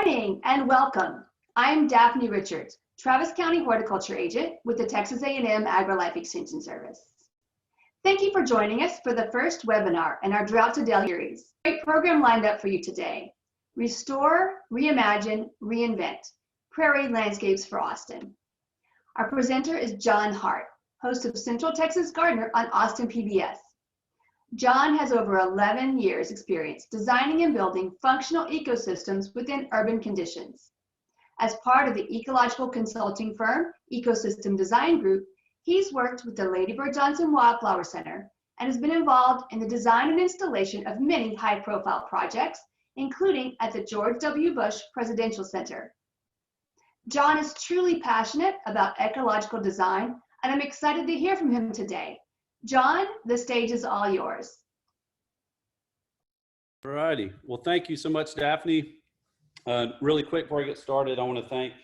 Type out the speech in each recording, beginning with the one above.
Morning and welcome. I'm Daphne Richards, Travis County Horticulture Agent with the Texas A&M AgriLife Extension Service. Thank you for joining us for the first webinar in our Drought to Dell series. Great program lined up for you today. Restore, Reimagine, Reinvent, Prairie Landscapes for Austin. Our presenter is John Hart, host of Central Texas Gardener on Austin PBS. John has over 11 years experience designing and building functional ecosystems within urban conditions. As part of the ecological consulting firm Ecosystem Design Group, he's worked with the Lady Bird Johnson Wildflower Center and has been involved in the design and installation of many high-profile projects, including at the George W. Bush Presidential Center. John is truly passionate about ecological design, and I'm excited to hear from him today. John, the stage is all yours. All righty. Well, thank you so much, Daphne. Really quick before I get started, I want to thank,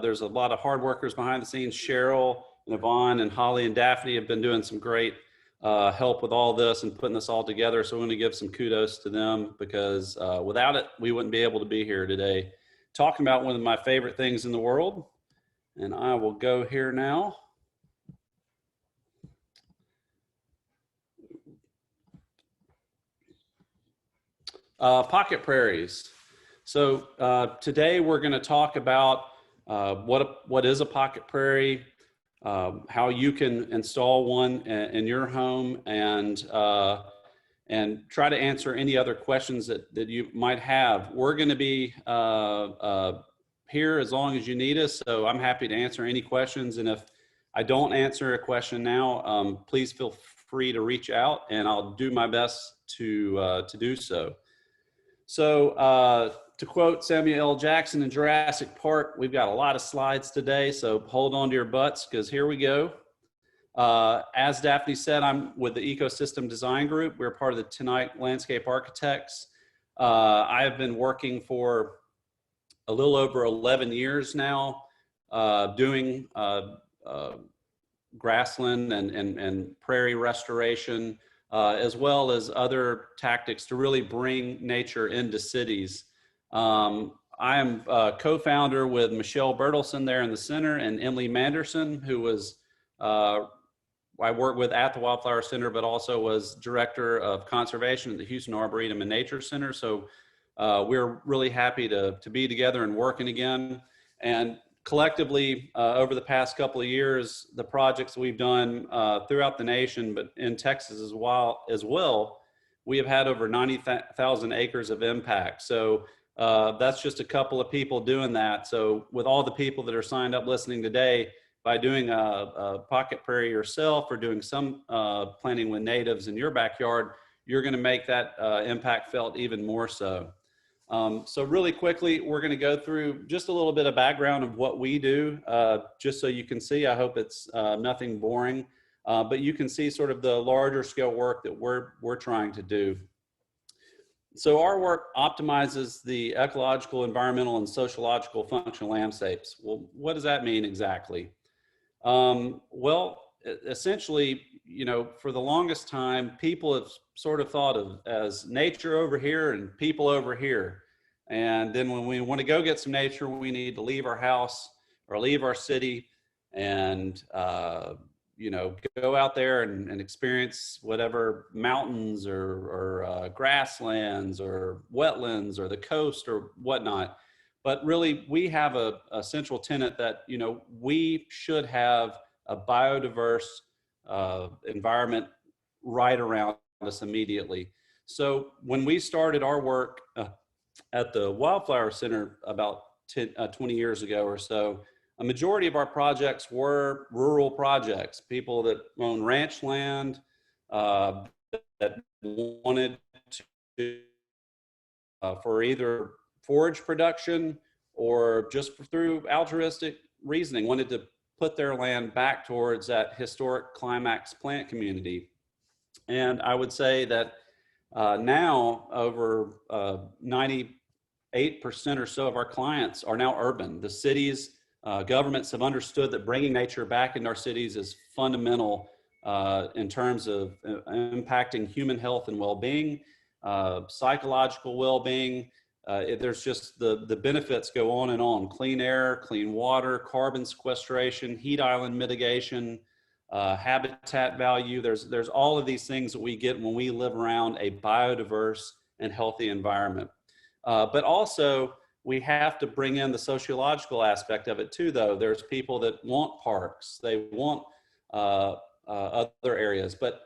there's a lot of hard workers behind the scenes. Cheryl and Yvonne and Holly and Daphne have been doing some great help with all this and putting this all together. So I want to give some kudos to them because without it, we wouldn't be able to be here today talking about one of my favorite things in the world. And I will go here now. Pocket prairies. So today we're going to talk about what is a pocket prairie, how you can install one in your home, and try to answer any other questions that you might have. We're going to be here as long as you need us, so I'm happy to answer any questions. And if I don't answer a question now, please feel free to reach out, and I'll do my best to do so. So to quote Samuel L. Jackson in Jurassic Park, we've got a lot of slides today, so hold on to your butts because here we go. As Daphne said, I'm with the Ecosystem Design Group. We're part of the Tonight Landscape Architects. I have been working for a little over 11 years now, doing grassland and prairie restoration, as well as other tactics to really bring nature into cities. I am co-founder with Michelle Bertelson there in the center and Emily Manderson, who was, I worked with at the Wildflower Center, but also was director of conservation at the Houston Arboretum and Nature Center. So we're really happy to be together and working again. And collectively, over the past couple of years, the projects we've done throughout the nation, but in Texas as well, we have had over 90,000 acres of impact. So that's just a couple of people doing that. So with all the people that are signed up listening today, by doing a pocket prairie yourself or doing some planting with natives in your backyard, you're going to make that impact felt even more so. So really quickly, we're going to go through just a little bit of background of what we do, just so you can see. I hope it's nothing boring, but you can see sort of the larger scale work that we're trying to do. So our work optimizes the ecological, environmental, and sociological functional landscapes. Well, what does that mean exactly? Well, essentially, you know, for the longest time, people have sort of thought of as nature over here and people over here. And then when we want to go get some nature, we need to leave our house or leave our city and, you know, go out there and experience whatever mountains or grasslands or wetlands or the coast or whatnot. But really, we have a central tenet that, you know, we should have a biodiverse environment right around us immediately. So when we started our work at the Wildflower Center about 20 years ago or so, a majority of our projects were rural projects, people that own ranch land, that wanted to, for either forage production or just through altruistic reasoning, wanted to put their land back towards that historic climax plant community. And I would say that now over 98% or so of our clients are now urban. The cities, governments have understood that bringing nature back into our cities is fundamental in terms of impacting human health and well-being, psychological well-being, there's just the benefits go on and on: clean air, clean water, carbon sequestration, heat island mitigation, habitat value. There's all of these things that we get when we live around a biodiverse and healthy environment. But also, we have to bring in the sociological aspect of it too, though. There's people that want parks, they want other areas, but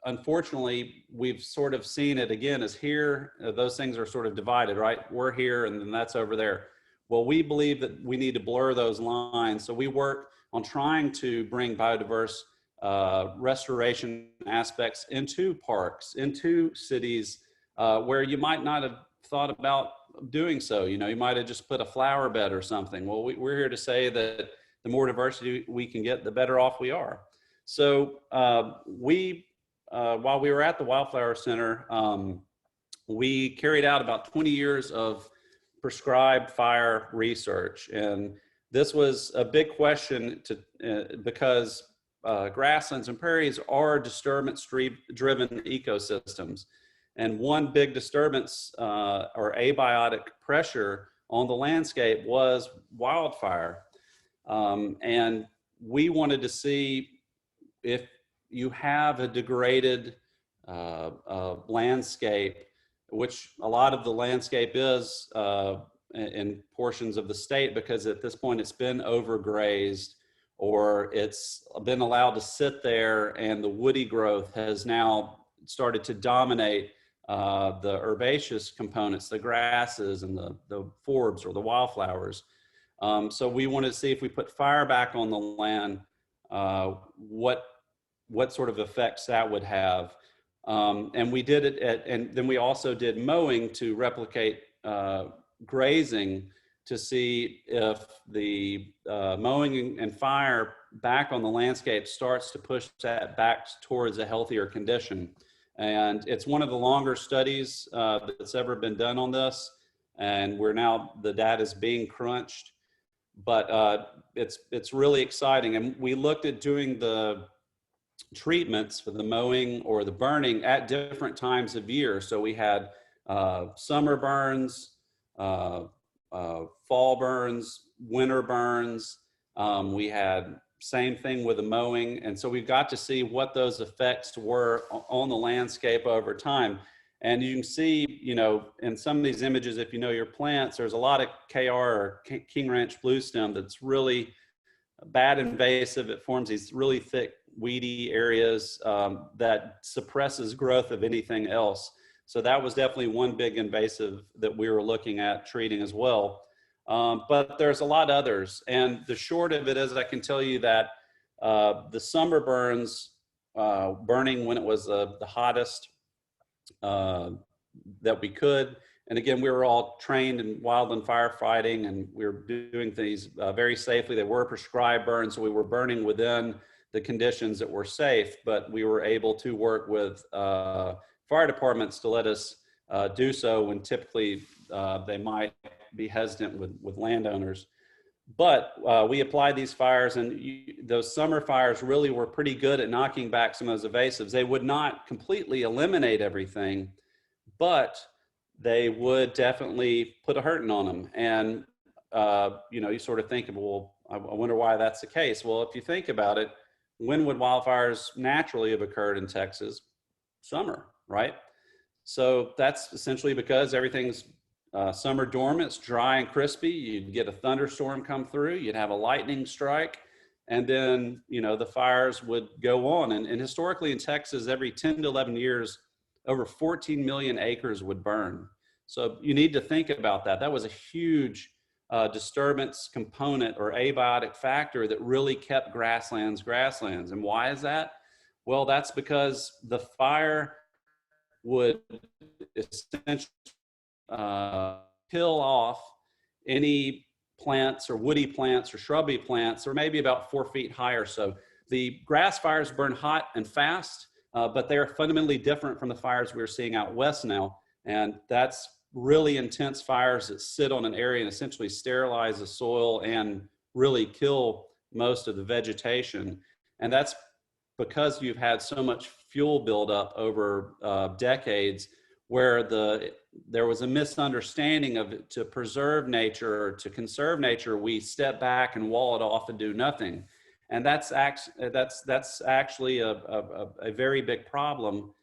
unfortunately, we've sort of seen it again as here, those things are sort of divided, right? We're here and then that's over there. Well, we believe that we need to blur those lines. So we work on trying to bring biodiverse restoration aspects into parks, into cities where you might not have thought about doing so. You know, you might have just put a flower bed or something. Well, we're here to say that the more diversity we can get, the better off we are. So while we were at the Wildflower Center, we carried out about 20 years of prescribed fire research. And this was a big question because grasslands and prairies are disturbance-driven ecosystems. And one big disturbance or abiotic pressure on the landscape was wildfire. And we wanted to see if you have a degraded landscape, which a lot of the landscape is in portions of the state, because at this point it's been overgrazed or it's been allowed to sit there, and the woody growth has now started to dominate the herbaceous components, the grasses and the forbs or the wildflowers. So we wanted to see if we put fire back on the land, what sort of effects that would have. And we did it and then we also did mowing to replicate grazing to see if the mowing and fire back on the landscape starts to push that back towards a healthier condition. And it's one of the longer studies that's ever been done on this. And the data is being crunched, but it's really exciting. And we looked at doing the treatments for the mowing or the burning at different times of year. So we had summer burns, fall burns, winter burns. We had same thing with the mowing. And so we got to see what those effects were on the landscape over time. And you can see, you know, in some of these images, if you know your plants, there's a lot of KR or King Ranch bluestem that's really bad invasive. It forms these really thick, weedy areas that suppresses growth of anything else. So that was definitely one big invasive that we were looking at treating as well. But there's a lot of others. And the short of it is, I can tell you that the summer burns, burning when it was the hottest that we could. And again, we were all trained in wildland firefighting, and we were doing things very safely. They were prescribed burns, so we were burning within the conditions that were safe, but we were able to work with fire departments to let us do so when typically they might be hesitant with landowners. But we applied these fires, and those summer fires really were pretty good at knocking back some of those invasives. They would not completely eliminate everything, but they would definitely put a hurting on them. And, you know, you sort of think, well, I wonder why that's the case. Well, if you think about it, when would wildfires naturally have occurred in Texas? Summer, right? So that's essentially because everything's summer dormant, it's dry and crispy. You'd get a thunderstorm come through, you'd have a lightning strike, and then, you know, the fires would go on. And historically in Texas, every 10 to 11 years, over 14 million acres would burn. So you need to think about that. That was a huge disturbance component or abiotic factor that really kept grasslands. And why is that? Well, that's because the fire would essentially kill off any plants or woody plants or shrubby plants, or maybe about 4 feet high or so. The grass fires burn hot and fast, but they are fundamentally different from the fires we're seeing out west now. And that's really intense fires that sit on an area and essentially sterilize the soil and really kill most of the vegetation. And that's because you've had so much fuel buildup over decades, where the there was a misunderstanding of it. To preserve nature or to conserve nature, we step back and wall it off and do nothing. And that's actually a very big problem,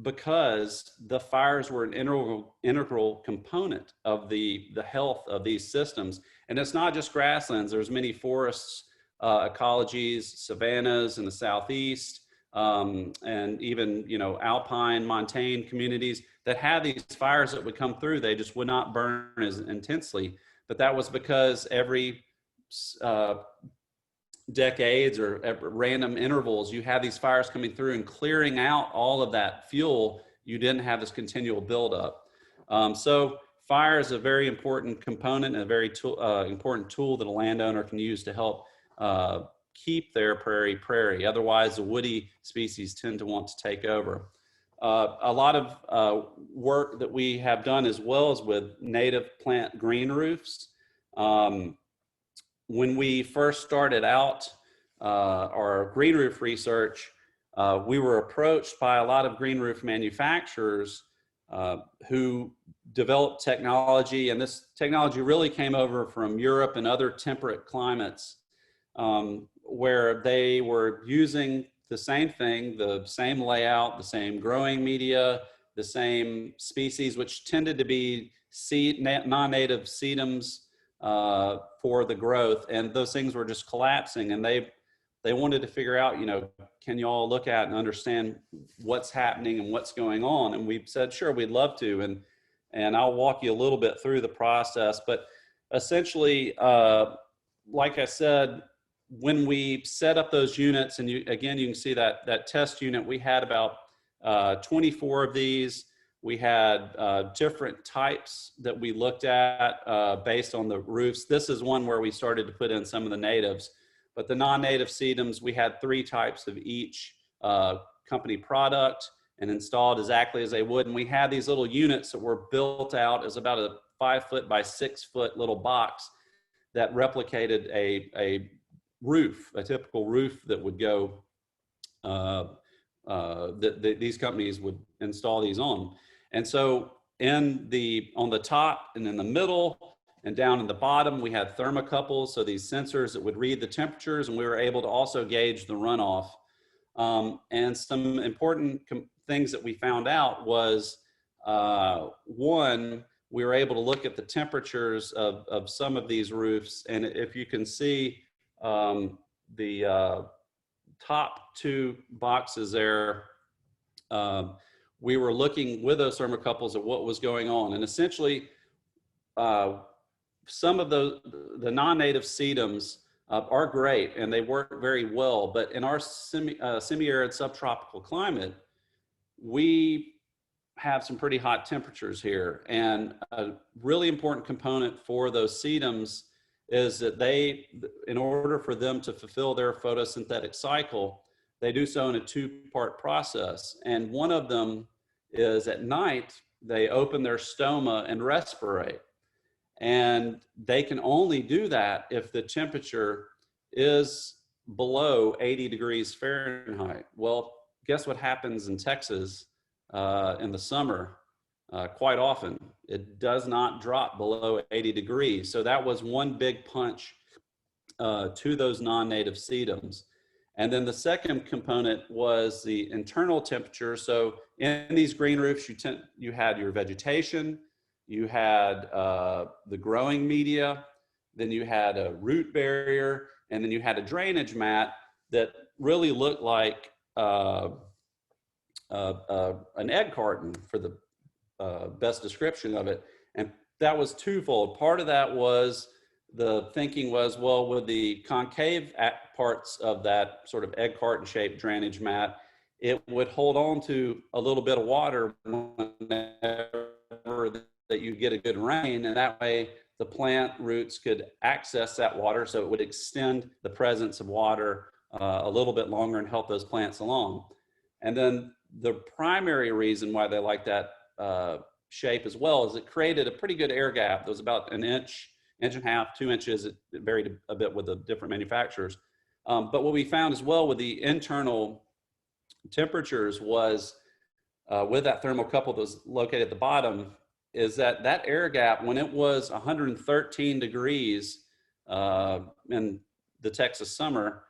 because the fires were an integral component of the health of these systems. And it's not just grasslands. There's many forests, ecologies, savannas in the southeast, and even, you know, alpine, montane communities that had these fires that would come through. They just would not burn as intensely. But that was because every decades or at random intervals, you have these fires coming through and clearing out all of that fuel. You didn't have this continual buildup. So fire is a very important component and a very important tool that a landowner can use to help keep their prairie. Otherwise, the woody species tend to want to take over. A lot of work that we have done as well as with native plant green roofs. When we first started out our green roof research, we were approached by a lot of green roof manufacturers who developed technology, and this technology really came over from Europe and other temperate climates, where they were using the same thing, the same layout, the same growing media, the same species, which tended to be non-native sedums for the growth, and those things were just collapsing. And they wanted to figure out, you know, can you all look at and understand what's happening and what's going on? And we said, sure, we'd love to. And I'll walk you a little bit through the process. But essentially, like I said, when we set up those units, and you can see that test unit, we had about 24 of these. We had different types that we looked at based on the roofs. This is one where we started to put in some of the natives, but the non-native sedums, we had 3 types of each company product and installed exactly as they would. And we had these little units that were built out as about a 5-foot by 6-foot little box that replicated a roof, a typical roof that would go, these companies would install these on. And so on the top and in the middle and down in the bottom, we had thermocouples, so these sensors that would read the temperatures, and we were able to also gauge the runoff. And some important things that we found out was, one, we were able to look at the temperatures of some of these roofs. And if you can see the top 2 boxes there, we were looking with those thermocouples at what was going on. And essentially, some of the non-native sedums are great and they work very well, but in our semi-arid subtropical climate, we have some pretty hot temperatures here. And a really important component for those sedums is that in order for them to fulfill their photosynthetic cycle, they do so in a 2-part process. And one of them is at night, they open their stoma and respirate. And they can only do that if the temperature is below 80 degrees Fahrenheit. Well, guess what happens in Texas in the summer? Quite often, it does not drop below 80 degrees. So that was one big punch to those non-native sedums. And then the second component was the internal temperature. So in these green roofs, you had your vegetation, you had the growing media, then you had a root barrier, and then you had a drainage mat that really looked like an egg carton, for the best description of it. And that was twofold. Part of that was the thinking was, well, with the concave parts of that sort of egg carton shaped drainage mat, it would hold on to a little bit of water whenever that you get a good rain, and that way the plant roots could access that water, so it would extend the presence of water a little bit longer and help those plants along. And then the primary reason why they like that shape as well is it created a pretty good air gap. There was about an inch and a half, 2 inches. It varied a bit with the different manufacturers. But what we found as well with the internal temperatures was with that thermocouple that was located at the bottom, is that that air gap, when it was 113 degrees in the Texas summer,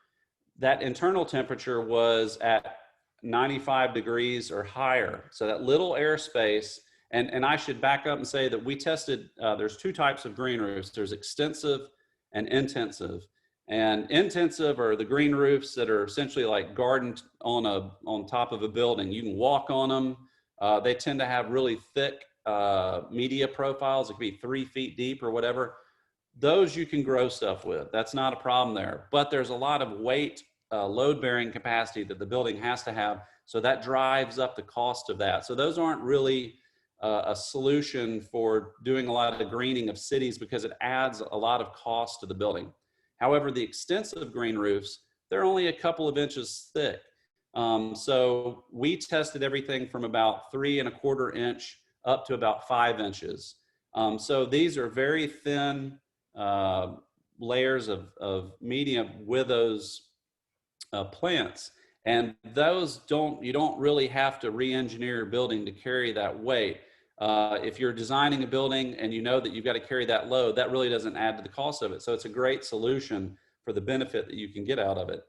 that internal temperature was at 95 degrees or higher. So that little airspace, and I should back up and say that we tested, there's two types of green roofs. There's extensive and intensive. And intensive are the green roofs that are essentially like gardened on top of a building. You can walk on them. They tend to have really thick media profiles. It could be 3 feet deep or whatever. Those you can grow stuff with. That's not a problem there. But there's a lot of weight, load-bearing capacity that the building has to have. So that drives up the cost of that. So those aren't really a solution for doing a lot of greening of cities because it adds a lot of cost to the building. However, the extensive green roofs, they're only a couple of inches thick. So we tested everything from about 3¼ inch up to about 5 inches. So these are very thin layers of medium with those plants. And those you don't really have to re-engineer your building to carry that weight. If you're designing a building and you know that you've got to carry that load, that really doesn't add to the cost of it. So it's a great solution for the benefit that you can get out of it.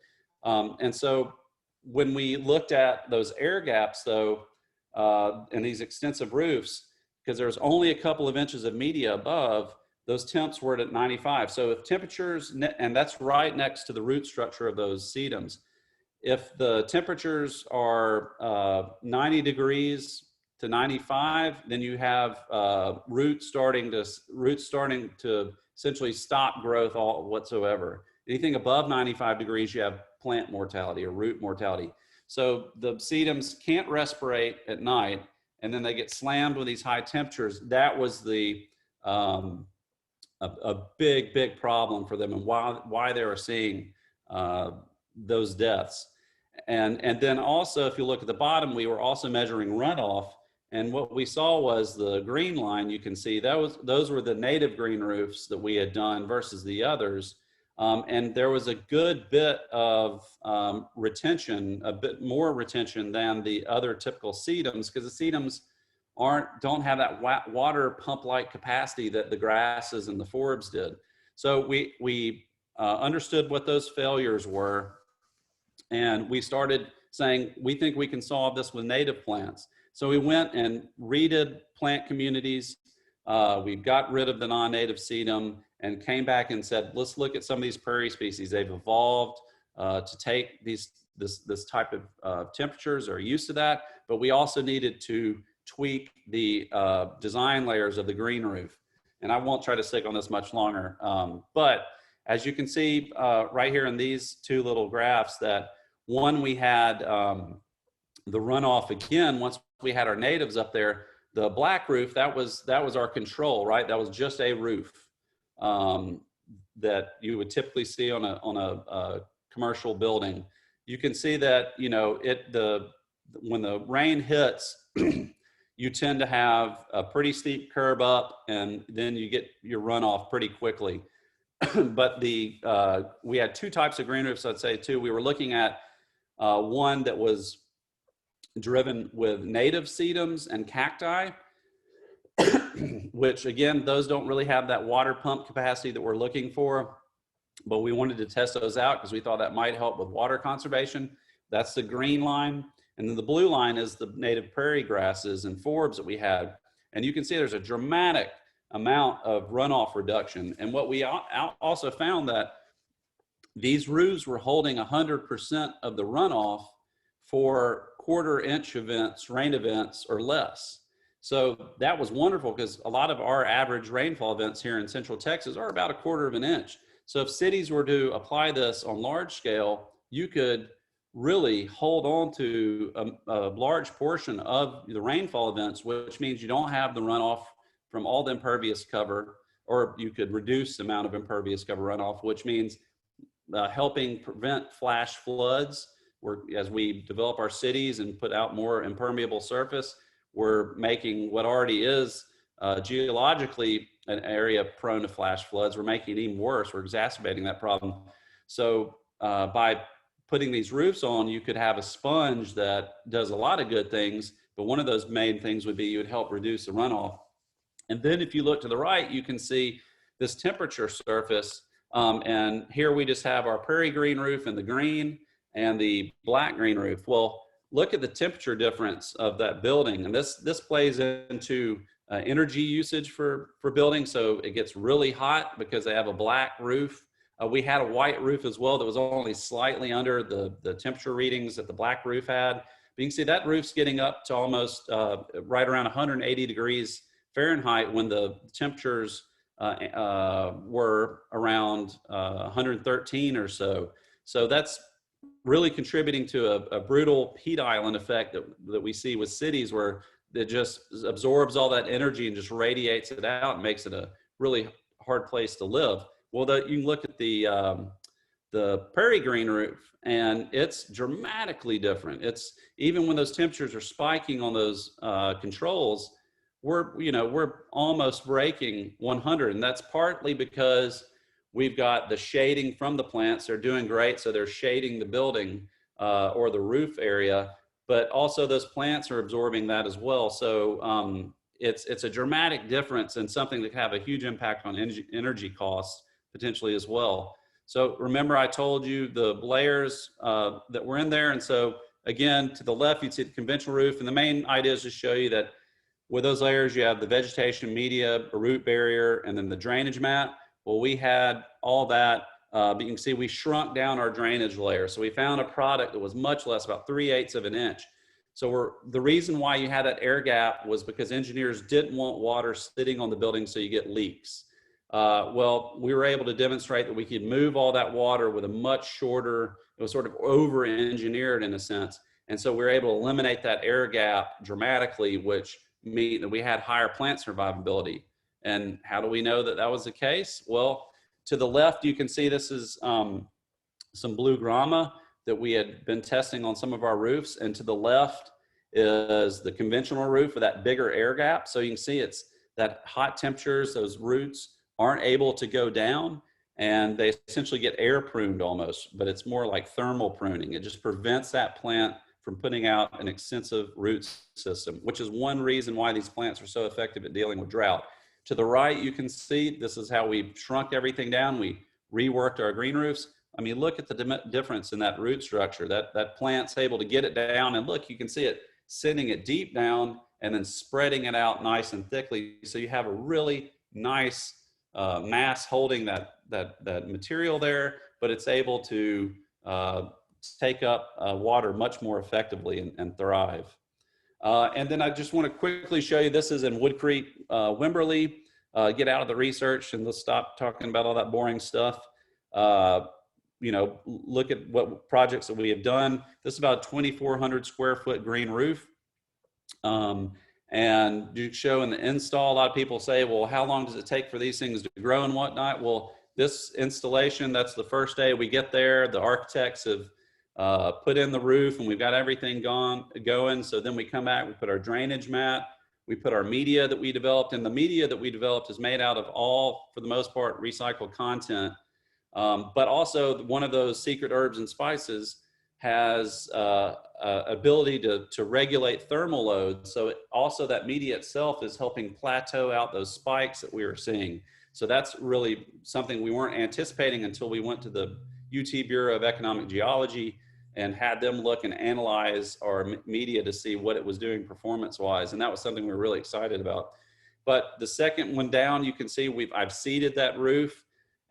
And so when we looked at those air gaps though, and these extensive roofs, because there's only a couple of inches of media above, those temps were at 95. So if temperatures, and that's right next to the root structure of those sedums, if the temperatures are 90 degrees to 95, then you have roots starting to essentially stop growth whatsoever. Anything above 95 degrees, you have plant mortality or root mortality. So the sedums can't respirate at night, and then they get slammed with these high temperatures. That was a big problem for them, and why they were seeing those deaths. And then also, if you look at the bottom, we were also measuring runoff. And what we saw was the green line. You can see those were the native green roofs that we had done versus the others. And there was a good bit of retention, a bit more retention than the other typical sedums, because the sedums don't have that water pump-like capacity that the grasses and the forbs did. So we understood what those failures were, and we started saying, we think we can solve this with native plants. So we went and redid plant communities. We got rid of the non-native sedum and came back and said, let's look at some of these prairie species. They've evolved to take this type of temperatures, are used to that, but we also needed to tweak the design layers of the green roof. And I won't try to stick on this much longer. But as you can see right here in these two little graphs, that one, we had the runoff again. Once we had our natives up there, the black roof, that was our control, right? That was just a roof that you would typically see on a commercial building. You can see that, you know, when the rain hits, you tend to have a pretty steep curb up, and then you get your runoff pretty quickly. But we had two types of green roofs, I'd say too. We were looking at one that was driven with native sedums and cacti, which again, those don't really have that water pump capacity that we're looking for, but we wanted to test those out because we thought that might help with water conservation. That's the green line. And then the blue line is the native prairie grasses and forbs that we had. And you can see there's a dramatic amount of runoff reduction. And what we also found that these roofs were holding 100% of the runoff for quarter-inch events, rain events, or less. So that was wonderful because a lot of our average rainfall events here in Central Texas are about 1/4 inch. So if cities were to apply this on large scale, you could really hold on to a large portion of the rainfall events, which means you don't have the runoff from all the impervious cover, or you could reduce the amount of impervious cover runoff, which means helping prevent flash floods. As we develop our cities and put out more impermeable surface, we're making what already is geologically an area prone to flash floods. We're making it even worse. We're exacerbating that problem. So by putting these roofs on, you could have a sponge that does a lot of good things, but one of those main things would be you would help reduce the runoff. And then if you look to the right, you can see this temperature surface. And here we just have our prairie green roof in the green and the black green roof. Well, look at the temperature difference of that building. And this plays into energy usage for buildings. So it gets really hot because they have a black roof. We had a white roof as well that was only slightly under the temperature readings that the black roof had. But you can see that roof's getting up to almost right around 180 degrees Fahrenheit when the temperatures were around 113 or so. So that's really contributing to a brutal heat island effect that we see with cities, where it just absorbs all that energy and just radiates it out and makes it a really hard place to live. Well, you can look at the prairie green roof, and it's dramatically different. It's even when those temperatures are spiking on those controls, we're almost breaking 100, and that's partly because we've got the shading from the plants. They're doing great, so they're shading the building or the roof area, but also those plants are absorbing that as well. So it's a dramatic difference and something that can have a huge impact on energy costs potentially as well. So remember, I told you the layers that were in there. And so again, to the left, you'd see the conventional roof. And the main idea is to show you that with those layers, you have the vegetation media, a root barrier, and then the drainage mat. Well, we had all that, but you can see we shrunk down our drainage layer. So we found a product that was much less, about 3/8 of an inch. So the reason why you had that air gap was because engineers didn't want water sitting on the building so you get leaks. Well, we were able to demonstrate that we could move all that water with a much shorter, it was sort of over-engineered in a sense. And so we were able to eliminate that air gap dramatically, which meant that we had higher plant survivability. And how do we know that that was the case? Well, to the left, you can see this is some blue grama that we had been testing on some of our roofs. And to the left is the conventional roof with that bigger air gap. So you can see it's that hot temperatures, those roots aren't able to go down, and they essentially get air pruned almost, but it's more like thermal pruning. It just prevents that plant from putting out an extensive root system, which is one reason why these plants are so effective at dealing with drought. To the right, you can see this is how we shrunk everything down. We reworked our green roofs. I mean, look at the difference in that root structure. That plant's able to get it down, and look, you can see it sending it deep down and then spreading it out nice and thickly. So you have a really nice mass holding that material there, but it's able to take up water much more effectively and thrive. And then I just want to quickly show you, this is in Wood Creek, Wimberley. Get out of the research and let's stop talking about all that boring stuff. Look at what projects that we have done. This is about a 2,400 square foot green roof. And you show in the install, a lot of people say, well, how long does it take for these things to grow and whatnot? Well, this installation, that's the first day we get there. The architects have put in the roof and we've got everything going. So then we come back, we put our drainage mat, we put our media that we developed, and the media that we developed is made out of all, for the most part, recycled content. But also one of those secret herbs and spices has ability to regulate thermal loads. So also that media itself is helping plateau out those spikes that we were seeing. So that's really something we weren't anticipating until we went to the UT Bureau of Economic Geology and had them look and analyze our media to see what it was doing performance-wise. And that was something we were really excited about. But the second one down, you can see I've seeded that roof,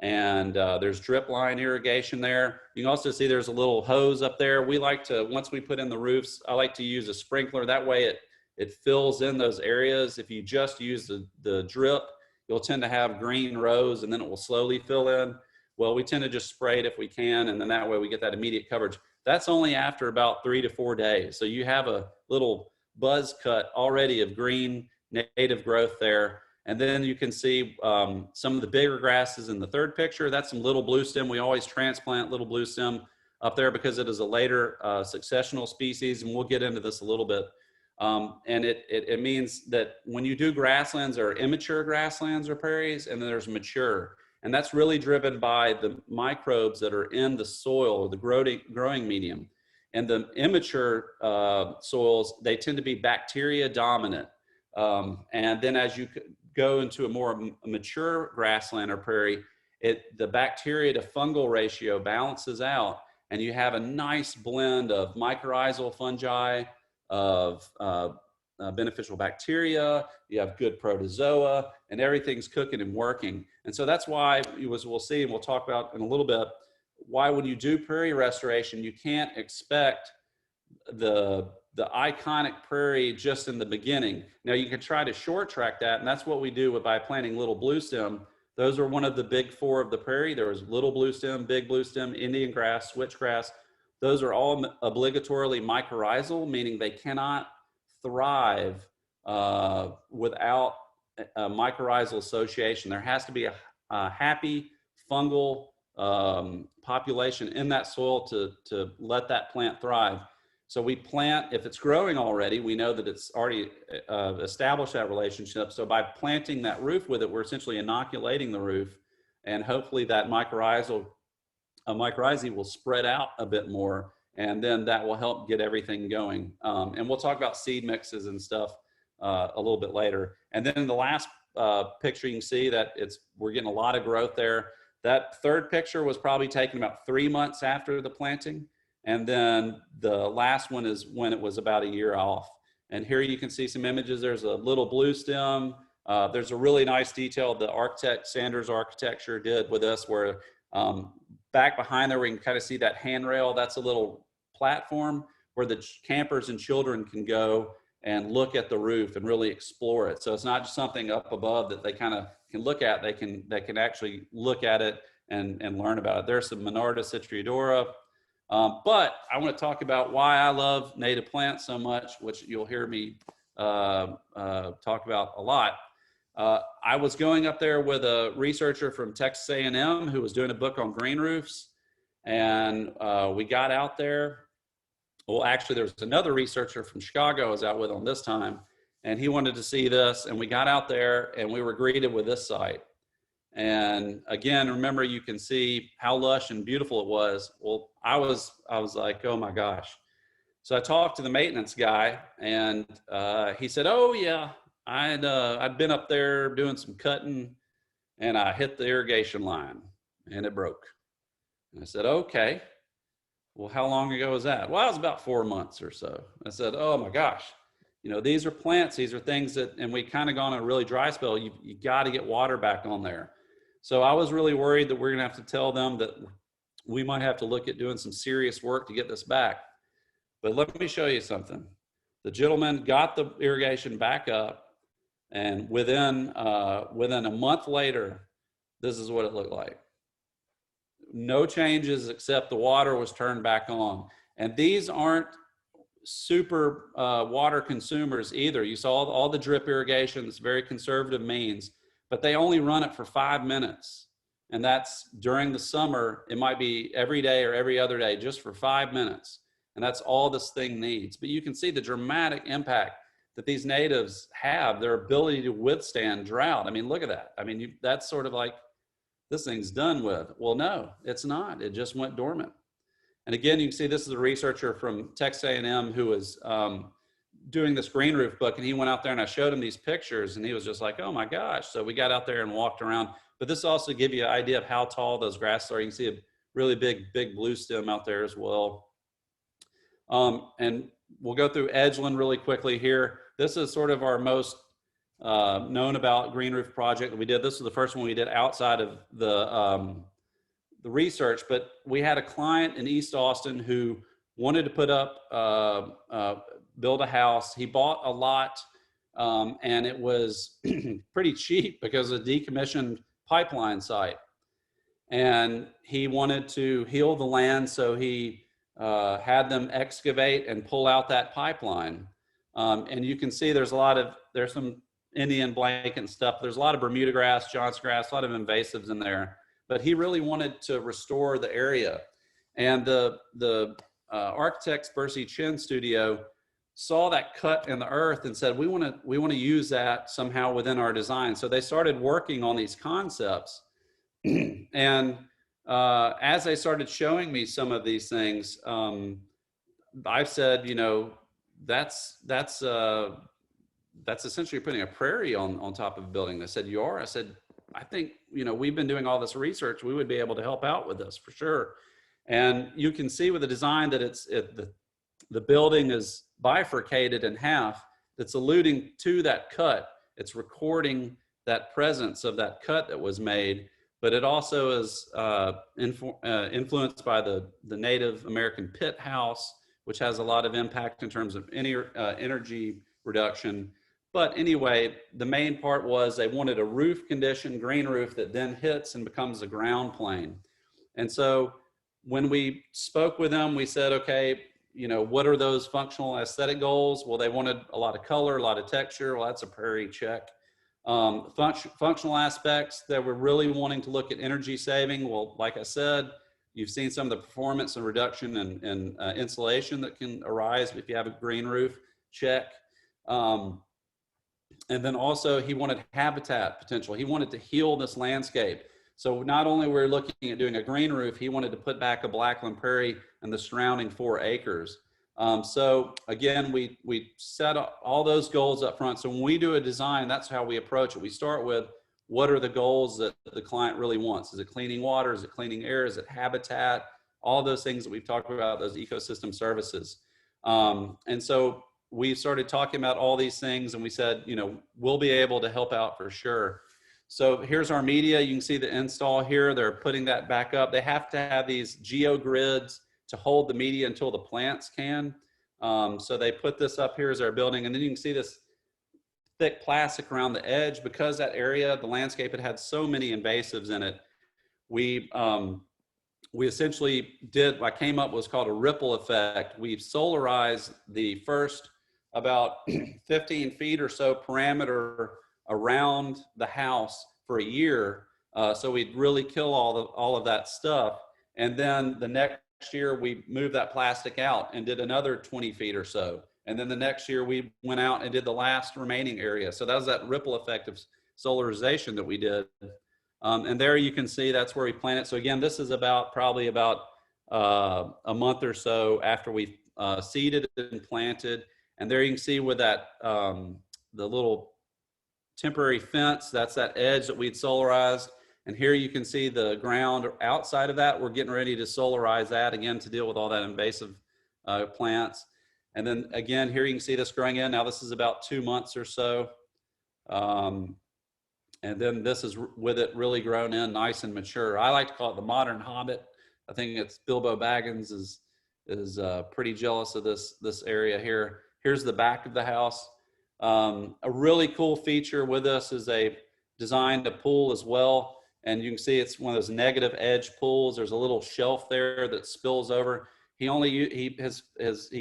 and there's drip line irrigation there. You can also see there's a little hose up there. We like to, once we put in the roofs, I like to use a sprinkler. That way it fills in those areas. If you just use the drip, you'll tend to have green rows and then it will slowly fill in. Well, we tend to just spray it if we can, and then that way we get that immediate coverage. That's only after about 3 to 4 days. So you have a little buzz cut already of green native growth there. And then you can see some of the bigger grasses in the third picture. That's some little blue stem. We always transplant little blue stem up there because it is a later successional species, and we'll get into this a little bit. And it means that when you do grasslands, there are immature grasslands or prairies, and then there's mature. And that's really driven by the microbes that are in the soil or the growing medium. And the immature soils, they tend to be bacteria dominant. And then go into a more mature grassland or prairie, the bacteria to fungal ratio balances out, and you have a nice blend of mycorrhizal fungi, of beneficial bacteria, you have good protozoa, and everything's cooking and working. And so that's why, as we'll see, and we'll talk about in a little bit, why when you do prairie restoration, you can't expect the iconic prairie just in the beginning. Now you can try to short track that, and that's what we do by planting little bluestem. Those are one of the big four of the prairie. There was little bluestem, big bluestem, Indian grass, switchgrass. Those are all obligatorily mycorrhizal, meaning they cannot thrive without a mycorrhizal association. There has to be a happy fungal population in that soil to let that plant thrive. So we plant, if it's growing already, we know that it's already established that relationship. So by planting that roof with it, we're essentially inoculating the roof, and hopefully that mycorrhizae will spread out a bit more, and then that will help get everything going. And we'll talk about seed mixes and stuff a little bit later. And then the last picture, you can see that we're getting a lot of growth there. That third picture was probably taken about 3 months after the planting. And then the last one is when it was about a year off. And here you can see some images. There's a little blue stem. There's a really nice detail the architect, Sanders Architecture, did with us, where back behind there, we can kind of see that handrail. That's a little platform where the campers and children can go and look at the roof and really explore it. So it's not just something up above that they kind of can look at. They can actually look at it and learn about it. There's some Monarda citriodora. But I want to talk about why I love native plants so much, which you'll hear me talk about a lot. I was going up there with a researcher from Texas A&M who was doing a book on green roofs, and we got out there. Well, actually, there was another researcher from Chicago I was out with on this time, and he wanted to see this, and we got out there, and we were greeted with this site. And again, remember, you can see how lush and beautiful it was. Well, I was like, oh my gosh. So I talked to the maintenance guy, and he said, oh yeah, I'd been up there doing some cutting, and I hit the irrigation line and it broke. And I said, okay, well, how long ago was that? Well, it was about 4 months or so. I said, oh my gosh, these are plants, these are things that, and we kind of gone on a really dry spell. You got to get water back on there. So I was really worried that we're going to have to tell them that we might have to look at doing some serious work to get this back. But let me show you something. The gentleman got the irrigation back up, and within a month later, this is what it looked like. No changes except the water was turned back on. And these aren't super water consumers either. You saw all the drip irrigation, it's very conservative means, but they only run it for 5 minutes. And that's during the summer. It might be every day or every other day, just for 5 minutes. And that's all this thing needs. But you can see the dramatic impact that these natives have, their ability to withstand drought. I mean, look at that. I mean, that's sort of like, this thing's done with. Well, no, it's not. It just went dormant. And again, you can see this is a researcher from Texas A&M who was doing this green roof book, and he went out there and I showed him these pictures, and he was just like, oh my gosh. So we got out there and walked around. But this also gives you an idea of how tall those grasses are. You can see a really big blue stem out there as well. And we'll go through edgeland really quickly here. This is sort of our most known about green roof project that we did. This was the first one we did outside of the research, but we had a client in East Austin who wanted to put up, build a house. He bought a lot, and it was pretty cheap because of a decommissioned pipeline site. And he wanted to heal the land, so he had them excavate and pull out that pipeline. And you can see there's some Indian blanket and stuff. There's a lot of Bermuda grass, Johnson grass, a lot of invasives in there. But he really wanted to restore the area. And the architect's Percy Chin studio saw that cut in the earth and said, we want to use that somehow within our design. So they started working on these concepts. And as they started showing me some of these things, I've said, that's that's essentially putting a prairie on top of a building. They said, you are? I said, I think, we've been doing all this research. We would be able to help out with this for sure. And you can see with the design that the building is bifurcated in half. That's alluding to that cut. It's recording that presence of that cut that was made, but it also is influenced by the Native American pit house, which has a lot of impact in terms of energy reduction. But anyway, the main part was they wanted a roof condition, green roof, that then hits and becomes a ground plane. And so when we spoke with them, we said, okay, what are those functional aesthetic goals? Well, they wanted a lot of color, a lot of texture. Well, that's a Prairie check. Functional aspects, that we're really wanting to look at energy saving. Well, like I said, you've seen some of the performance and reduction in insulation that can arise if you have a green roof. Check. And then also he wanted habitat potential. He wanted to heal this landscape. So not only were we looking at doing a green roof, he wanted to put back a Blackland Prairie and the surrounding 4 acres. So again, we set up all those goals up front. So when we do a design, that's how we approach it. We start with, what are the goals that the client really wants? Is it cleaning water? Is it cleaning air? Is it habitat? All those things that we've talked about, those ecosystem services. And so we started talking about all these things, and we said, we'll be able to help out for sure. So here's our media. You can see the install here. They're putting that back up. They have to have these geogrids to hold the media until the plants can. So they put this up here as our building, and then you can see this thick plastic around the edge. Because that area, the landscape, it had so many invasives in it. We essentially did what came up was called a ripple effect. We've solarized the first about 15 feet or so parameter around the house for a year. So we'd really kill all of that stuff. And then the next year we moved that plastic out and did another 20 feet or so. And then the next year we went out and did the last remaining area. So that was that ripple effect of solarization that we did. And there you can see that's where we planted. So again, this is probably about a month or so after we seeded and planted. And there you can see with that, the little temporary fence, that's that edge that we'd solarized. And here you can see the ground outside of that. We're getting ready to solarize that again to deal with all that invasive plants. And then again, here you can see this growing in. Now this is about 2 months or so. And then this is with it really grown in nice and mature. I like to call it the modern Hobbit. I think it's Bilbo Baggins is pretty jealous of this area here. Here's the back of the house. A really cool feature with this is they designed a pool as well. And you can see it's one of those negative edge pools. There's a little shelf there that spills over. He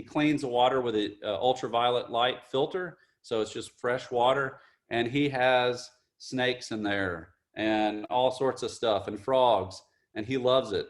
cleans the water with an ultraviolet light filter. So it's just fresh water. And he has snakes in there and all sorts of stuff and frogs, and he loves it.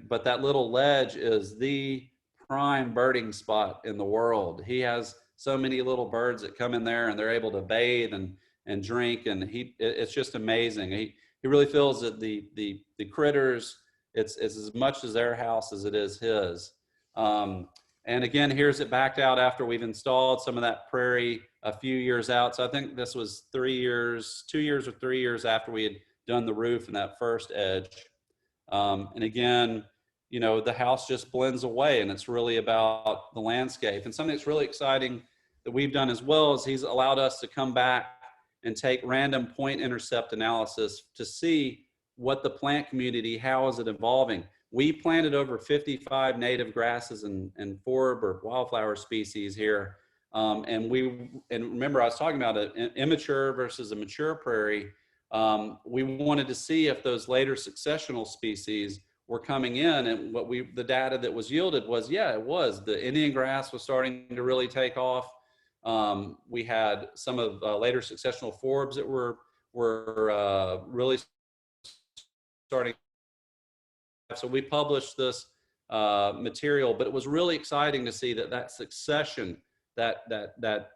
But that little ledge is the prime birding spot in the world. He has so many little birds that come in there and they're able to bathe and drink, and it's just amazing. He really feels that the critters, it's as much as their house as it is his. And again, here's it backed out after we've installed some of that prairie a few years out. So I think this was 2 years or 3 years after we had done the roof and that first edge. And again, the house just blends away, and it's really about the landscape. And something that's really exciting that we've done as well is he's allowed us to come back and take random point intercept analysis to see what the plant community, how is it evolving. We planted over 55 native grasses and forb or wildflower species here. And remember I was talking about an immature versus a mature prairie. We wanted to see if those later successional species were coming in, and the data that was yielded was, yeah, it was. The Indian grass was starting to really take off. We had some of later successional forbs that were really starting. So we published this material, but it was really exciting to see that succession, that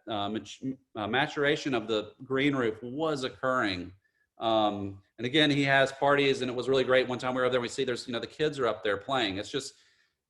maturation of the green roof was occurring. And again, he has parties, and it was really great. One time we were up there, we see there's, the kids are up there playing. It's just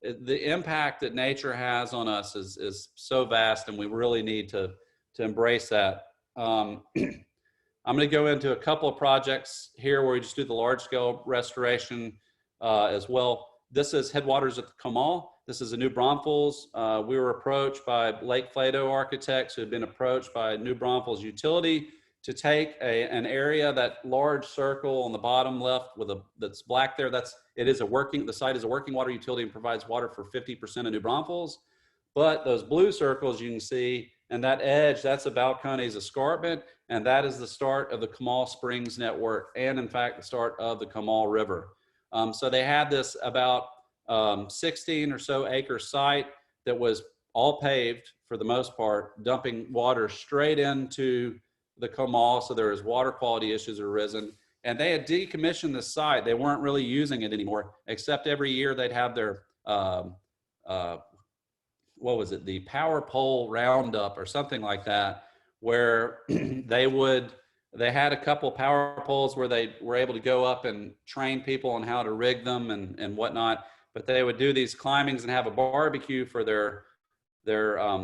the impact that nature has on us is so vast, and we really need to embrace that. I'm going to go into a couple of projects here where we just do the large scale restoration as well. This is headwaters at the Comal. This is a New Braunfels. We were approached by Lake Plato architects who had been approached by New Braunfels Utility to take an area, that large circle on the bottom left with that's black there. The site is a working water utility and provides water for 50% of New Braunfels. But those blue circles you can see, and that edge, that's a Balcones escarpment, and that is the start of the Comal Springs network, and in fact, the start of the Comal River. So they had this about 16 or so acre site that was all paved for the most part, dumping water straight into the Comal, so there was water quality issues arisen. And they had decommissioned the site. They weren't really using it anymore, except every year they'd have their what was it, the power pole roundup or something like that, where they had a couple thepower poles where they were able to go up and train people on how to rig them and whatnot. But they would do these climbings and have a barbecue for their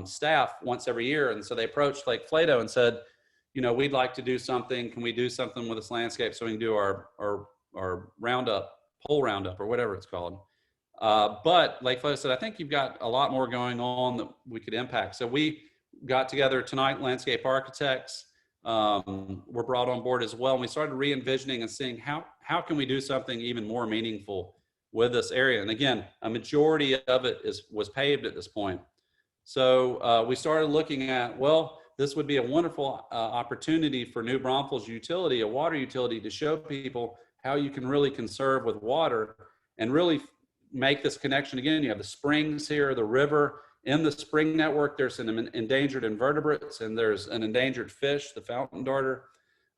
staff once every year. And so they approached Lake Plato and said, you know, we'd like to do something. Can we do something with this landscape so we can do our roundup, pole roundup, or whatever it's called? But Lake Plato said, I think you've got a lot more going on that we could impact. So we got together tonight, landscape architects were brought on board as well. And we started re-envisioning and seeing how can we do something even more meaningful with this area. And again, a majority of it was paved at this point. So we started looking at, well, this would be a wonderful opportunity for New Braunfels Utility, a water utility, to show people how you can really conserve with water and really make this connection. Again, you have the springs here, the river. In the spring network, there's some endangered invertebrates and there's an endangered fish, the fountain darter.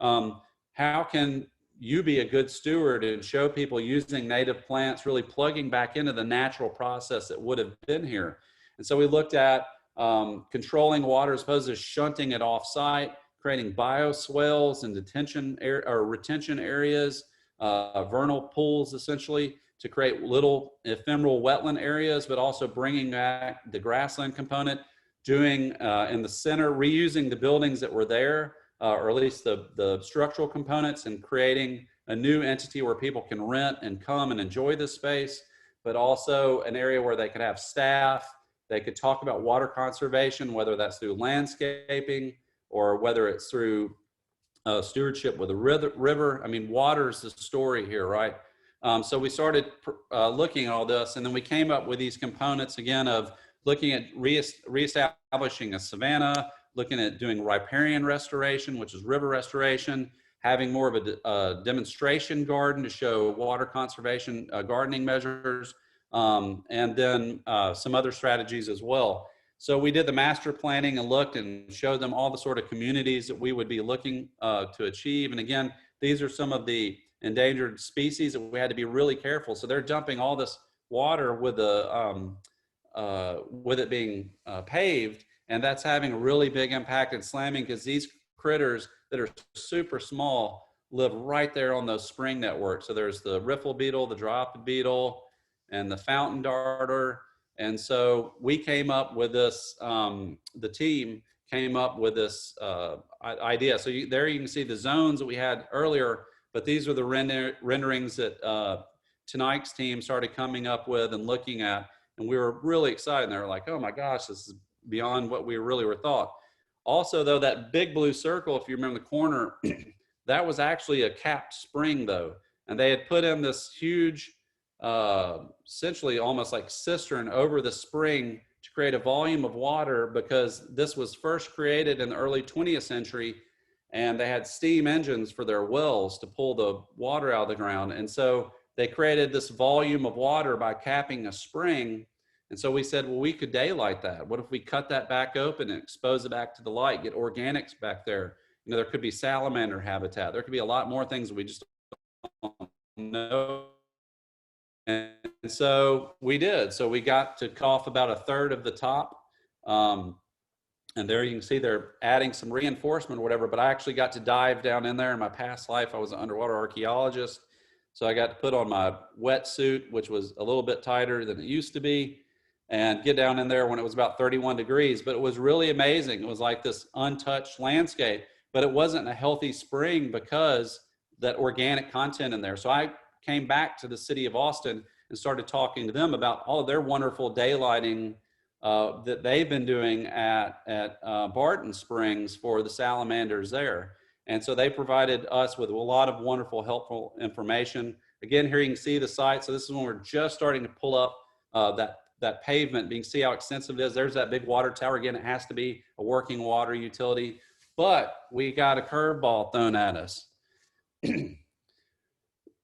How can you be a good steward and show people using native plants, really plugging back into the natural process that would have been here? And so we looked at controlling water as opposed to shunting it off site, creating bioswales and retention areas, vernal pools essentially, to create little ephemeral wetland areas, but also bringing back the grassland component, doing in the center, reusing the buildings that were there, or at least the structural components, and creating a new entity where people can rent and come and enjoy this space, but also an area where they could have staff. They could talk about water conservation, whether that's through landscaping or whether it's through stewardship with the river. I mean, water is the story here, right? So we started looking at all this, and then we came up with these components again of looking at reestablishing a savanna, looking at doing riparian restoration, which is river restoration, having more of a demonstration garden to show water conservation gardening measures, and then some other strategies as well. So we did the master planning and looked and showed them all the sort of communities that we would be looking to achieve. And again, these are some of the endangered species that we had to be really careful. So they're dumping all this water with it being paved, and that's having a really big impact and slamming, because these critters that are super small live right there on those spring networks. So there's the riffle beetle, the drop beetle, and the fountain darter. And so we came up with this, the team came up with this idea. So there you can see the zones that we had earlier, but these are the renderings that tonight's team started coming up with and looking at. And we were really excited. And they were like, oh my gosh, this is beyond what we really were thought. Also, though, that big blue circle, if you remember the corner, that was actually a capped spring, though. And they had put in this huge, essentially almost like cistern over the spring to create a volume of water, because this was first created in the early 20th century. And they had steam engines for their wells to pull the water out of the ground. And so they created this volume of water by capping a spring. And so we said, well, we could daylight that. What if we cut that back open and expose it back to the light, get organics back there? You know, there could be salamander habitat. There could be a lot more things we just don't know. And so we did. So we got to cut off about a third of the top. And there you can see they're adding some reinforcement or whatever, but I actually got to dive down in there. In my past life, I was an underwater archaeologist. So I got to put on my wetsuit, which was a little bit tighter than it used to be, and get down in there when it was about 31 degrees. But it was really amazing. It was like this untouched landscape. but it wasn't a healthy spring because that organic content in there. So I came back to the city of Austin and started talking to them about all of their wonderful daylighting that they've been doing at Barton Springs for the salamanders there. And so they provided us with a lot of wonderful, helpful information. Again, here you can see the site. So this is when we're just starting to pull up that pavement. You can see how extensive it is. There's that big water tower. Again, it has to be a working water utility, but we got a curveball thrown at us.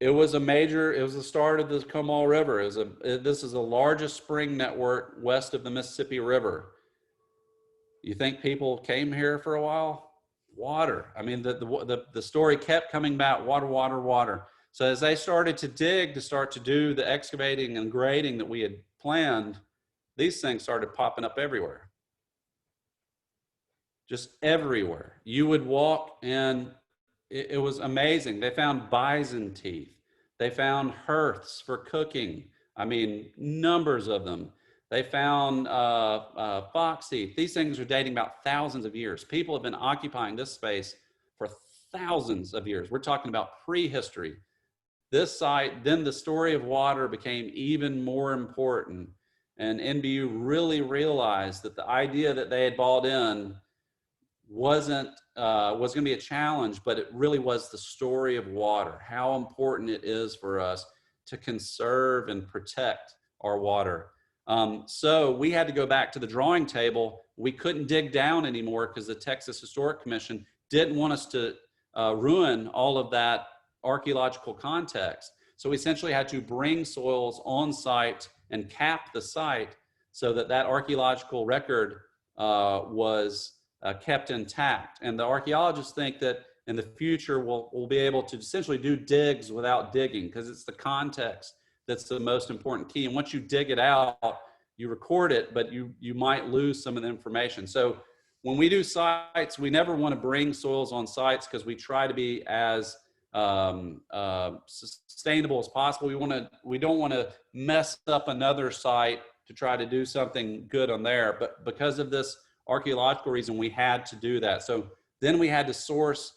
It was the start of the Comal River. This is the largest spring network west of the Mississippi River. You think people came here for a while? Water. I mean, the story kept coming back, water, water, water. So as they started to dig to start to do the excavating and grading that we had planned, these things started popping up everywhere. Just everywhere. You would walk and it was amazing. They found bison teeth. They found hearths for cooking. I mean, numbers of them. They found fox teeth. These things are dating about thousands of years. People have been occupying this space for thousands of years. We're talking about prehistory. This site, then the story of water became even more important. And NBU really realized that the idea that they had bought in was going to be a challenge, but it really was the story of water, how important it is for us to conserve and protect our water. So we had to go back to the drawing table. We couldn't dig down anymore because the Texas Historic Commission didn't want us to ruin all of that archaeological context. So we essentially had to bring soils on site and cap the site so that that archaeological record was kept intact. And the archaeologists think that in the future we'll be able to essentially do digs without digging, because it's the context that's the most important key. And once you dig it out, you record it, but you might lose some of the information. So when we do sites, we never want to bring soils on sites because we try to be as sustainable as possible. We don't want to mess up another site to try to do something good on there. But because of this archaeological reason, we had to do that. So then we had to source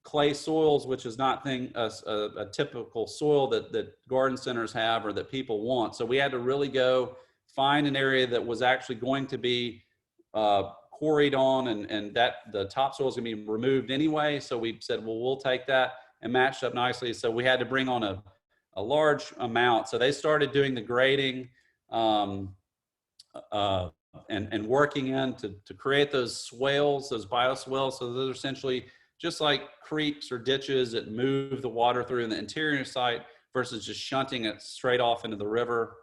clay soils, which is not a typical soil that garden centers have or that people want. So we had to really go find an area that was actually going to be quarried on, and that the topsoil is going to be removed anyway. So we said, well, we'll take that, and matched up nicely. So we had to bring on a large amount. So they started doing the grading and working in to create those swales, those bioswales. So those are essentially just like creeks or ditches that move the water through in the interior site versus just shunting it straight off into the river.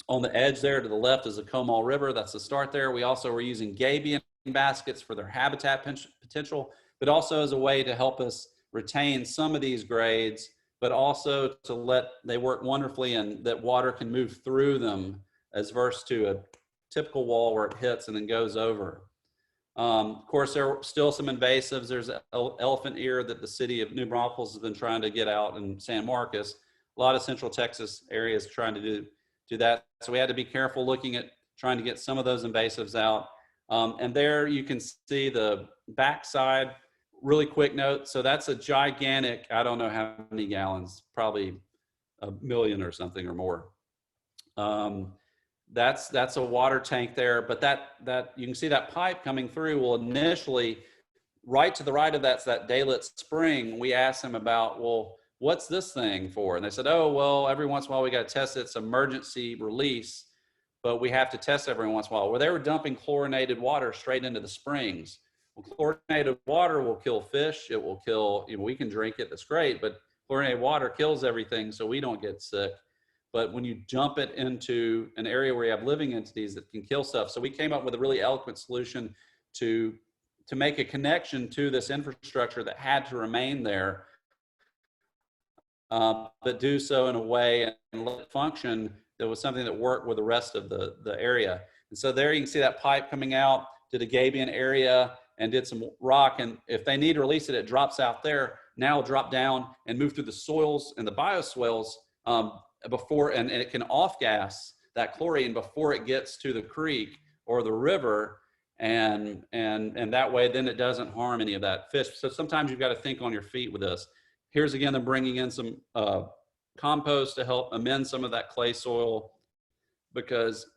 On the edge there to the left is the Comal River. That's the start there. We also were using gabion baskets for their habitat potential, but also as a way to help us retain some of these grades, but also to they work wonderfully and that water can move through them as versus to a typical wall where it hits and then goes over. Of course, there are still some invasives. There's elephant ear that the city of New Braunfels has been trying to get out in San Marcos. A lot of Central Texas areas trying to do that. So we had to be careful looking at trying to get some of those invasives out. And there you can see the backside. Really quick note. So that's a gigantic, I don't know how many gallons, probably 1 million or something or more. That's a water tank there, but that you can see that pipe coming through. Well, initially, right to the right of that's that Daylit spring. We asked them about, well, what's this thing for? And they said, oh, well, every once in a while we got to test it. It's emergency release, but we have to test every once in a while. Well, they were dumping chlorinated water straight into the springs. Well, chlorinated water will kill fish. It will kill, we can drink it, that's great, but chlorinated water kills everything, so we don't get sick. But when you dump it into an area where you have living entities that can kill stuff. So we came up with a really eloquent solution to make a connection to this infrastructure that had to remain there, but do so in a way and let it function that was something that worked with the rest of the area. And so there you can see that pipe coming out to the Gabion area and did some rock. And if they need to release it, it drops out there. Now it'll drop down and move through the soils and the bioswales before, and it can off gas that chlorine before it gets to the creek or the river. and that way then it doesn't harm any of that fish. So sometimes you've got to think on your feet with this. Here's again them bringing in some compost to help amend some of that clay soil, because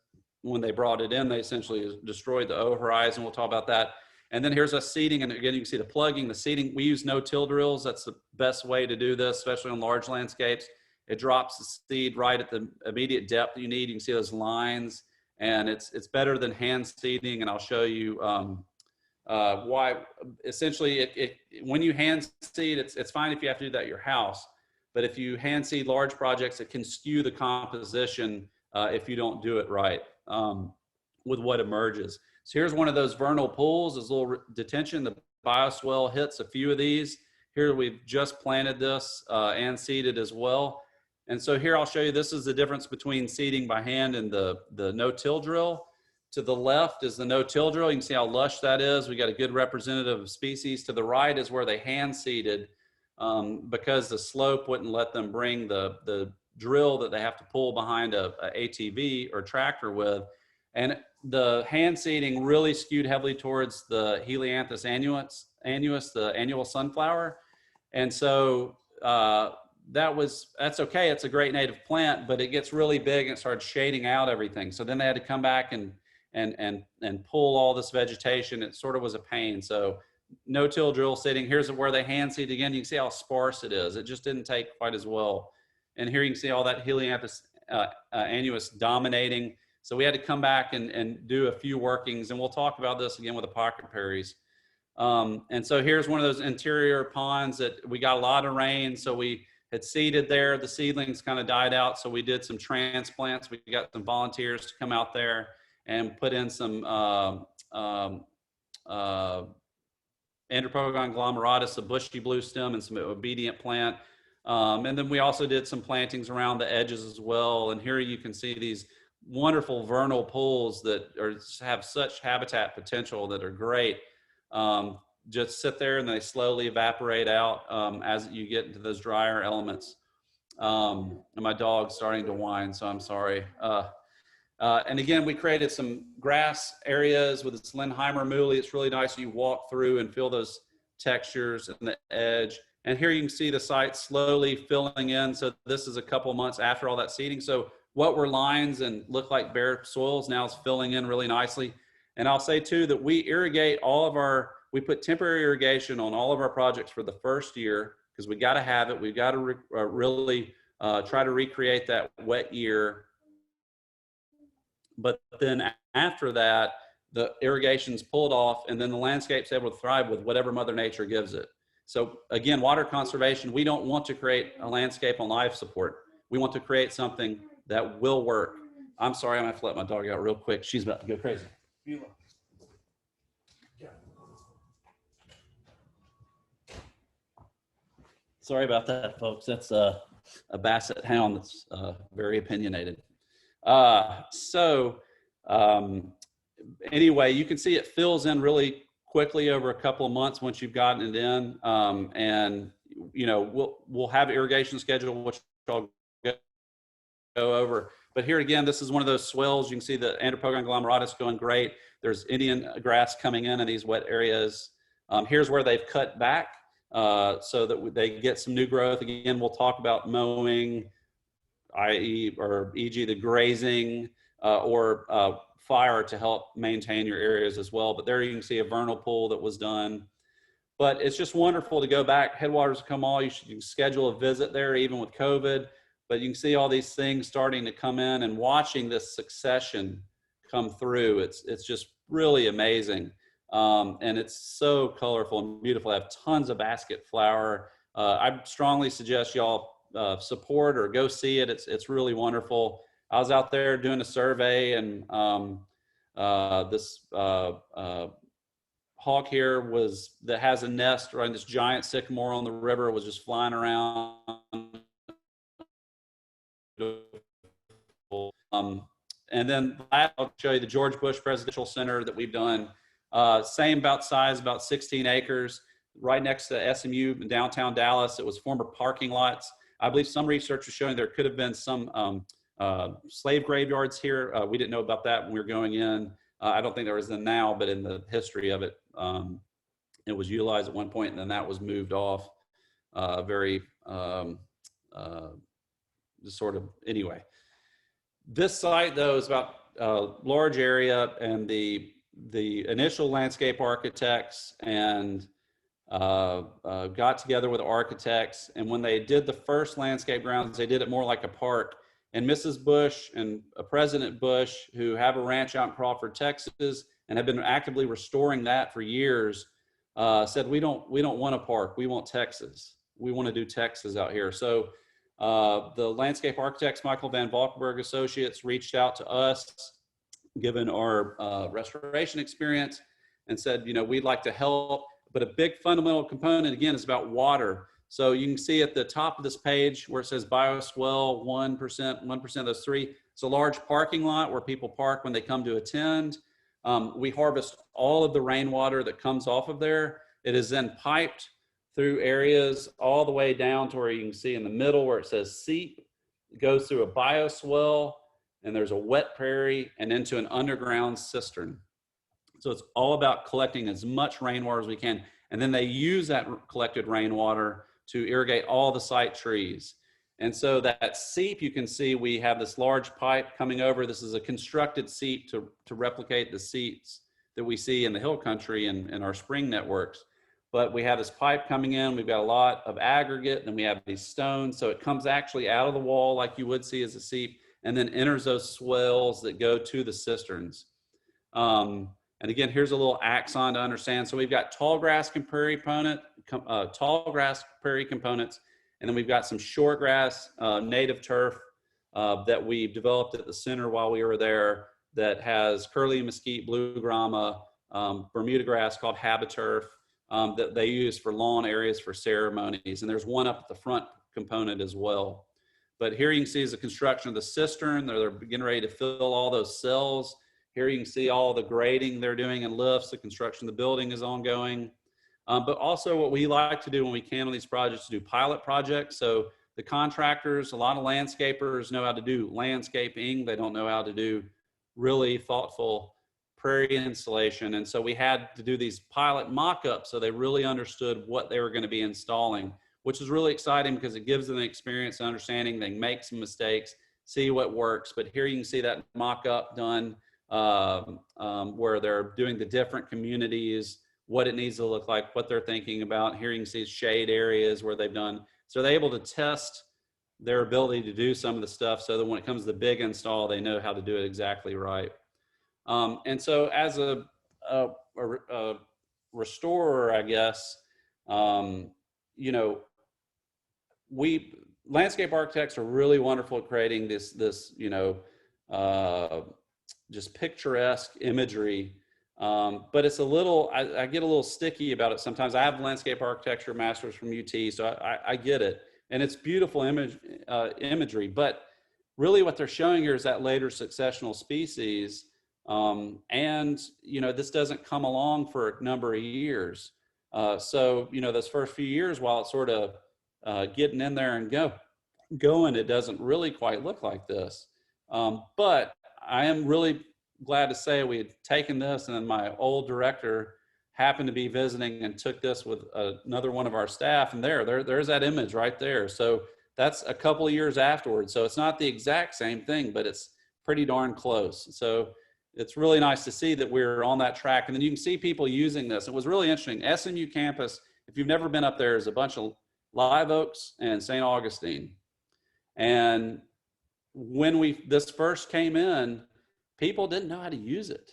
when they brought it in, they essentially destroyed the O horizon. We'll talk about that. And then here's us seeding, and again, you can see the plugging, the seeding. We use no-till drills. That's the best way to do this, especially on large landscapes. It drops the seed right at the immediate depth you need. You can see those lines, and it's better than hand seeding, and I'll show you why. Essentially, when you hand seed, it's fine if you have to do that at your house, but if you hand seed large projects, it can skew the composition if you don't do it right with what emerges. So here's one of those vernal pools, this little detention. The bioswale hits a few of these. Here we've just planted this and seeded as well. And so here I'll show you, this is the difference between seeding by hand and the no-till drill. To the left is the no-till drill. You can see how lush that is. We got a good representative species. To the right is where they hand seeded because the slope wouldn't let them bring the drill that they have to pull behind a ATV or tractor with. And the hand seeding really skewed heavily towards the Helianthus annuus, the annual sunflower. And so that's okay. It's a great native plant, but it gets really big and it started shading out everything. So then they had to come back and pull all this vegetation. It sort of was a pain. So no-till drill seeding. Here's where they hand seed again. You can see how sparse it is. It just didn't take quite as well. And here you can see all that Helianthus annuus dominating. So we had to come back and do a few workings, and we'll talk about this again with the pocket prairies. And so here's one of those interior ponds that we got a lot of rain, so we had seeded there. The seedlings kind of died out, so we did some transplants. We got some volunteers to come out there and put in some Andropogon glomeratus, a bushy blue stem, and some obedient plant. And then we also did some plantings around the edges as well. And here you can see these wonderful vernal pools that have such habitat potential that are great. Just sit there and they slowly evaporate out as you get into those drier elements. And my dog's starting to whine, so I'm sorry. And again, we created some grass areas with this Lindheimer muhly. It's really nice. You walk through and feel those textures and the edge. And here you can see the site slowly filling in. So this is a couple months after all that seeding. So what were lines and looked like bare soils now is filling in really nicely. And I'll say too that we irrigate we put temporary irrigation on all of our projects for the first year because we got to have it. We've got to really try to recreate that wet year. But then after that, the irrigation's pulled off and then the landscape's able to thrive with whatever Mother Nature gives it. So again, water conservation, we don't want to create a landscape on life support. We want to create something that will work. I'm sorry, I'm gonna have to let my dog out real quick. She's about to go crazy. Sorry about that, folks. That's a basset hound that's very opinionated. Anyway, you can see it fills in really quickly over a couple of months once you've gotten it in. And you know, we'll have irrigation schedule, which I'll go over. But here again, this is one of those swells. You can see the Andropogon glomeratus going great. There's Indian grass coming in these wet areas. Here's where they've cut back so that they get some new growth. Again, we'll talk about mowing, e.g. the grazing or fire to help maintain your areas as well. But there you can see a vernal pool that was done. But it's just wonderful to go back. Headwaters come all. You can schedule a visit there even with COVID. But you can see all these things starting to come in and watching this succession come through. It's just really amazing. And it's so colorful and beautiful. I have tons of basket flower. I strongly suggest y'all support or go see it. It's really wonderful. I was out there doing a survey and this hawk here that has a nest right in this giant sycamore on the river was just flying around. And then I'll show you the George Bush Presidential Center that we've done. Same size, about 16 acres, right next to SMU in downtown Dallas. It was former parking lots. I believe some research is showing there could have been some slave graveyards here. We didn't know about that when we were going in. I don't think there is now, but in the history of it, it was utilized at one point, and then that was moved off very just sort of anyway. This site, though, is about a large area, and the initial landscape architects and got together with architects, and when they did the first landscape grounds, they did it more like a park. And Mrs. Bush and President Bush, who have a ranch out in Crawford, Texas, and have been actively restoring that for years, said, we don't want a park, we want Texas. We want to do Texas out here. So the landscape architects, Michael Van Valkenburg Associates, reached out to us, given our restoration experience, and said, we'd like to help. But a big fundamental component, again, is about water. So you can see at the top of this page where it says bioswale, 1% of those three. It's a large parking lot where people park when they come to attend. We harvest all of the rainwater that comes off of there. It is then piped through areas all the way down to where you can see in the middle where it says seep. It goes through a bioswale, and there's a wet prairie, and into an underground cistern. So it's all about collecting as much rainwater as we can. And then they use that collected rainwater to irrigate all the site trees. And so that seep, you can see we have this large pipe coming over. This is a constructed seep to replicate the seeps that we see in the hill country and our spring networks. But we have this pipe coming in. We've got a lot of aggregate, and we have these stones. So it comes actually out of the wall like you would see as a seep, and then enters those swales that go to the cisterns. And again, here's a little axon to understand. So we've got tall grass prairie components, and then we've got some short grass native turf that we developed at the center while we were there that has curly mesquite, blue grama, Bermuda grass called habiturf that they use for lawn areas for ceremonies. And there's one up at the front component as well. But here you can see is the construction of the cistern. They're getting ready to fill all those cells. Here you can see all the grading they're doing in lifts. The construction of the building is ongoing. But also what we like to do when we can on these projects is do pilot projects. So the contractors, a lot of landscapers know how to do landscaping. They don't know how to do really thoughtful prairie installation. And so we had to do these pilot mock-ups so they really understood what they were going to be installing, which is really exciting because it gives them the experience and understanding. They make some mistakes, see what works. But here you can see that mock-up done where they're doing the different communities, what it needs to look like, what they're thinking about. Here you can see shade areas where they've done. So they're able to test their ability to do some of the stuff so that when it comes to the big install, they know how to do it exactly right. And so as a restorer, I guess, landscape architects are really wonderful at creating this just picturesque imagery. But it's a little, I get a little sticky about it sometimes. I have landscape architecture master's from UT, so I get it. And it's beautiful imagery, but really what they're showing here is that later successional species. And, this doesn't come along for a number of years. So, those first few years, while it's sort of getting in there and going, it doesn't really quite look like this. But I am really glad to say we had taken this, and then my old director happened to be visiting and took this with another one of our staff, and there's that image right there. So that's a couple of years afterwards. So it's not the exact same thing, but it's pretty darn close. So it's really nice to see that we're on that track. And then you can see people using this. It was really interesting. SMU campus, if you've never been up there, is a bunch of live oaks and St. Augustine. And when this first came in, people didn't know how to use it.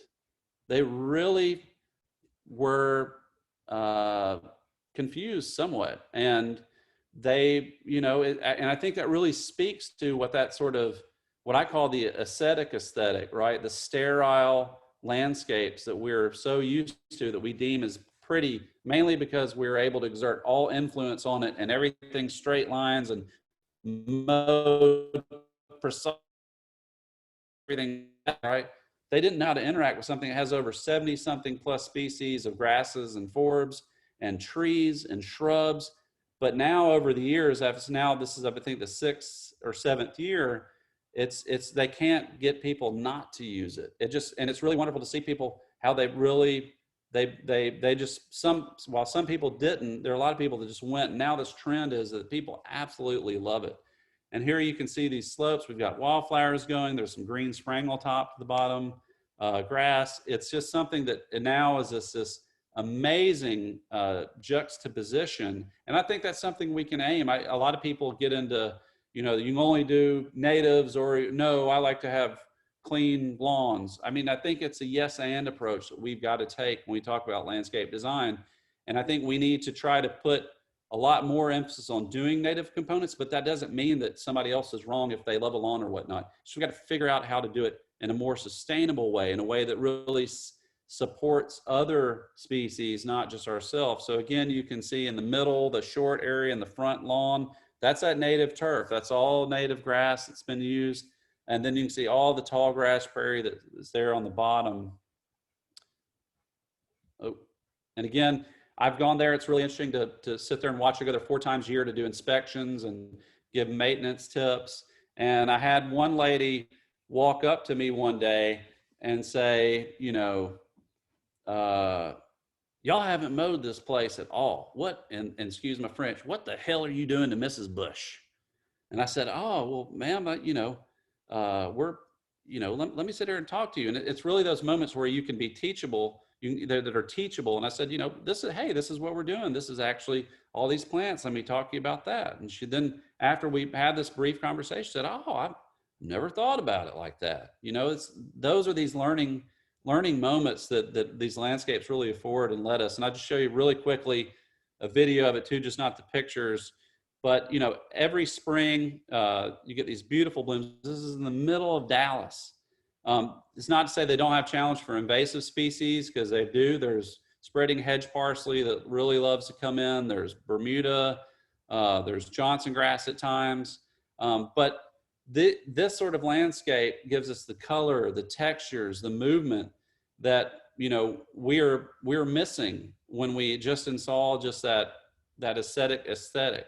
They really were confused somewhat. And they, and I think that really speaks to what that sort of, what I call the aesthetic, right? The sterile landscapes that we're so used to that we deem as pretty, mainly because we're able to exert all influence on it and everything straight lines and mode, precise, everything, right? They didn't know how to interact with something that has over 70 something plus species of grasses and forbs and trees and shrubs. But now over the years, this is, I think, the 6th or 7th year, they can't get people not to use it. And it's really wonderful to see people, how they really, they just, while some people didn't, there are a lot of people that just went. Now this trend is that people absolutely love it. And here you can see these slopes. We've got wildflowers going. There's some green sprangle top to the bottom, grass. It's just something that now is this amazing juxtaposition. And I think that's something we can aim. A lot of people get into, you can only do natives, or no, I like to have clean lawns. I mean, I think it's a yes and approach that we've got to take when we talk about landscape design. And I think we need to try to put a lot more emphasis on doing native components, but that doesn't mean that somebody else is wrong if they love a lawn or whatnot. So we've got to figure out how to do it in a more sustainable way, in a way that really supports other species, not just ourselves. So again, you can see in the middle, the short area in the front lawn, that's that native turf. That's all native grass that's been used. And then you can see all the tall grass prairie that is there on the bottom. Oh, and again, I've gone there. It's really interesting to sit there and watch. I go there 4 times a year to do inspections and give maintenance tips. And I had one lady walk up to me one day and say, y'all haven't mowed this place at all. What, and excuse my French, what the hell are you doing to Mrs. Bush? And I said, oh, well, ma'am, let me sit here and talk to you. And it's really those moments where you can be teachable, that are teachable. And I said, this is what we're doing. This is actually all these plants. Let me talk to you about that. And she then, after we had this brief conversation, said, oh, I've never thought about it like that. Those are these learning moments that these landscapes really afford and let us. And I'll just show you really quickly a video of it too, just not the pictures. But every spring you get these beautiful blooms. This is in the middle of Dallas. It's not to say they don't have challenge for invasive species, because they do. There's spreading hedge parsley that really loves to come in. There's Bermuda. There's Johnson grass at times. But this sort of landscape gives us the color, the textures, the movement that we're missing when we just install just that aesthetic.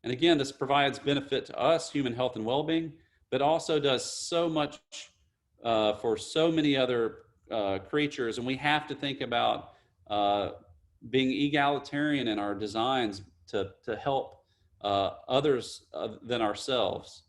And again, this provides benefit to us, human health and well-being, but also does so much for so many other creatures. And we have to think about being egalitarian in our designs to help others than ourselves.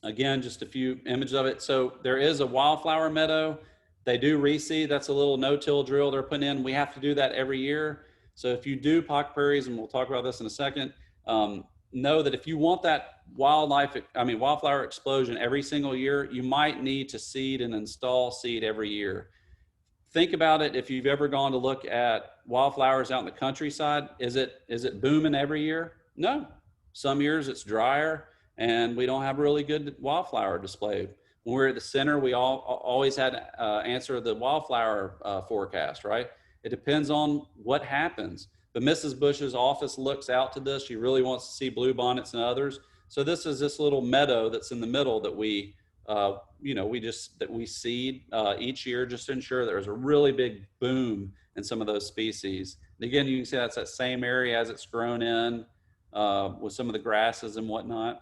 Again, just a few images of it. So there is a wildflower meadow. They do reseed. That's a little no-till drill they're putting in. We have to do that every year. So if you do pocket prairies, and we'll talk about this in a second, know that if you want that wildflower explosion every single year, you might need to seed and install seed every year. Think about it. If you've ever gone to look at wildflowers out in the countryside, is it booming every year? No. Some years it's drier and we don't have really good wildflower display. When we're at the center, we always had answer the wildflower forecast, right? It depends on what happens. But Mrs. Bush's office looks out to this. She really wants to see bluebonnets and others. So this is this little meadow that's in the middle that we seed each year, just to ensure there's a really big boom in some of those species. And again, you can see that's that same area as it's grown in with some of the grasses and whatnot.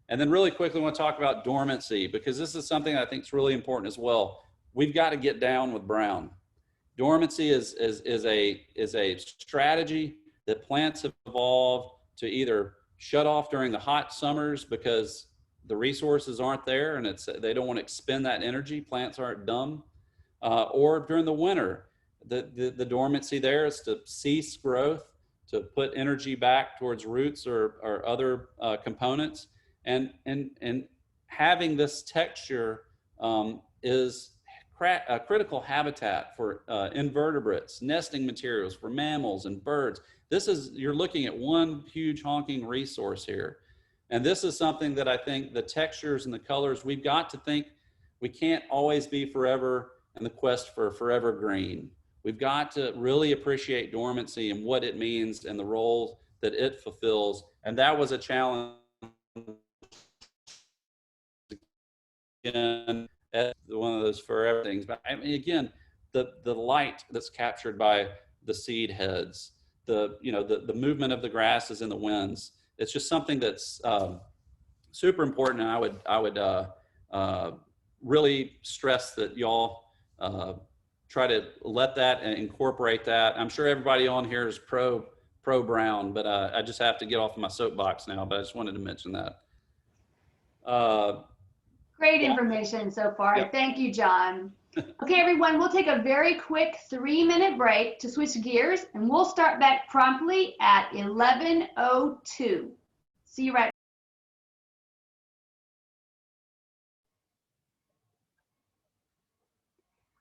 And then really quickly, I want to talk about dormancy, because this is something I think is really important as well. We've got to get down with brown. Dormancy is a strategy that plants have evolved to either shut off during the hot summers because the resources aren't there and they don't want to expend that energy. Plants aren't dumb. Or during the winter, the dormancy there is to cease growth, to put energy back towards roots or other components. And having this texture is a critical habitat for invertebrates, nesting materials for mammals and birds. You're looking at one huge honking resource here. And this is something that I think the textures and the colors, we've got to think we can't always be forever in the quest for forever green. We've got to really appreciate dormancy and what it means and the role that it fulfills. And that was a challenge again, one of those forever things. But I mean, again, the light that's captured by the seed heads, the movement of the grasses in the winds. It's just something that's super important. And I would really stress that y'all try to let that and incorporate that. I'm sure everybody on here is pro Brown, but I just have to get off my soapbox now, but I just wanted to mention that. Great information so far. Yep. Thank you, John. Okay, everyone, we'll take a very quick 3-minute break to switch gears, and we'll start back promptly at 11:02. See you right.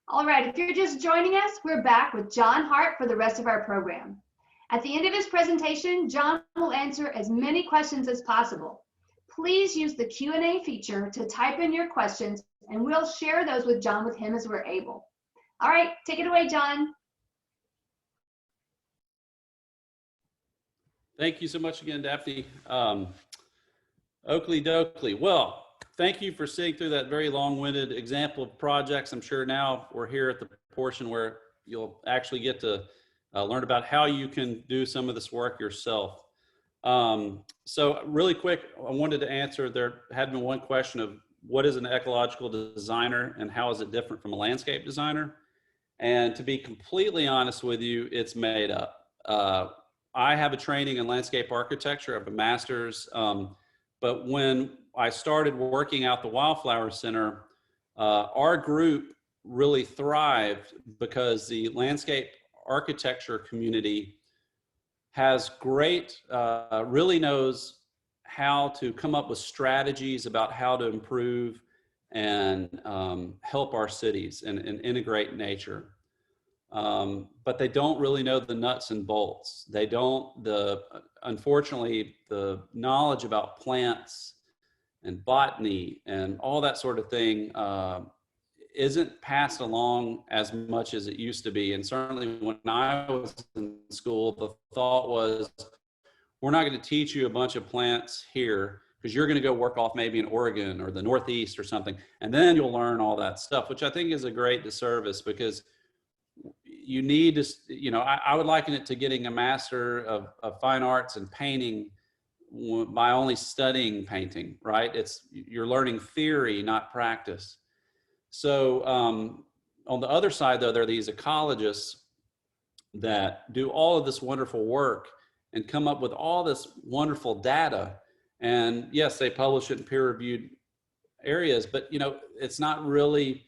All right, if you're just joining us, we're back with John Hart for the rest of our program. At the end of his presentation, John will answer as many questions as possible. Please use the Q&A feature to type in your questions, and we'll share those with John with him as we're able. All right, take it away, John. Thank you so much again, Daphne. Oakley dokley. Well, thank you for sitting through that very long-winded example of projects. I'm sure now we're here at the portion where you'll actually get to learn about how you can do some of this work yourself. So really quick, I wanted to answer, there had been one question of what is an ecological designer and how is it different from a landscape designer? And to be completely honest with you, it's made up. I have a training in landscape architecture. I have a master's. But when I started working out the Wildflower Center, our group really thrived because the landscape architecture community has great, really knows how to come up with strategies about how to improve and help our cities and integrate nature. But they don't really know the nuts and bolts. They don't, unfortunately, the knowledge about plants and botany and all that sort of thing isn't passed along as much as it used to be. And certainly when I was in school, the thought was, we're not going to teach you a bunch of plants here because you're going to go work off maybe in Oregon or the Northeast or something, and then you'll learn all that stuff, which I think is a great disservice, because you need to, you know, I would liken it to getting a master of fine arts and painting by only studying painting, right? You're learning theory, not practice. So on the other side, though, there are these ecologists that do all of this wonderful work and come up with all this wonderful data. And yes, they publish it in peer-reviewed areas, but you know, it's not really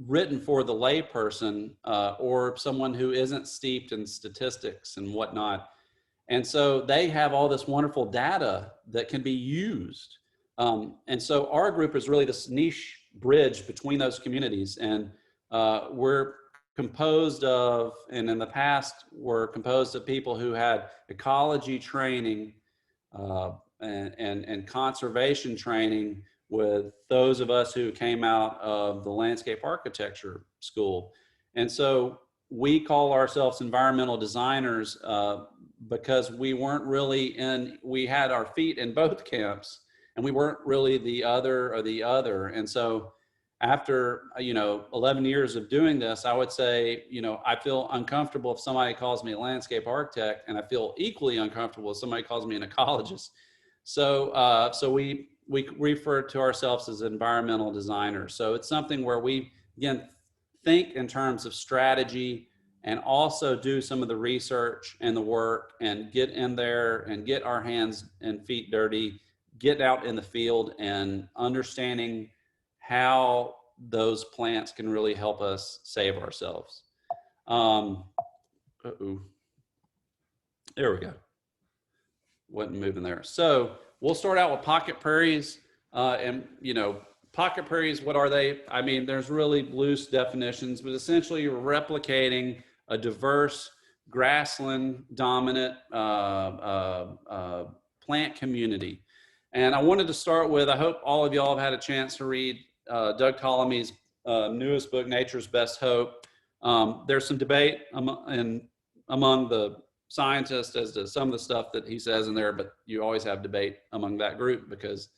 written for the layperson or someone who isn't steeped in statistics and whatnot. And so they have all this wonderful data that can be used. And so our group is really this niche bridge between those communities. And we're composed of, and in the past, were composed of people who had ecology training and conservation training with those of us who came out of the landscape architecture school. And so we call ourselves environmental designers because we weren't really we had our feet in both camps, and we weren't really the other or the other. And so after, 11 years of doing this, I would say, I feel uncomfortable if somebody calls me a landscape architect, and I feel equally uncomfortable if somebody calls me an ecologist. So, we refer to ourselves as environmental designers. So it's something where we, again, think in terms of strategy and also do some of the research and the work and get in there and get our hands and feet dirty, get out in the field and understanding how those plants can really help us save ourselves. There we go. Wasn't moving there. So we'll start out with pocket prairies. Pocket prairies, what are they? I mean, there's really loose definitions, but essentially you're replicating a diverse grassland dominant plant community. And I wanted to start with, I hope all of y'all have had a chance to read Doug Ptolemy's newest book, Nature's Best Hope. There's some debate among the scientists as to some of the stuff that he says in there, but you always have debate among that group because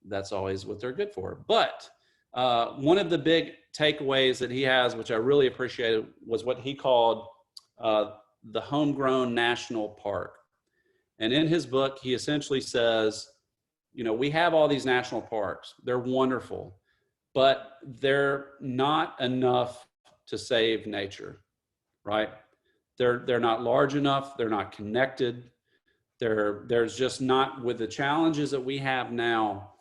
that's always what they're good for. But one of the big takeaways that he has, which I really appreciated, was what he called the homegrown national park. And in his book, he essentially says, we have all these national parks. They're wonderful, but they're not enough to save nature, right? They're not large enough. They're not connected. There's just not, with the challenges that we have now,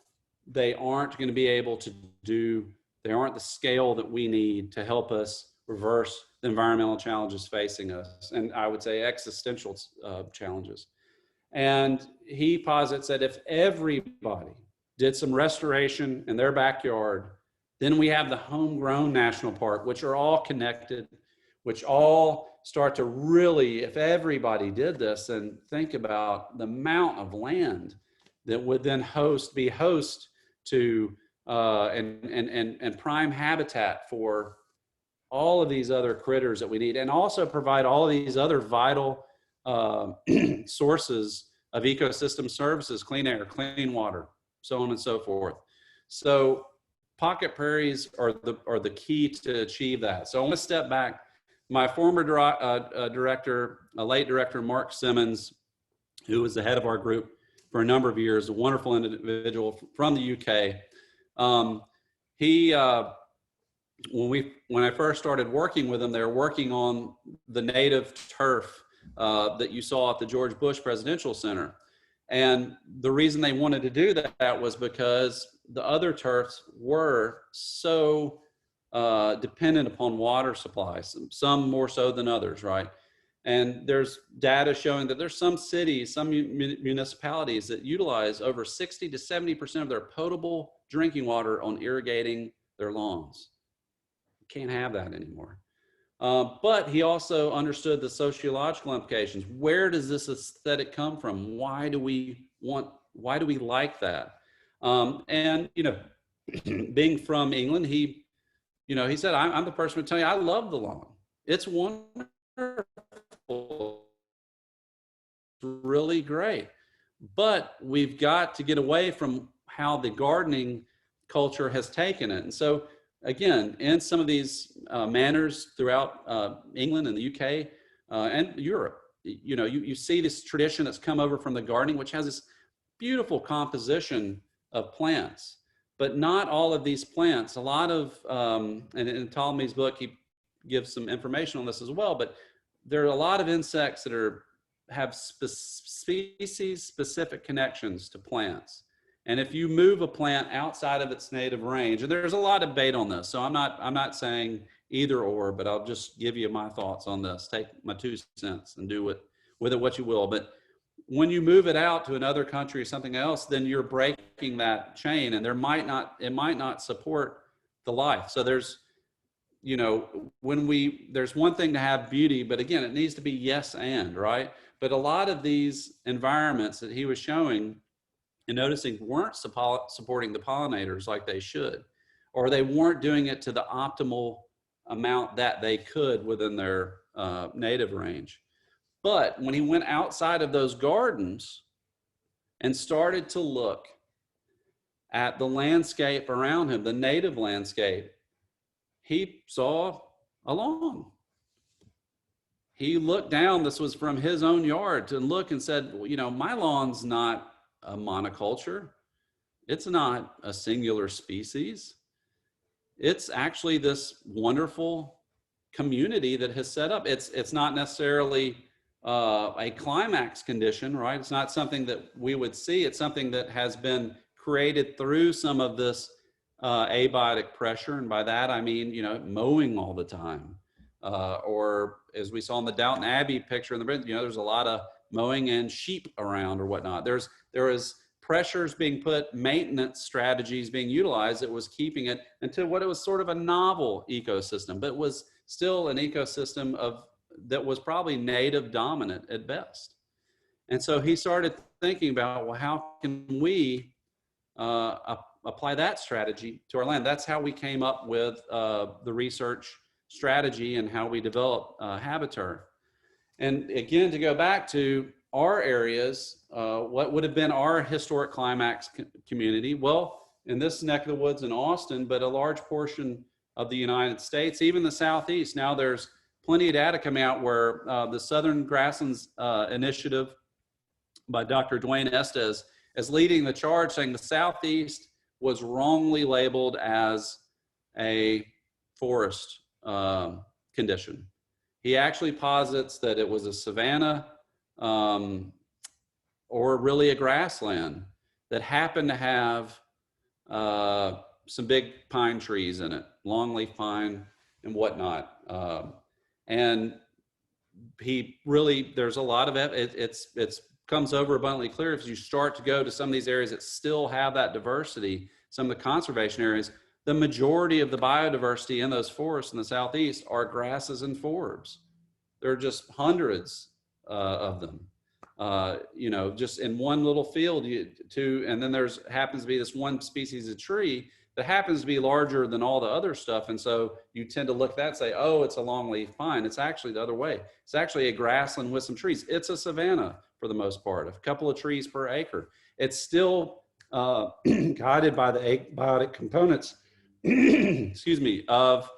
they aren't going to be able to do, they aren't the scale that we need to help us reverse the environmental challenges facing us, and I would say existential challenges. And he posits that if everybody did some restoration in their backyard, then we have the homegrown national park, which are all connected, which all start to really, if everybody did this, and think about the amount of land that would then be host to and prime habitat for all of these other critters that we need, and also provide all of these other vital sources of ecosystem services, clean air, clean water, so on and so forth. So pocket prairies are the key to achieve that. So I want to step back. My former director, late director, Mark Simmons, who was the head of our group for a number of years, a wonderful individual from the UK. When I first started working with him, they were working on the native turf that you saw at the George Bush Presidential Center. And the reason they wanted to do that was because the other turfs were so dependent upon water supplies, some more so than others, right? And there's data showing that there's some cities, some municipalities that utilize over 60 to 70% of their potable drinking water on irrigating their lawns. You can't have that anymore. But he also understood the sociological implications. Where does this aesthetic come from? Why do we like that? And, being from England, he said, I'm the person to tell you, I love the lawn. It's wonderful. It's really great. But we've got to get away from how the gardening culture has taken it. And so, again, in some of these manors throughout England and the UK and Europe, you see this tradition that's come over from the gardening, which has this beautiful composition of plants. But not all of these plants, a lot of, and in Ptolemy's book, he gives some information on this as well, but there are a lot of insects that have species-specific connections to plants. And if you move a plant outside of its native range, and there's a lot of debate on this, so I'm not saying either or, but I'll just give you my thoughts on this. Take my 2 cents and do with it what you will. But when you move it out to another country or something else, then you're breaking that chain, and it might not support the life. So there's, there's one thing to have beauty, but again, it needs to be yes and, right? But a lot of these environments that he was showing and noticing weren't supporting the pollinators like they should, or they weren't doing it to the optimal amount that they could within their native range. But when he went outside of those gardens and started to look at the landscape around him, the native landscape, he saw a lawn. He looked down, this was from his own yard, to look and said, my lawn's not a monoculture. It's not a singular species. It's actually this wonderful community that has set up. It's not necessarily a climax condition, right? It's not something that we would see. It's something that has been created through some of this abiotic pressure. And by that, I mean, mowing all the time. Or as we saw in the Downton Abbey picture in the, there's a lot of mowing and sheep around or whatnot. There is pressures being put, maintenance strategies being utilized that was keeping it into what it was sort of a novel ecosystem, but was still an ecosystem that was probably native dominant at best. And so he started thinking about, well, how can we apply that strategy to our land? That's how we came up with the research strategy and how we developed Habitat. And again, to go back to our areas, what would have been our historic climax community? Well, in this neck of the woods in Austin, but a large portion of the United States, even the Southeast. Now there's plenty of data coming out where the Southern Grasslands Initiative by Dr. Dwayne Estes as leading the charge, saying the Southeast was wrongly labeled as a forest condition. He actually posits that it was a savanna or really a grassland that happened to have some big pine trees in it, longleaf pine and whatnot. And he really, there's a lot of it. It's comes over abundantly clear if you start to go to some of these areas that still have that diversity, some of the conservation areas. The majority of the biodiversity in those forests in the Southeast are grasses and forbs. There are just hundreds of them. You know, just in one little field, and then there's happens to be this one species of tree that happens to be larger than all the other stuff. And so you tend to look at that and say, oh, it's a longleaf pine. It's actually the other way. It's actually a grassland with some trees. It's a savanna for the most part, a couple of trees per acre. It's still guided by the abiotic components, excuse me, of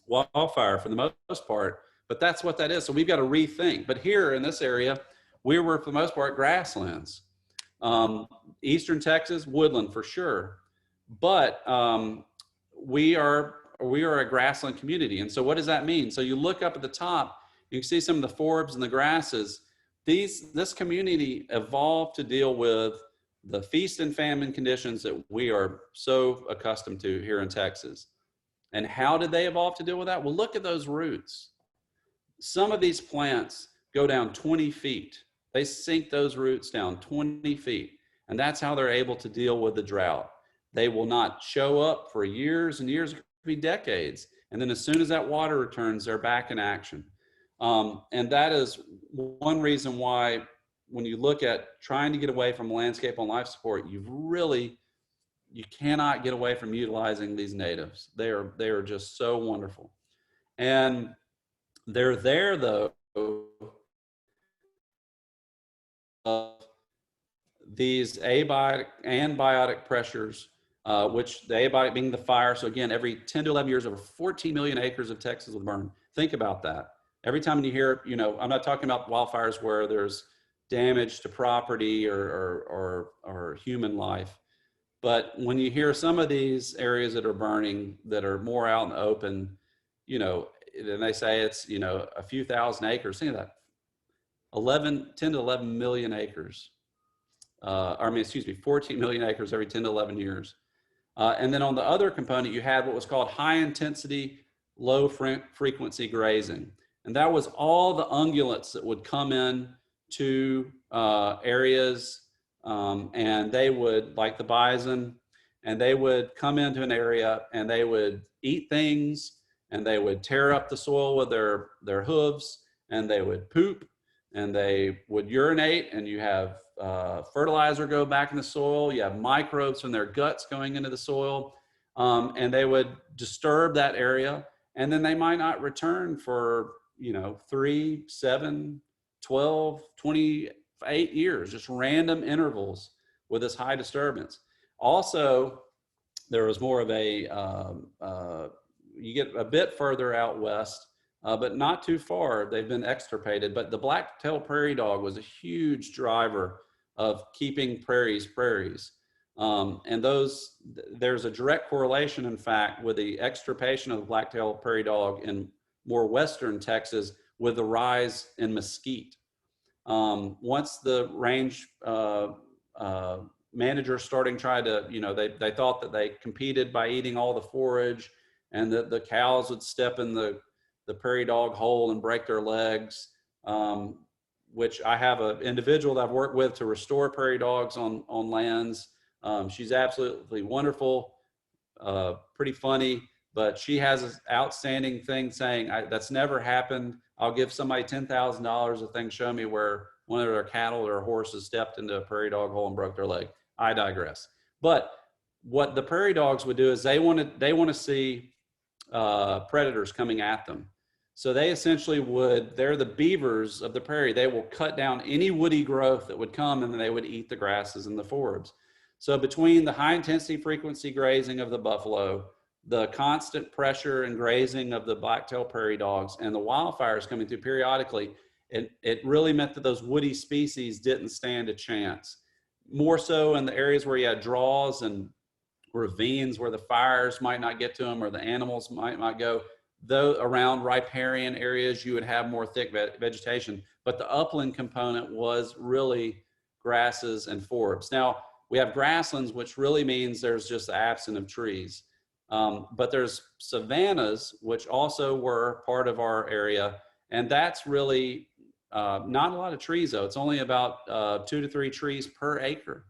wildfire for the most part, but that's what that is. So we've got to rethink. But here in this area, we were for the most part grasslands. Eastern Texas, woodland for sure. But we are a grassland community. And so what does that mean? So you look up at the top, you can see some of the forbs and the grasses. This community evolved to deal with the feast and famine conditions that we are so accustomed to here in Texas. And how did they evolve to deal with that? Well, look at those roots. Some of these plants go down 20 feet. They sink those roots down 20 feet. And that's how they're able to deal with the drought. They will not show up for years and years, it could be decades. And then as soon as that water returns, they're back in action. And that is one reason why when you look at trying to get away from landscape on life support, you cannot get away from utilizing these natives. They are just so wonderful. And they're there though, these abiotic and biotic pressures, which the abiotic being the fire. So again, every 10 to 11 years, over 14 million acres of Texas will burn. Think about that. Every time you hear, you know, I'm not talking about wildfires where there's damage to property or human life. But when you hear some of these areas that are burning, that are more out in the open, you know, and they say it's, you know, a few thousand acres, think of that, 10 to 11 million acres. 14 million acres every 10 to 11 years. And then on the other component, you had what was called high intensity, low frequency grazing. And that was all the ungulates that would come in to areas and they would, like the bison, and they would come into an area and they would eat things and they would tear up the soil with their hooves and they would poop and they would urinate, and you have fertilizer go back in the soil. You have microbes from their guts going into the soil, and they would disturb that area. And then they might not return for, 3, 7, 12, 28 years, just random intervals with this high disturbance. Also, there was more of you get a bit further out west, but not too far. They've been extirpated. But the black-tailed prairie dog was a huge driver of keeping prairies. And there's a direct correlation, in fact, with the extirpation of the black-tailed prairie dog in more western Texas with the rise in mesquite. Once the range managers starting trying to, they thought that they competed by eating all the forage, and that the cows would step in the prairie dog hole and break their legs, which I have an individual that I've worked with to restore prairie dogs on lands. She's absolutely wonderful, pretty funny, but she has an outstanding thing saying, that's never happened. I'll give somebody $10,000 if they can show me where one of their cattle or horses stepped into a prairie dog hole and broke their leg. I digress. But what the prairie dogs would do is they want to see predators coming at them. So they essentially they're the beavers of the prairie. They will cut down any woody growth that would come, and then they would eat the grasses and the forbs. So between the high intensity frequency grazing of the buffalo, the constant pressure and grazing of the black-tailed prairie dogs, and the wildfires coming through periodically, it really meant that those woody species didn't stand a chance. more so in the areas where you had draws and ravines where the fires might not get to them or the animals might not go. Though around riparian areas, you would have more thick vegetation, but the upland component was really grasses and forbs. Now, we have grasslands, which really means there's just the absence of trees. But there's savannas, which also were part of our area. And that's really not a lot of trees, though. It's only about 2 to 3 trees per acre.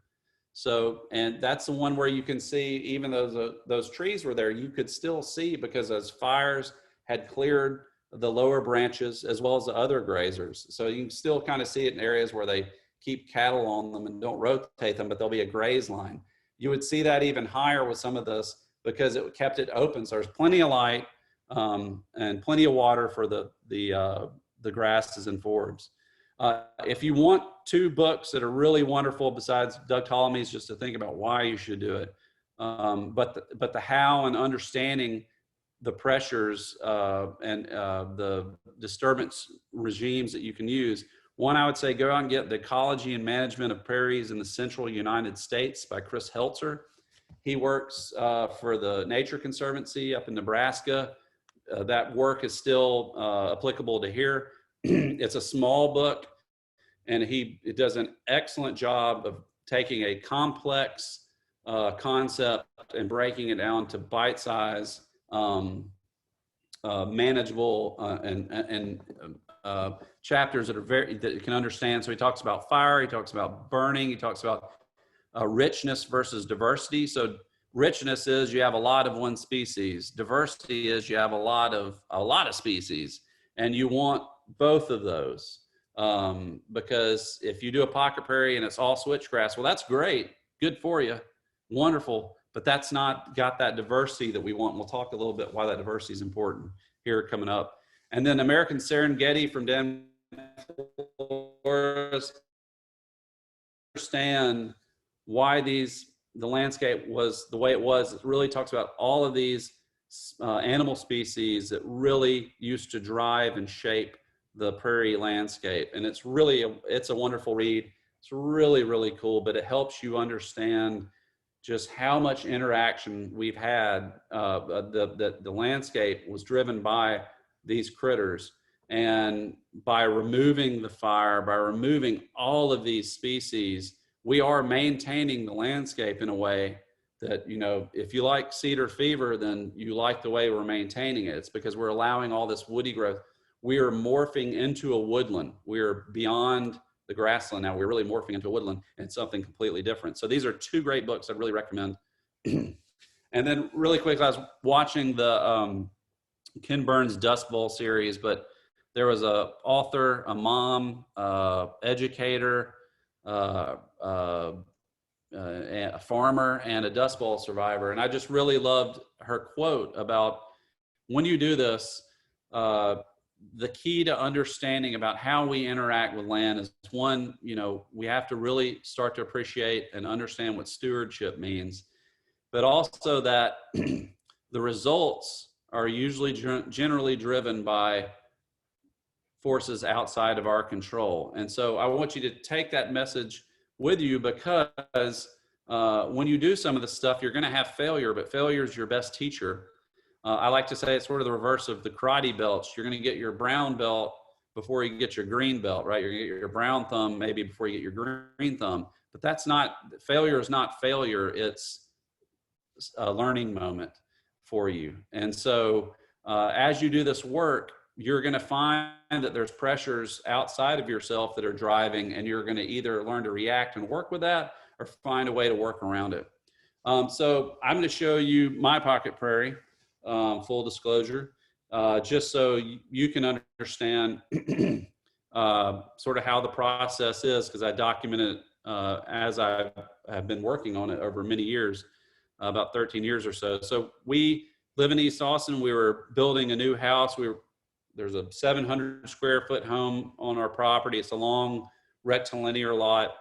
So, and that's the one where you can see, even though those trees were there, you could still see because those fires had cleared the lower branches as well as the other grazers. So you can still kind of see it in areas where they keep cattle on them and don't rotate them, but there'll be a graze line. You would see that even higher with some of this because it kept it open. So there's plenty of light and plenty of water for the grasses and forbs. If you want 2 books that are really wonderful besides Doug Ptolemy's, just to think about why you should do it, but the how and understanding the pressures and the disturbance regimes that you can use. One, I would say go out and get The Ecology and Management of Prairies in the Central United States by Chris Heltzer. He works for the Nature Conservancy up in Nebraska. That work is still applicable to here. It's a small book, and he does an excellent job of taking a complex concept and breaking it down to bite-size, manageable and chapters that you can understand. So he talks about fire, he talks about burning, he talks about richness versus diversity. So richness is you have a lot of one species. Diversity is you have a lot of species, and you want both of those. Because if you do a pocket prairie and it's all switchgrass, well, that's great, good for you, wonderful, but that's not got that diversity that we want. And we'll talk a little bit why that diversity is important here coming up. And then American Serengeti from Dan Flores, understand why the landscape was the way it was. It really talks about all of these animal species that really used to drive and shape the prairie landscape. And it's a wonderful read. It's really, really cool, but it helps you understand just how much interaction we've had. The landscape was driven by these critters. And by removing the fire, by removing all of these species, we are maintaining the landscape in a way that, if you like cedar fever, then you like the way we're maintaining it. It's because we're allowing all this woody growth. We are morphing into a woodland. We're beyond the grassland now. We're really morphing into a woodland and something completely different. So these are 2 great books I'd really recommend. And then really quick, I was watching the Ken Burns Dust Bowl series, but there was a author, a mom, educator, a farmer, and a Dust Bowl survivor. And I just really loved her quote about when you do this, the key to understanding about how we interact with land is, one, we have to really start to appreciate and understand what stewardship means, but also that the results are usually generally driven by forces outside of our control. And so I want you to take that message with you, because when you do some of this stuff, you're going to have failure, but failure is your best teacher. I like to say it's sort of the reverse of the karate belts. You're going to get your brown belt before you get your green belt, right? You're going to get your brown thumb maybe before you get your green thumb. But failure is not failure. It's a learning moment for you. And so as you do this work, you're going to find that there's pressures outside of yourself that are driving, and you're going to either learn to react and work with that or find a way to work around it. So I'm going to show you my pocket prairie. Full disclosure, just so you can understand sort of how the process is, because I documented it as I have been working on it over many years, about 13 years or so. So we live in East Austin. We were building a new house. There's a 700 square foot home on our property. It's a long rectilinear lot,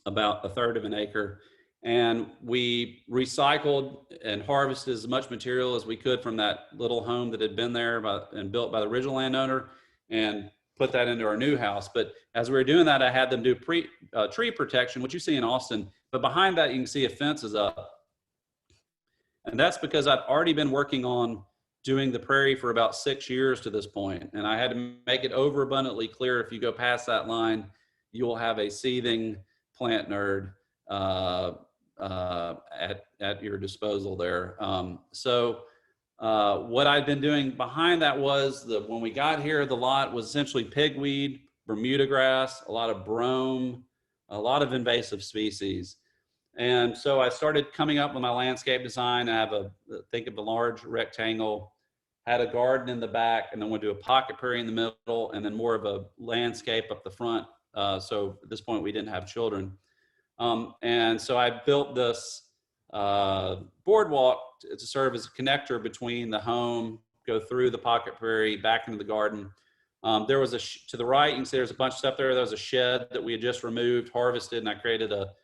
about 1/3 of an acre. And we recycled and harvested as much material as we could from that little home that had been there and built by the original landowner. And put that into our new house. But as we were doing that, I had them do tree protection, which you see in Austin. But behind that, you can see a fence is up. And that's because I've already been working on doing the prairie for about 6 years to this point. And I had to make it overabundantly clear, if you go past that line, you will have a seething plant nerd at your disposal there. What I've been doing behind that was when we got here, the lot was essentially pigweed, Bermuda grass, a lot of brome, a lot of invasive species. And so I started coming up with my landscape design. I have think of a large rectangle, had a garden in the back, and then we'll do a pocket prairie in the middle, and then more of a landscape up the front. So at this point, we didn't have children. And so I built this boardwalk to serve as a connector between the home, go through the pocket prairie, back into the garden. There was to the right, you can see there's a bunch of stuff there. There was a shed that we had just removed, harvested, and I created a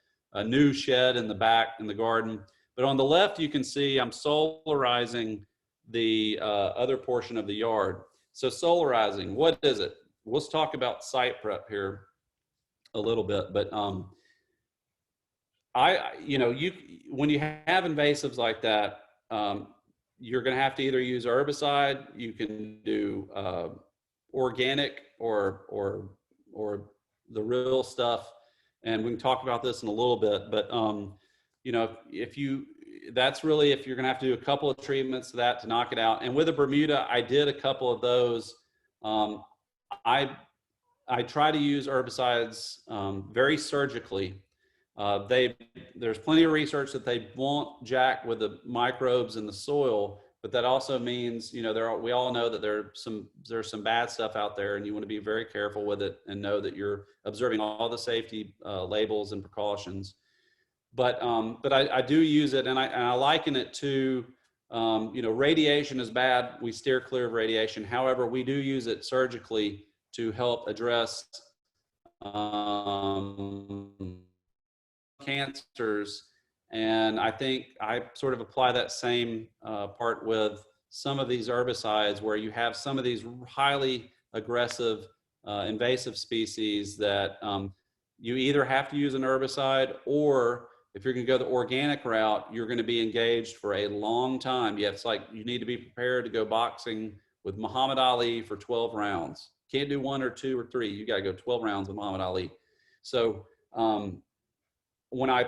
new shed in the back in the garden. But on the left, you can see I'm solarizing the other portion of the yard. So solarizing, what is it? Let's talk about site prep here a little bit. But when you have invasives like that, you're going to have to either use herbicide. You can do organic or the real stuff. And we can talk about this in a little bit, but that's really, if you're going to have to do a couple of treatments to that to knock it out. And with the Bermuda, I did a couple of those. I try to use herbicides very surgically. There's plenty of research that they won't jack with the microbes in the soil, but that also means, we all know that there's some bad stuff out there, and you want to be very careful with it and know that you're observing all the safety labels and precautions. But I do use it, and I liken it to, radiation is bad. We steer clear of radiation. However, we do use it surgically to help address cancers. And I think I sort of apply that same part with some of these herbicides, where you have some of these highly aggressive invasive species that you either have to use an herbicide, or if you're going to go the organic route, you're going to be engaged for a long time. It's like you need to be prepared to go boxing with Muhammad Ali for 12 rounds. Can't do 1 or 2 or 3. You got to go 12 rounds with Muhammad Ali. So when I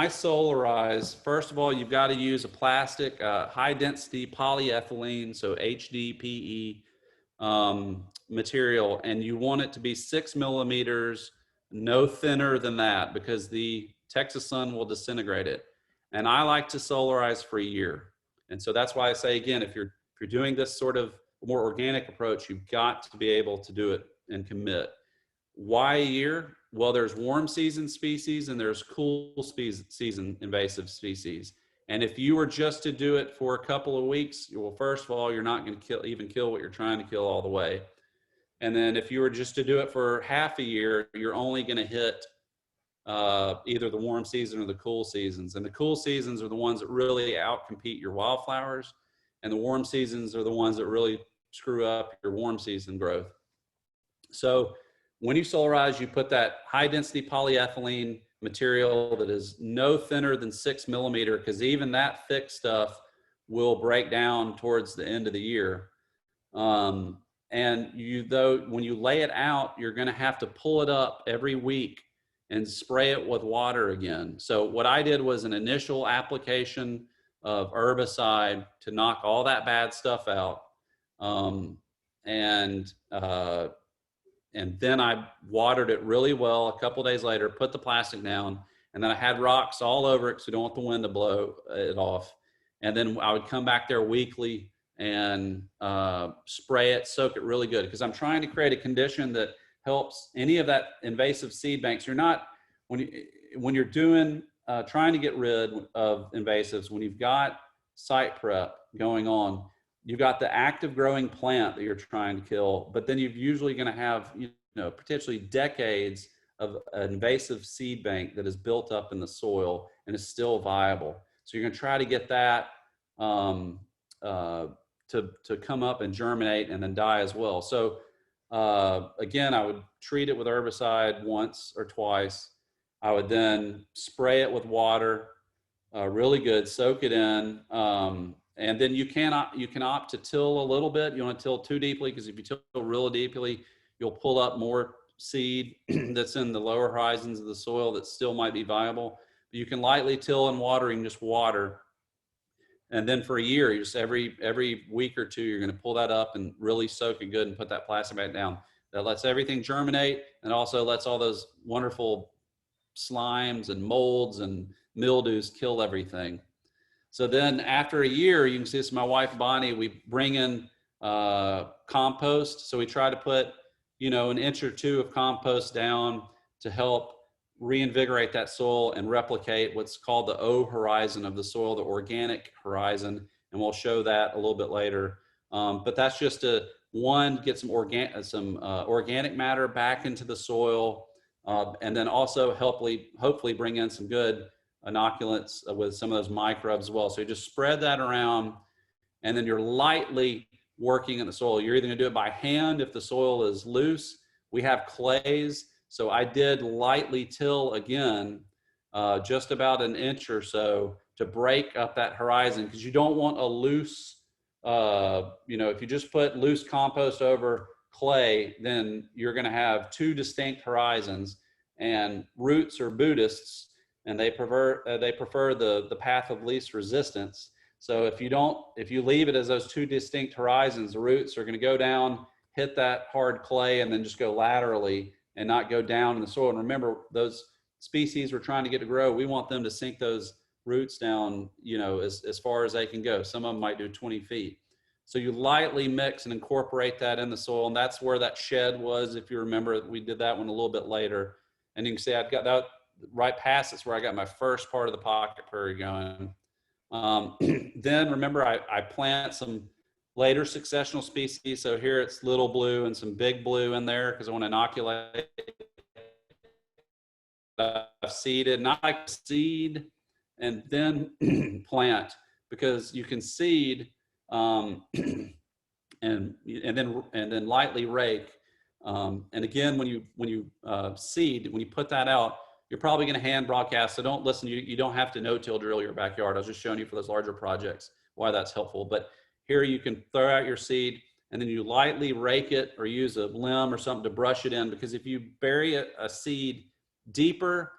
solarize, first of all, you've got to use a plastic, high density polyethylene, so HDPE material, and you want it to be 6 millimeters, no thinner than that, because the Texas sun will disintegrate it. And I like to solarize for a year. And so that's why I say, again, if you're doing this sort of more organic approach, you've got to be able to do it and commit. Why a year? Well, there's warm season species and there's cool season invasive species. And if you were just to do it for a couple of weeks, well, first of all, you're not going to even kill what you're trying to kill all the way. And then if you were just to do it for half a year, you're only going to hit either the warm season or the cool seasons. And the cool seasons are the ones that really outcompete your wildflowers, and the warm seasons are the ones that really screw up your warm season growth. So when you solarize, you put that high density polyethylene material that is no thinner than 6 millimeter, because even that thick stuff will break down towards the end of the year. And when you lay it out, you're going to have to pull it up every week and spray it with water again. So what I did was an initial application of herbicide to knock all that bad stuff out. And then I watered it really well. A couple days later, put the plastic down, and then I had rocks all over it because we don't want the wind to blow it off. And then I would come back there weekly and spray it, soak it really good, because I'm trying to create a condition that helps any of that invasive seed banks. You're not, when you're doing, trying to get rid of invasives, when you've got site prep going on, you've got the active growing plant that you're trying to kill, but then you're usually going to have, potentially decades of an invasive seed bank that is built up in the soil and is still viable. So you're going to try to get that to come up and germinate and then die as well. So Again, I would treat it with herbicide once or twice. I would then spray it with water, really good, soak it in. And then you can opt to till a little bit. You want to till too deeply, because if you till really deeply, you'll pull up more seed that's in the lower horizons of the soil that still might be viable. But you can lightly till and watering, just water. And then for a year, you just every week or two, you're going to pull that up and really soak it good and put that plastic back down. That lets everything germinate, and also lets all those wonderful slimes and molds and mildews kill everything. So then after a year, you can see this is my wife, Bonnie, we bring in compost. So we try to put, an inch or two of compost down to help reinvigorate that soil and replicate what's called the O horizon of the soil, the organic horizon. And we'll show that a little bit later. But that's just to, one, get some organic matter back into the soil, and then also hopefully bring in some good inoculants with some of those microbes as well. So you just spread that around, and then you're lightly working in the soil. You're either going to do it by hand if the soil is loose. We have clays, so I did lightly till again, just about an inch or so to break up that horizon, because you don't want a loose, if you just put loose compost over clay, then you're going to have two distinct horizons. And roots are Buddhists, and they prefer the path of least resistance. So if you leave it as those two distinct horizons, the roots are going to go down, hit that hard clay, and then just go laterally and not go down in the soil. And remember, those species we're trying to get to grow, we want them to sink those roots down, as far as they can go. Some of them might do 20 feet. So you lightly mix and incorporate that in the soil. And that's where that shed was. If you remember, we did that one a little bit later. And you can see I've got that right past, it's where I got my first part of the pocket prairie going. Then remember, I plant some later successional species. So here it's little blue and some big blue in there, because I want to inoculate. Seeded, not like seed and then plant, because you can seed and then lightly rake. And again, when you seed, when you put that out, you're probably going to hand broadcast. So don't listen. You don't have to no-till drill your backyard. I was just showing you for those larger projects why that's helpful. But here you can throw out your seed, and then you lightly rake it or use a limb or something to brush it in. Because if you bury a seed deeper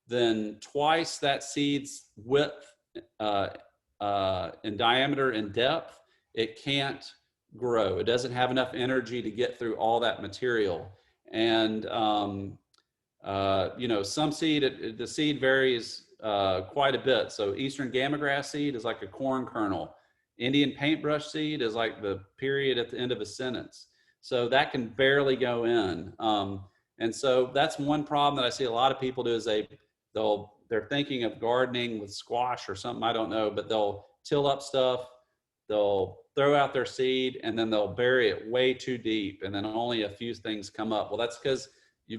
than twice that seed's width in diameter and depth, it can't grow. It doesn't have enough energy to get through all that material. And some seed, the seed varies quite a bit. So Eastern gamagrass seed is like a corn kernel. Indian paintbrush seed is like the period at the end of a sentence. So that can barely go in. And so that's one problem that I see a lot of people do, is they're thinking of gardening with squash or something, I don't know, but they'll till up stuff, they'll throw out their seed, and then they'll bury it way too deep, and then only a few things come up. Well, that's because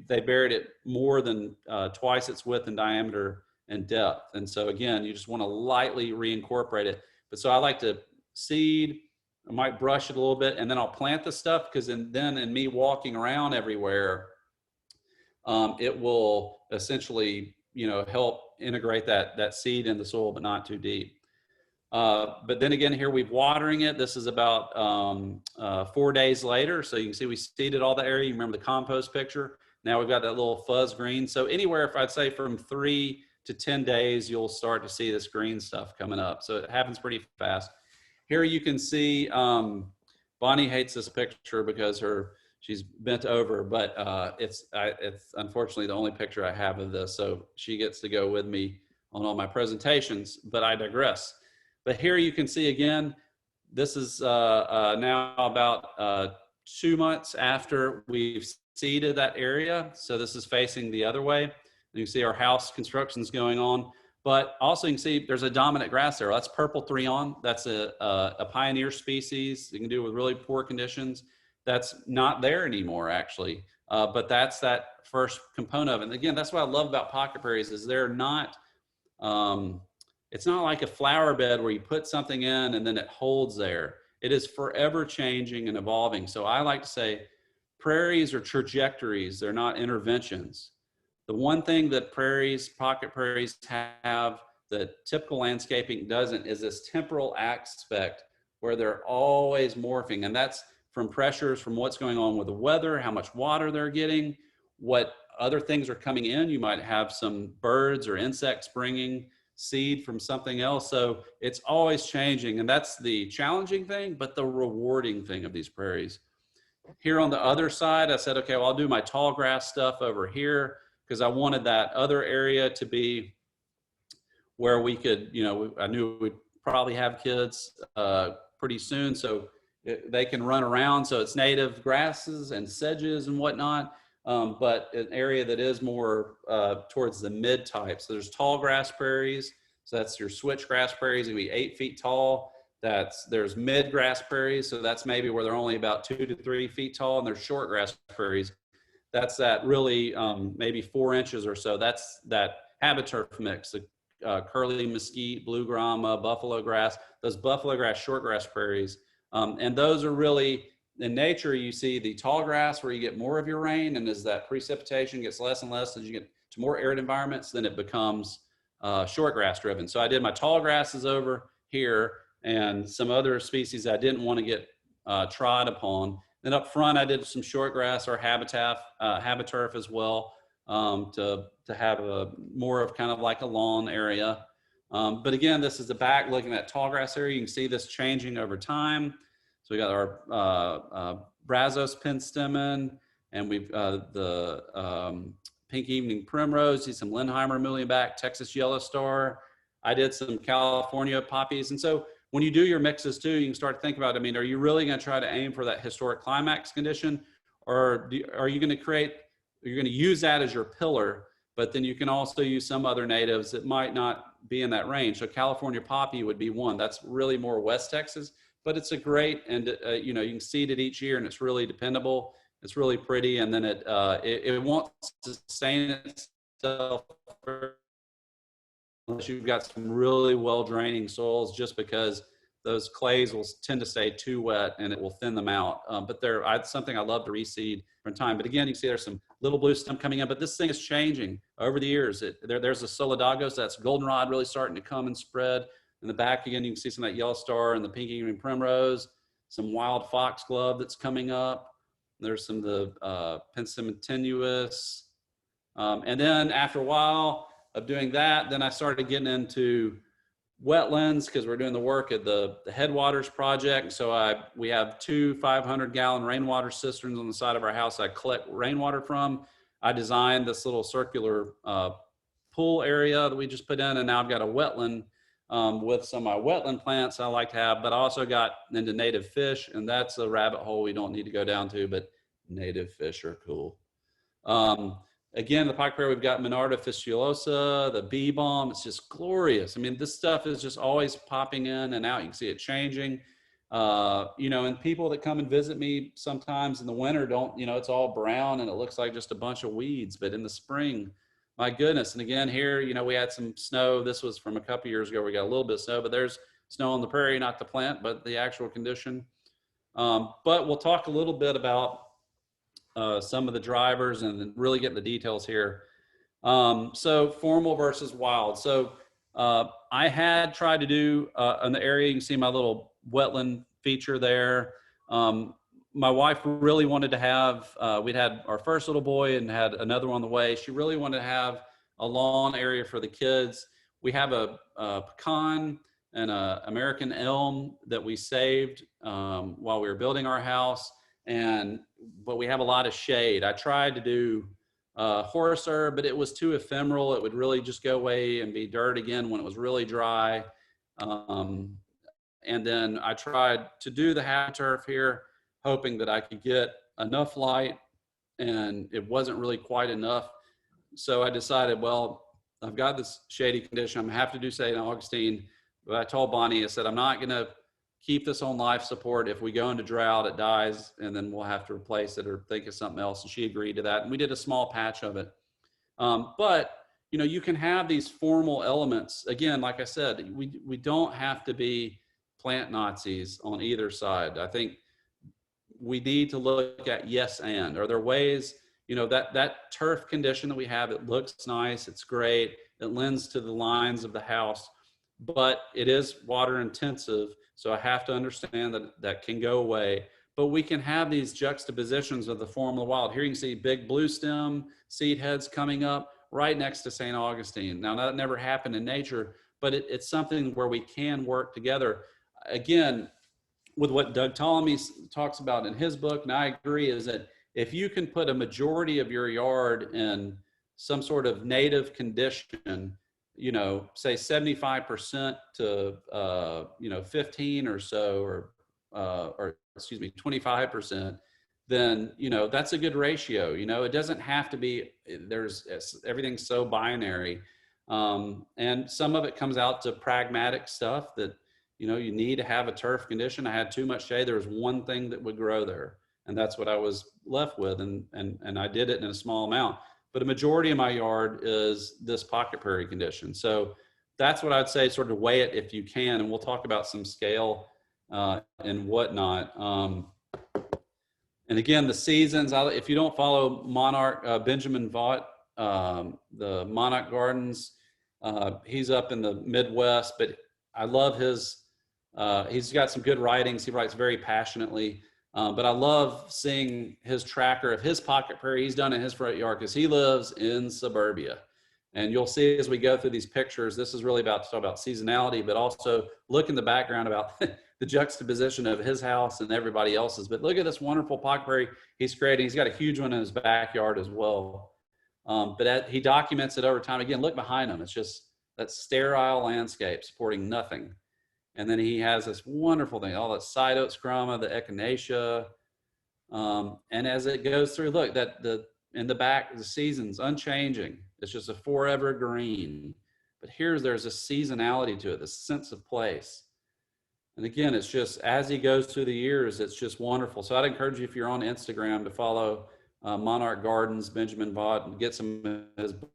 they buried it more than twice its width and diameter and depth. And so again, you just want to lightly reincorporate it. But so I like to seed, I might brush it a little bit, and then I'll plant the stuff, because then in me walking around everywhere, it will essentially, help integrate that seed in the soil, but not too deep. But then again, here we've watering it. This is about 4 days later. So you can see we seeded all the area. You remember the compost picture? Now we've got that little fuzz green. So anywhere, if I'd say from 3 to 10 days, you'll start to see this green stuff coming up. So it happens pretty fast. Here you can see, Bonnie hates this picture because she's bent over, but it's unfortunately the only picture I have of this. So she gets to go with me on all my presentations, but I digress. But here you can see again, this is now about 2 months after we've seeded that area. So this is facing the other way. You can see our house construction's going on, but also you can see there's a dominant grass there. That's purple 3-on. That's a pioneer species. You can do it with really poor conditions. That's not there anymore, actually. But that's that first component of it. And again, that's what I love about pocket prairies, is they're not, it's not like a flower bed where you put something in and then it holds there. It is forever changing and evolving. So I like to say, prairies are trajectories. They're not interventions. The one thing that prairies, pocket prairies have that typical landscaping doesn't is this temporal aspect where they're always morphing. And that's from pressures from what's going on with the weather, how much water they're getting, what other things are coming in. You might have some birds or insects bringing seed from something else. So it's always changing. And that's the challenging thing, but the rewarding thing of these prairies. Here on the other side, I said, okay, well, I'll do my tall grass stuff over here because I wanted that other area to be where we could, I knew we'd probably have kids pretty soon. So they can run around. So it's native grasses and sedges and whatnot. But an area that is more towards the mid type. So there's tall grass prairies. So that's your switchgrass prairies. It'll be 8 feet tall. There's mid grass prairies. So that's maybe where they're only about 2 to 3 feet tall. And there's short grass prairies. That's that really maybe 4 inches or so. That's that habiturf mix, the curly mesquite, blue grama, buffalo grass, those buffalo grass, short grass prairies. And those are really, in nature, you see the tall grass where you get more of your rain, and as that precipitation gets less and less, as you get to more arid environments, then it becomes short grass driven. So I did my tall grasses over here and some other species I didn't want to get trod upon. Then up front, I did some short grass or habiturf as well to have more of kind of like a lawn area. But again, this is the back looking at tall grass area. You can see this changing over time. So we got our Brazos penstemon, and we've the pink evening primrose, see some Lindheimer muhlenbeck, Texas yellow star. I did some California poppies. And so when you do your mixes too, you can start to think about, I mean, are you really going to try to aim for that historic climax condition? Or are you going to you're going to use that as your pillar, but then you can also use some other natives that might not be in that range. So California poppy would be one. That's really more West Texas, but it's a great, and you can seed it each year and it's really dependable. It's really pretty. And then it won't sustain itself unless you've got some really well draining soils, just because those clays will tend to stay too wet and it will thin them out. But it's something I love to reseed from time. But again, you can see there's some little blue stem coming in, but this thing is changing over the years. There's a Solidagos, that's goldenrod really starting to come and spread. In the back, again, you can see some of that yellow star and the pink evening primrose, some wild foxglove that's coming up. There's some of the penstemon tenuis. And then after a while of doing that, then I started getting into wetlands because we're doing the work at the Headwaters project. So we have 2 500-gallon rainwater cisterns on the side of our house I collect rainwater from. I designed this little circular pool area that we just put in, and now I've got a wetland with some of my wetland plants I like to have, but I also got into native fish, and that's a rabbit hole we don't need to go down to, but native fish are cool. Again, the pocket prairie, we've got Monarda fistulosa, the bee balm. It's just glorious. I mean, this stuff is just always popping in and out. You can see it changing. And people that come and visit me sometimes in the winter don't, it's all brown and it looks like just a bunch of weeds. But in the spring, my goodness. And again, here, we had some snow. This was from a couple years ago. We got a little bit of snow, but there's snow on the prairie, not the plant, but the actual condition. But we'll talk a little bit about some of the drivers and really get the details here. So formal versus wild. So I had tried to do in the area, you can see my little wetland feature there. My wife really wanted to have, we'd had our first little boy and had another one on the way. She really wanted to have a lawn area for the kids. We have a pecan and an American elm that we saved while we were building our house. But we have a lot of shade. I tried to do horse herb, but it was too ephemeral. It would really just go away and be dirt again when it was really dry. And then I tried to do the habiturf here, hoping that I could get enough light, and it wasn't really quite enough. So I decided, well, I've got this shady condition. I'm gonna have to do St. Augustine. But I told Bonnie, I said, I'm not gonna keep this on life support. If we go into drought, it dies, and then we'll have to replace it or think of something else. And she agreed to that. And we did a small patch of it. But, you can have these formal elements. Again, like I said, we don't have to be plant Nazis on either side. I think we need to look at yes and. Are there ways, you know, that turf condition that we have, it looks nice, it's great, it lends to the lines of the house, but it is water intensive. So I have to understand that that can go away. But we can have these juxtapositions of the form of the wild. Here you can see big blue stem seed heads coming up right next to St. Augustine. Now that never happened in nature, but it's something where we can work together. Again, with what Doug Ptolemy talks about in his book, and I agree, is that if you can put a majority of your yard in some sort of native condition, you know, say 75% to, you know, 15 or so, or excuse me, 25%, then, you know, that's a good ratio. You know, it doesn't have to be, everything's so binary. And some of it comes out to pragmatic stuff that, you know, you need to have a turf condition. I had too much shade. There was one thing that would grow there, and that's what I was left with. And I did it in a small amount, but a majority of my yard is this pocket prairie condition. So that's what I'd say, sort of weigh it if you can. And we'll talk about some scale and whatnot. And again, the seasons, if you don't follow Monarch, Benjamin Vaught, the Monarch Gardens, he's up in the Midwest, but I love he's got some good writings. He writes very passionately, but I love seeing his tracker of his pocket prairie he's done in his front yard, because he lives in suburbia. And you'll see as we go through these pictures, this is really about to talk about seasonality, but also look in the background about the juxtaposition of his house and everybody else's. But look at this wonderful pocket prairie he's creating. He's got a huge one in his backyard as well. He documents it over time. Again, look behind him. It's just that sterile landscape supporting nothing. And then he has this wonderful thing, all that side oat scrama, the echinacea. And as it goes through, look, in the back, the season's unchanging. It's just a forever green. But there's a seasonality to it, this sense of place. And again, it's just, as he goes through the years, it's just wonderful. So I'd encourage you, if you're on Instagram, to follow Monarch Gardens, Benjamin Vaught, and get some of his books.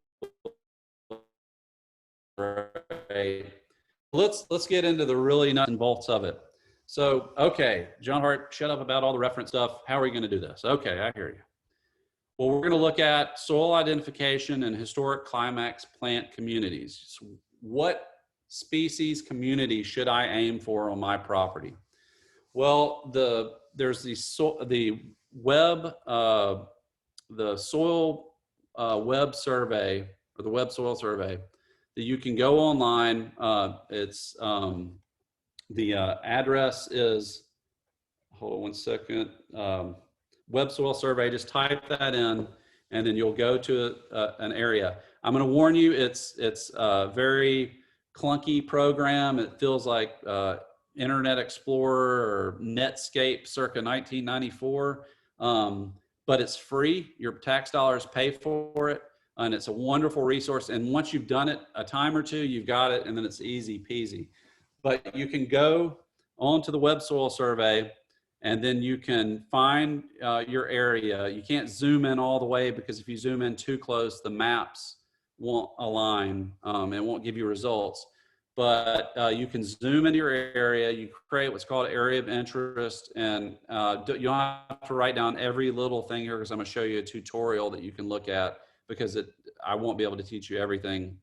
Let's get into the really nuts and bolts of it. So, okay, John Hart, shut up about all the reference stuff. How are we going to do this? Okay, I hear you. Well, we're going to look at soil identification and historic climax plant communities. So what species community should I aim for on my property? Well, there's the soil web survey, or the web soil survey, that you can go online. It's the address is, hold on one second, web soil survey. Just type that in, and then you'll go to an area. I'm going to warn you, it's a very clunky program. It feels like Internet Explorer or Netscape circa 1994, but it's free. Your tax dollars pay for it. And it's a wonderful resource. And once you've done it a time or two, you've got it, and then it's easy peasy. But you can go onto the web soil survey, and then you can find your area. You can't zoom in all the way, because if you zoom in too close, the maps won't align and won't give you results. But you can zoom into your area. You create what's called area of interest, and you don't have to write down every little thing here, because I'm going to show you a tutorial that you can look at, because I won't be able to teach you everything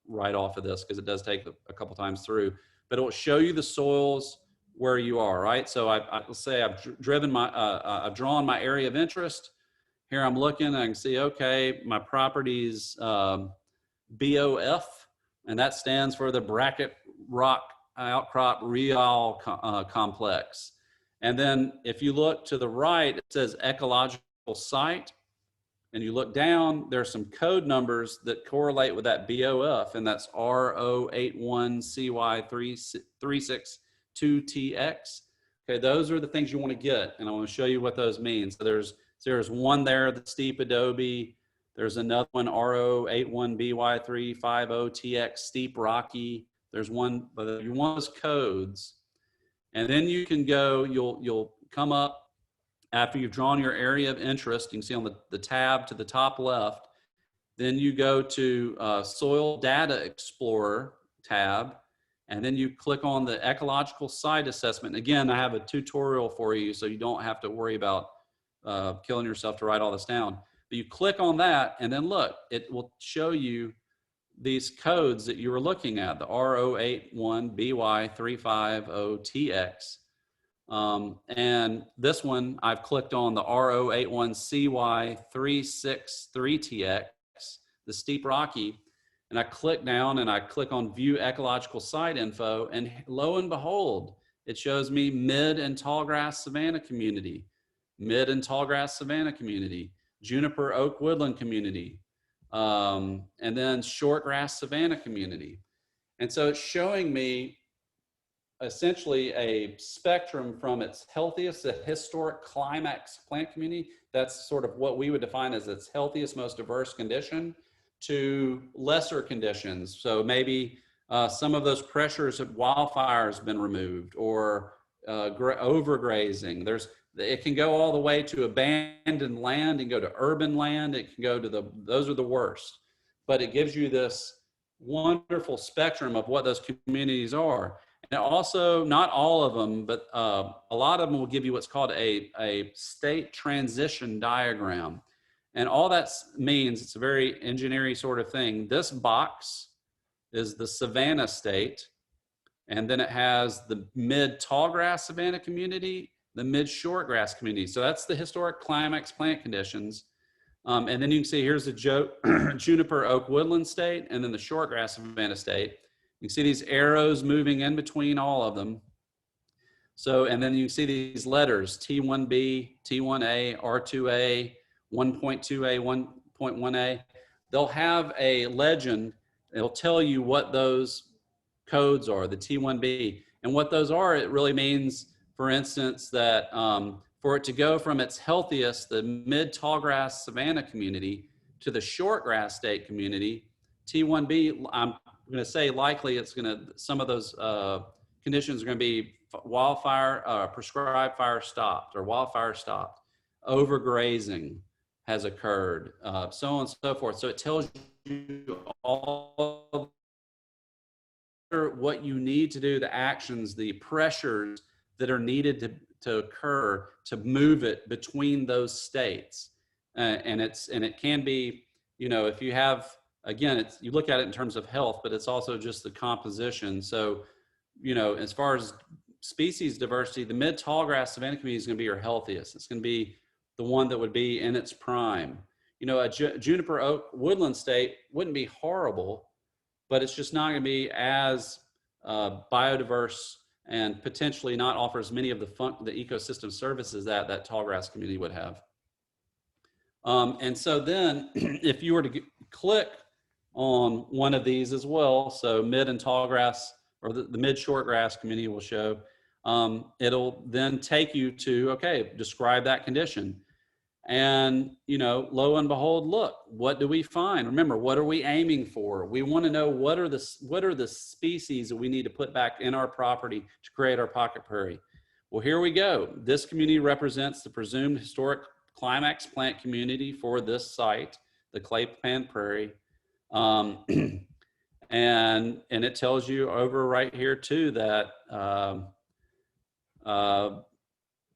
right off of this, because it does take a couple times through. But it will show you the soils where you are, right? So let's say I've drawn my area of interest. Here I'm looking, I can see, okay, my property's BOF, and that stands for the Bracket Rock Outcrop Rial Complex. And then if you look to the right, it says ecological site. And you look down, there's some code numbers that correlate with that BOF, and that's RO81CY362TX. Okay, those are the things you want to get, and I want to show you what those mean. So there's one there, the steep adobe. There's another one, RO81BY350TX, steep rocky. There's one, but you want those codes, and then you can go. You'll come up. After you've drawn your area of interest, you can see on the tab to the top left, then you go to Soil Data Explorer tab, And then you click on the ecological site assessment. Again, I have a tutorial for you, so you don't have to worry about killing yourself to write all this down. But you click on that, and then look, it will show you these codes that you were looking at, the R081BY350TX. And this one, I've clicked on the R081CY363TX, the steep rocky, and I click down and I click on view ecological site info, and lo and behold, it shows me mid and tallgrass savanna community, mid and tallgrass savanna community, juniper oak woodland community, and then shortgrass savanna community. And so it's showing me essentially a spectrum from its healthiest, the historic climax plant community. That's sort of what we would define as its healthiest, most diverse condition, to lesser conditions. So maybe some of those pressures of wildfires been removed, or overgrazing. It can go all the way to abandoned land and go to urban land. It can go to those are the worst. But it gives you this wonderful spectrum of what those communities are. And also, not all of them, but a lot of them will give you what's called a state transition diagram. And all that means, it's a very engineering sort of thing. This box is the savanna state, and then it has the mid tallgrass savanna community, the mid shortgrass community. So that's the historic climax plant conditions. And then you can see here's the juniper oak woodland state, and then the shortgrass savanna state. You can see these arrows moving in between all of them. So, and then you can see these letters, T1B, T1A, R2A, 1.2A, 1.1A. They'll have a legend. It'll tell you what those codes are, the T1B. And what those are, it really means, for instance, that for it to go from its healthiest, the mid tallgrass savanna community, to the shortgrass state community, T1B, I'm going to say likely some of those conditions are going to be wildfire, prescribed fire stopped, or wildfire stopped, overgrazing has occurred, so on and so forth. So it tells you all what you need to do, the actions, the pressures that are needed to occur to move it between those states. And it can be, if you have, again, you look at it in terms of health, but it's also just the composition. So, as far as species diversity, the mid tallgrass savanna community is going to be your healthiest. It's going to be the one that would be in its prime. A juniper oak woodland state wouldn't be horrible, but it's just not going to be as biodiverse, and potentially not offer as many of the ecosystem services that tallgrass community would have. And so then if you were to click on one of these as well, so mid and tallgrass, or the mid shortgrass community will show, it'll then take you to, okay, describe that condition. And, lo and behold, look, what do we find? Remember, what are we aiming for? We want to know what are the species that we need to put back in our property to create our pocket prairie. Well, here we go. This community represents the presumed historic climax plant community for this site, the clay pan prairie. And it tells you over right here too that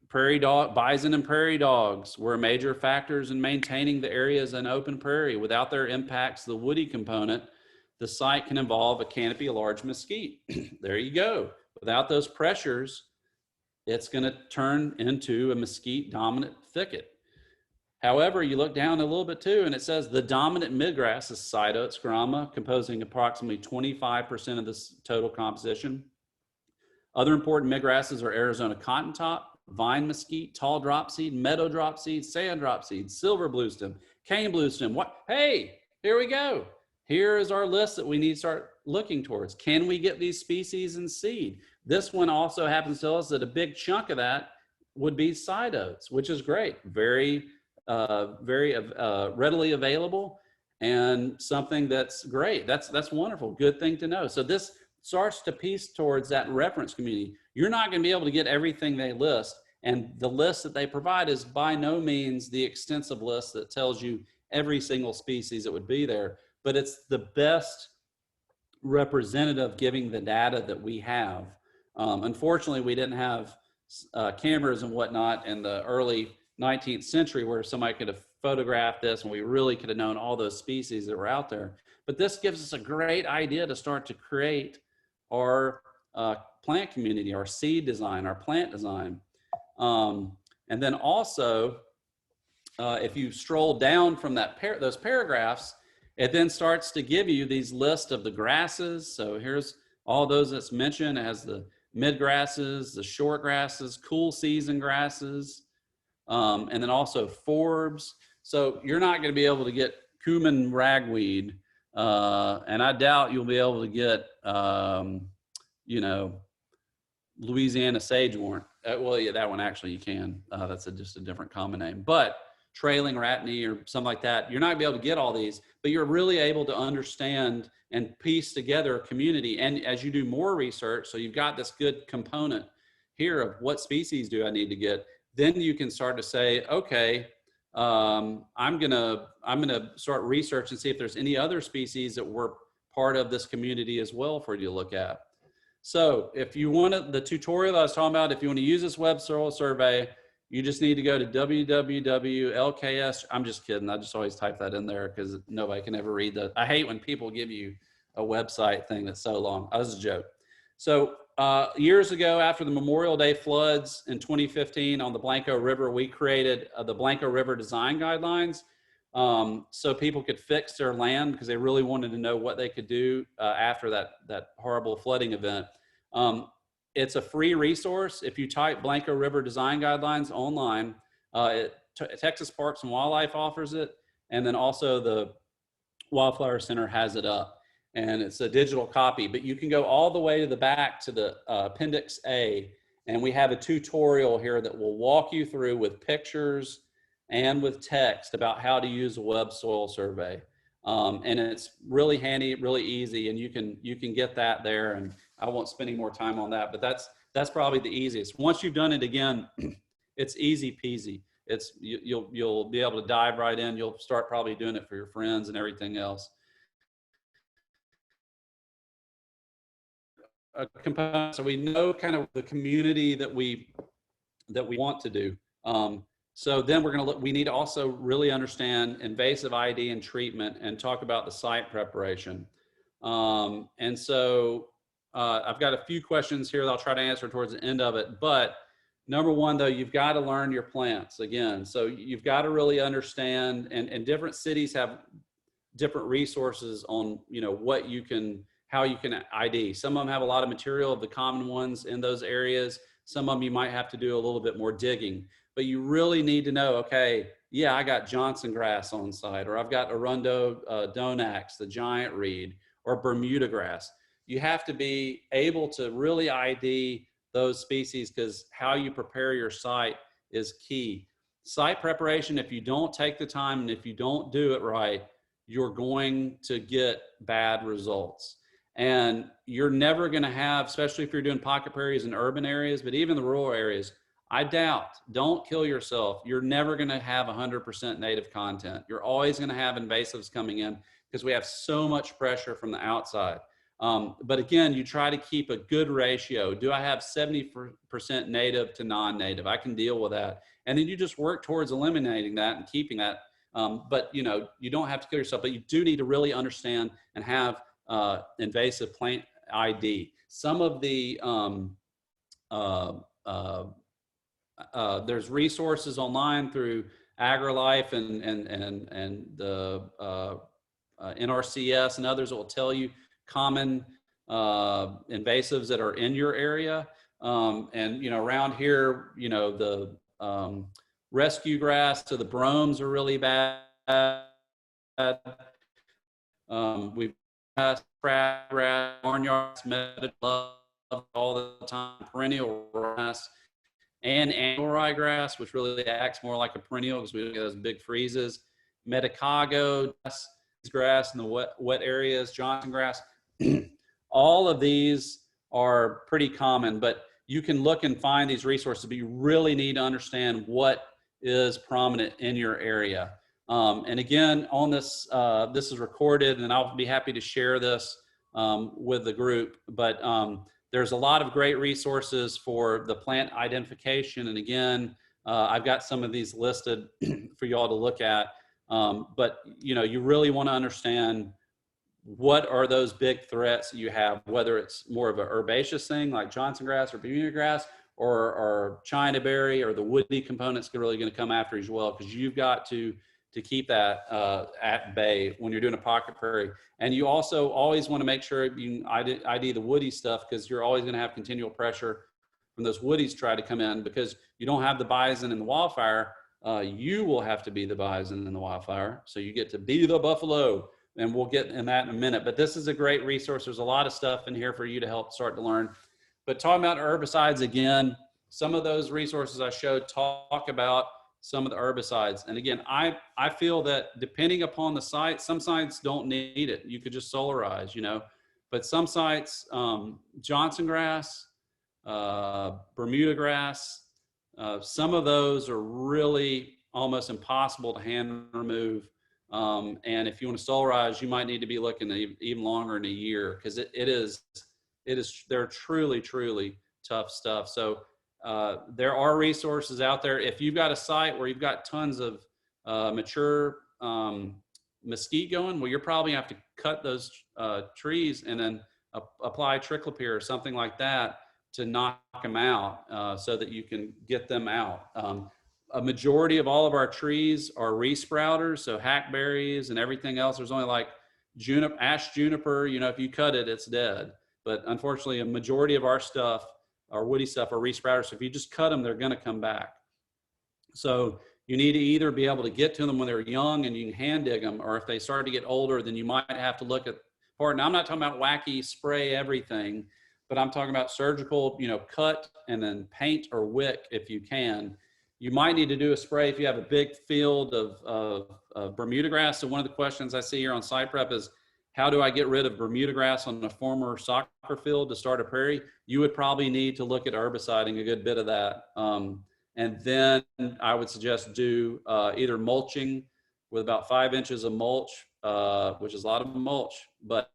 prairie dog, bison and prairie dogs were major factors in maintaining the area as an open prairie. Without their impacts, the woody component, the site can involve a canopy of large mesquite. There you go. Without those pressures, it's going to turn into a mesquite dominant thicket. However, you look down a little bit too, and it says the dominant midgrass is Cytotes grama, composing approximately 25% of this total composition. Other important midgrasses are Arizona cottontop, vine mesquite, tall dropseed, meadow dropseed, sand dropseed, silver bluestem, cane bluestem. Hey, here we go. Here is our list that we need to start looking towards. Can we get these species in seed? This one also happens to tell us that a big chunk of that would be Cytotes, which is great. Very readily available, and something that's great. That's wonderful. Good thing to know. So this starts to piece towards that reference community. You're not going to be able to get everything they list, and the list that they provide is by no means the extensive list that tells you every single species that would be there, but it's the best representative giving the data that we have. Unfortunately, we didn't have cameras and whatnot in the early 19th century where somebody could have photographed this and we really could have known all those species that were out there. But this gives us a great idea to start to create our plant community, our seed design, our plant design. And then also, if you stroll down from those paragraphs, it then starts to give you these lists of the grasses. So here's all those that's mentioned. It has the mid grasses, the short grasses, cool season grasses, and then also forbs. So you're not going to be able to get cumin ragweed, and I doubt you'll be able to get, you know, Louisiana sagewort. Well, yeah, that one actually you can. That's just a different common name. But trailing ratney or something like that, you're not gonna be able to get all these, but you're really able to understand and piece together a community. And as you do more research, so you've got this good component here of what species do I need to get, then you can start to say, okay, I'm gonna start research and see if there's any other species that were part of this community as well for you to look at. So if you want the tutorial I was talking about, if you want to use this web soil survey, you just need to go to www.lks. I'm just kidding. I just always type that in there because nobody can ever read that. I hate when people give you a website thing that's so long. That was a joke. So years ago, after the Memorial Day floods in 2015 on the Blanco River, we created the Blanco River Design Guidelines so people could fix their land because they really wanted to know what they could do after that horrible flooding event. It's a free resource. If you type Blanco River Design Guidelines online, Texas Parks and Wildlife offers it, and then also the Wildflower Center has it up, and it's a digital copy, but you can go all the way to the back to the Appendix A, and we have a tutorial here that will walk you through with pictures and with text about how to use a web soil survey. And it's really handy, really easy, and you can get that there, and I won't spend any more time on that, but that's probably the easiest. Once you've done it again, it's easy peasy. You'll be able to dive right in. You'll start probably doing it for your friends and everything else. A component, so we know kind of the community that we want to do. So then we need to also really understand invasive ID and treatment and talk about the site preparation. And so I've got a few questions here that I'll try to answer towards the end of it. But number one, though, you've got to learn your plants again. So you've got to really understand, and different cities have different resources on, you know, how you can ID. Some of them have a lot of material of the common ones in those areas. Some of them you might have to do a little bit more digging. But you really need to know, okay, yeah, I got Johnson grass on site, or I've got Arundo donax, the giant reed, or Bermuda grass. You have to be able to really ID those species because how you prepare your site is key. Site preparation, if you don't take the time and if you don't do it right, you're going to get bad results. And you're never going to have, especially if you're doing pocket prairies in urban areas, but even the rural areas, I doubt, don't kill yourself. You're never going to have 100% native content. You're always going to have invasives coming in because we have so much pressure from the outside. But again, you try to keep a good ratio. Do I have 70% native to non-native? I can deal with that. And then you just work towards eliminating that and keeping that. But you know, you don't have to kill yourself, but you do need to really understand and have invasive plant ID. Some of the, there's resources online through AgriLife and the NRCS and others that will tell you common invasives that are in your area. And, you know, around here, you know, the rescue grass to the bromes are really bad. We've got crabgrass, barnyards, meadow all the time, perennial grass, and annual ryegrass, which really acts more like a perennial because we don't get those big freezes. Medicago grass in the wet areas, Johnson grass. All of these are pretty common, but you can look and find these resources, but you really need to understand what is prominent in your area. And again, on this, this is recorded, and I'll be happy to share this with the group. But there's a lot of great resources for the plant identification. And again, I've got some of these listed for you all to look at. But you really want to understand what are those big threats that you have, whether it's more of an herbaceous thing like Johnson grass or Bermuda grass, or China berry, or the woody components really going to come after you as well, because you've got to keep that at bay when you're doing a pocket prairie. And you also always want to make sure you ID the woody stuff, because you're always going to have continual pressure from those woodies try to come in, because you don't have the bison in the wildfire. You will have to be the bison in the wildfire, so you get to be the buffalo. And we'll get in that in a minute. But this is a great resource. There's a lot of stuff in here for you to help start to learn. But talking about herbicides again, some of those resources I showed talk about some of the herbicides. And again, I feel that depending upon the site, some sites don't need it. You could just solarize, but some sites, Johnson grass, Bermuda grass, some of those are really almost impossible to hand remove. And if you want to solarize, you might need to be looking at even longer than a year, because they're truly, truly tough stuff. So there are resources out there. If you've got a site where you've got tons of mature mesquite going, well, you're probably have to cut those trees and then apply triclopyr or something like that to knock them out, so that you can get them out. A majority of all of our trees are resprouters, so hackberries and everything else. There's only like ash juniper, if you cut it, it's dead. But unfortunately, a majority of our stuff, our woody stuff, are resprouters. So if you just cut them, they're going to come back. So you need to either be able to get to them when they're young and you can hand dig them, or if they start to get older, then you might have to look at part. Now, I'm not talking about wacky spray everything, but I'm talking about surgical, cut and then paint or wick if you can. You might need to do a spray if you have a big field of Bermuda grass. So one of the questions I see here on site prep is, how do I get rid of Bermuda grass on a former soccer field to start a prairie? You would probably need to look at herbiciding a good bit of that. And then I would suggest do either mulching with about 5 inches of mulch, which is a lot of mulch, but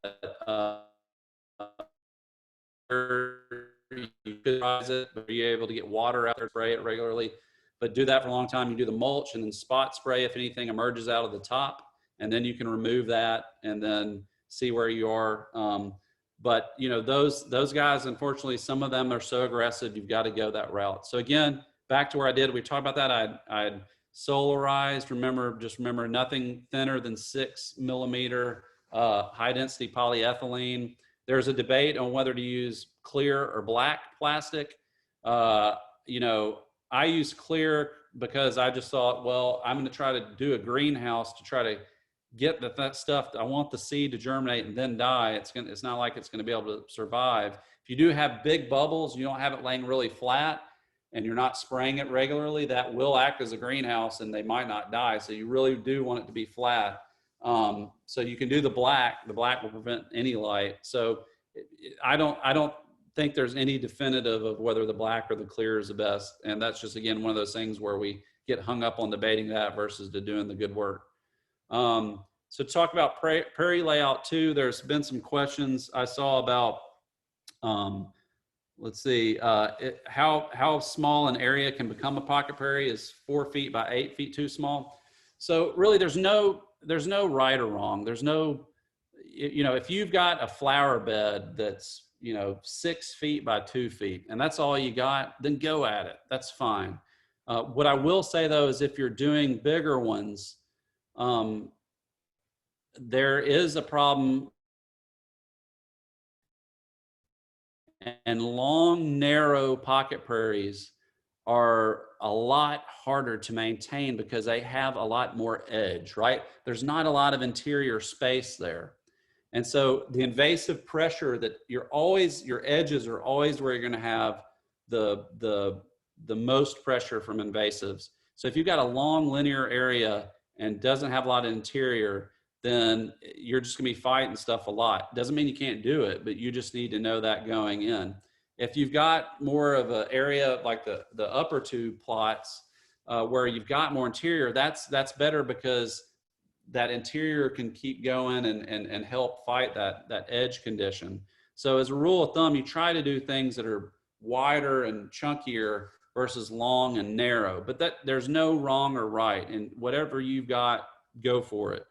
you could rise it, but be able to get water out there, spray it regularly. But do that for a long time. You do the mulch and then spot spray if anything emerges out of the top, and then you can remove that and then see where you are. But those guys, unfortunately, some of them are so aggressive, you've got to go that route. So again, back to where we talked about that. I'd solarized. Remember nothing thinner than 6 millimeter high density polyethylene. There's a debate on whether to use clear or black plastic. I use clear because I just thought, well, I'm going to try to do a greenhouse to try to get that stuff. I want the seed to germinate and then die. It's not like it's going to be able to survive. If you do have big bubbles, you don't have it laying really flat, and you're not spraying it regularly, that will act as a greenhouse and they might not die. So you really do want it to be flat. So you can do the black. The black will prevent any light. So I don't think there's any definitive of whether the black or the clear is the best. And that's just, again, one of those things where we get hung up on debating that versus to doing the good work. So talk about prairie layout too. There's been some questions I saw about, let's see, how small an area can become a pocket prairie. Is 4 feet by 8 feet too small? So really there's no right or wrong. There's no, if you've got a flower bed that's 6 feet by 2 feet, and that's all you got, then go at it. That's fine. What I will say though is if you're doing bigger ones, there is a problem, and long, narrow pocket prairies are a lot harder to maintain because they have a lot more edge, right? There's not a lot of interior space there. And so the invasive pressure that your edges are always where you're going to have the most pressure from invasives. So if you've got a long linear area and doesn't have a lot of interior, then you're just going to be fighting stuff a lot. Doesn't mean you can't do it, but you just need to know that going in. If you've got more of an area like the upper two plots where you've got more interior, that's better because that interior can keep going and help fight that edge condition. So as a rule of thumb, you try to do things that are wider and chunkier versus long and narrow, but there's no wrong or right, and whatever you've got, go for it.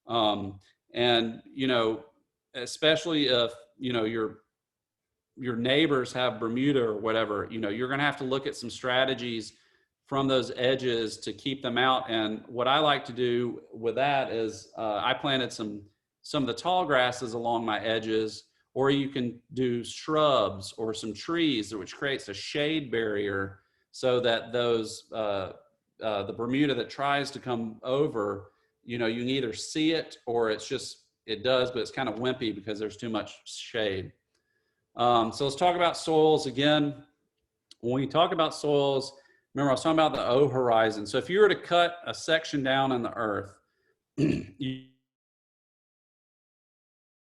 And especially if your neighbors have Bermuda or whatever, you're going to have to look at some strategies from those edges to keep them out. And what I like to do with that is I planted some of the tall grasses along my edges, or you can do shrubs or some trees, which creates a shade barrier so that those the Bermuda that tries to come over, you can either see it or it does, but it's kind of wimpy because there's too much shade. So let's talk about soils again. When we talk about soils, remember I was talking about the O horizon. So if you were to cut a section down in the earth,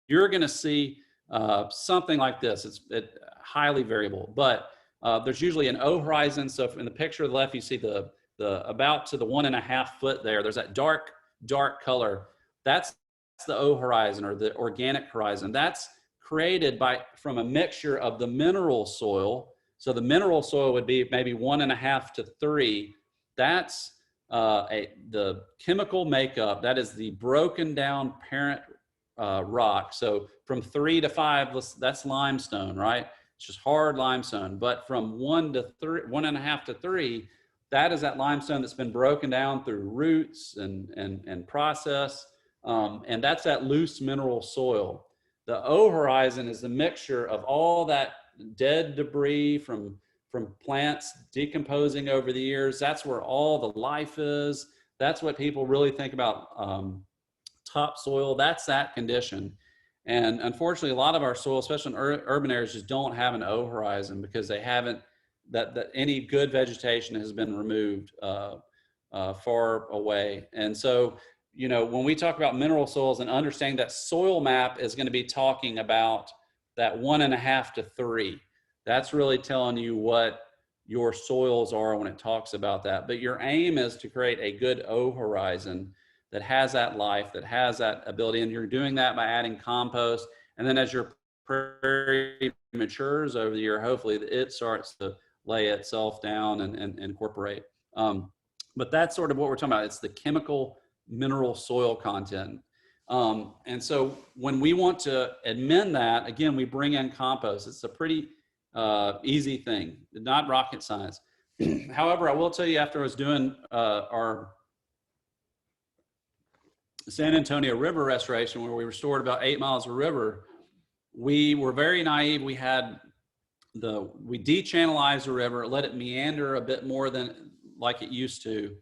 you're going to see something like this. It's highly variable, but there's usually an O horizon. So in the picture on the left, you see the about to the 1.5 foot there. There's that dark color. That's the O horizon, or the organic horizon. That's created from a mixture of the mineral soil. So the mineral soil would be maybe 1.5 to 3. That's the chemical makeup. That is the broken down parent rock. So from 3 to 5, that's limestone, right? It's just hard limestone. But from 1.5 to 3, that is that limestone that's been broken down through roots and process. And that's that loose mineral soil. The O horizon is the mixture of all that dead debris from plants decomposing over the years. That's where all the life is. That's what people really think about topsoil. That's that condition. And unfortunately, a lot of our soil, especially in urban areas, just don't have an O horizon because they haven't, that any good vegetation has been removed far away. And so, when we talk about mineral soils and understanding that soil map is going to be talking about that 1.5 to 3. That's really telling you what your soils are when it talks about that. But your aim is to create a good O horizon that has that life, that has that ability. And you're doing that by adding compost. And then as your prairie matures over the year, hopefully it starts to lay itself down and incorporate. But that's sort of what we're talking about. It's the chemical mineral soil content. And so when we want to amend that, again, we bring in compost. It's a pretty easy thing, not rocket science. However, I will tell you, after I was doing our San Antonio River restoration, where we restored about 8 miles of river, we were very naive. We dechannelized the river, let it meander a bit more than like it used to.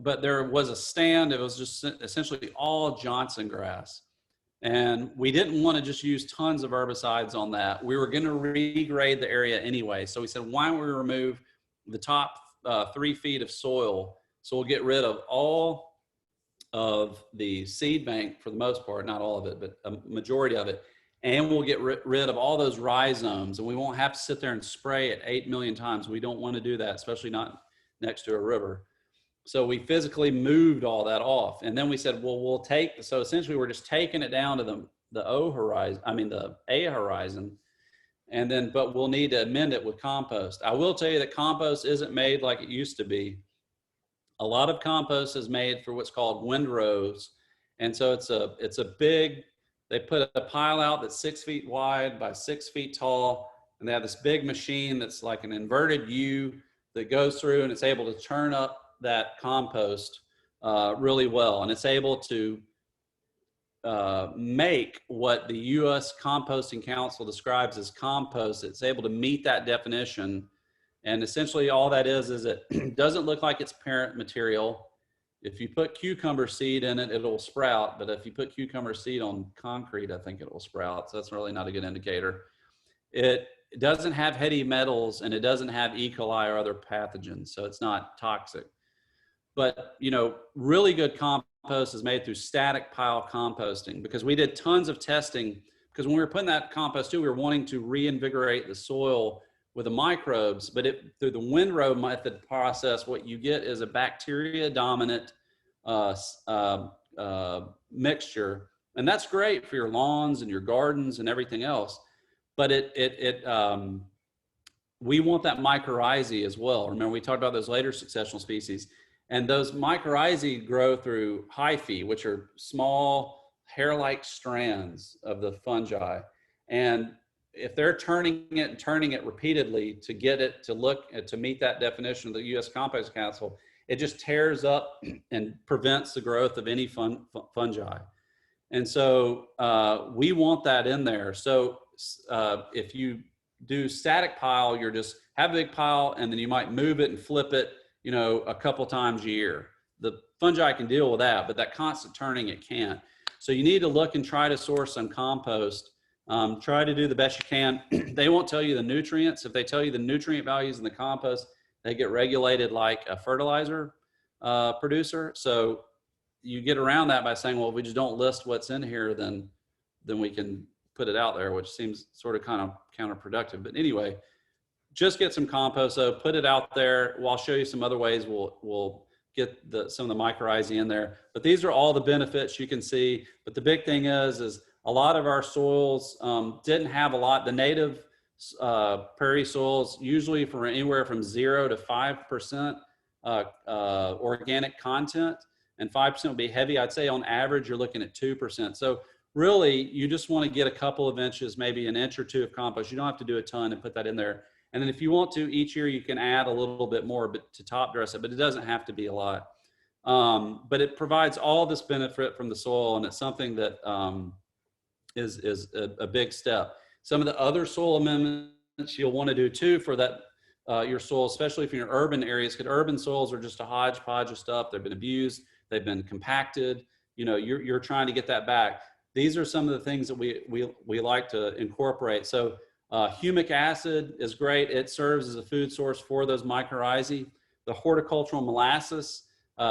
But there was a stand. It was just essentially all Johnson grass. And we didn't want to just use tons of herbicides on that. We were going to regrade the area anyway. So we said, why don't we remove the top 3 feet of soil? So we'll get rid of all of the seed bank for the most part, not all of it, but a majority of it. And we'll get rid of all those rhizomes, and we won't have to sit there and spray it 8 million times. We don't want to do that, especially not next to a river. So we physically moved all that off. And then we said, well, so essentially we're just taking it down to the O horizon, the A horizon. And then, but we'll need to amend it with compost. I will tell you that compost isn't made like it used to be. A lot of compost is made for what's called windrows. And so it's a big, they put a pile out that's 6 feet wide by 6 feet tall. And they have this big machine that's like an inverted U that goes through, and it's able to turn up that compost really well. And it's able to make what the U.S. Composting Council describes as compost. It's able to meet that definition. And essentially all that is it doesn't look like it's parent material. If you put cucumber seed in it, it'll sprout. But if you put cucumber seed on concrete, I think it will sprout. So that's really not a good indicator. It doesn't have heavy metals, and it doesn't have E. coli or other pathogens. So it's not toxic. But, really good compost is made through static pile composting, because we did tons of testing, because when we were putting that compost too, we were wanting to reinvigorate the soil with the microbes, but through the windrow method process, what you get is a bacteria dominant mixture. And that's great for your lawns and your gardens and everything else. But we want that mycorrhizae as well. Remember, we talked about those later successional species. And those mycorrhizae grow through hyphae, which are small hair-like strands of the fungi. And if they're turning it repeatedly to get it to look to meet that definition of the U.S. Compost Council, it just tears up and prevents the growth of any fungi. And so we want that in there. So if you do static pile, you're just have a big pile and then you might move it and flip it, you know, a couple times a year. The fungi can deal with that, but that constant turning, it can't. So you need to look and try to source some compost. Try to do the best you can. They won't tell you the nutrients. If they tell you the nutrient values in the compost, they get regulated like a fertilizer producer. So you get around that by saying, well, if we just don't list what's in here, then we can put it out there, which seems sort of kind of counterproductive. But anyway, just get some compost. So put it out there. Well, I'll show you some other ways we'll get some of the mycorrhizae in there. But these are all the benefits you can see. But the big thing is a lot of our soils didn't have a lot. The native prairie soils usually for anywhere from 0 to 5% organic content, and 5% would be heavy. I'd say on average, you're looking at 2%. So really, you just want to get a couple of inches, maybe an inch or two of compost. You don't have to do a ton and put that in there. And then if you want to, each year you can add a little bit more to top dress it, but it doesn't have to be a lot. But it provides all this benefit from the soil, and it's something that is a big step. Some of the other soil amendments you'll want to do too for that your soil, especially if you're in urban areas, because urban soils are just a hodgepodge of stuff. They've been abused, they've been compacted. You know, you're trying to get that back. These are some of the things that we like to incorporate. So humic acid is great. It serves as a food source for those mycorrhizae. The horticultural molasses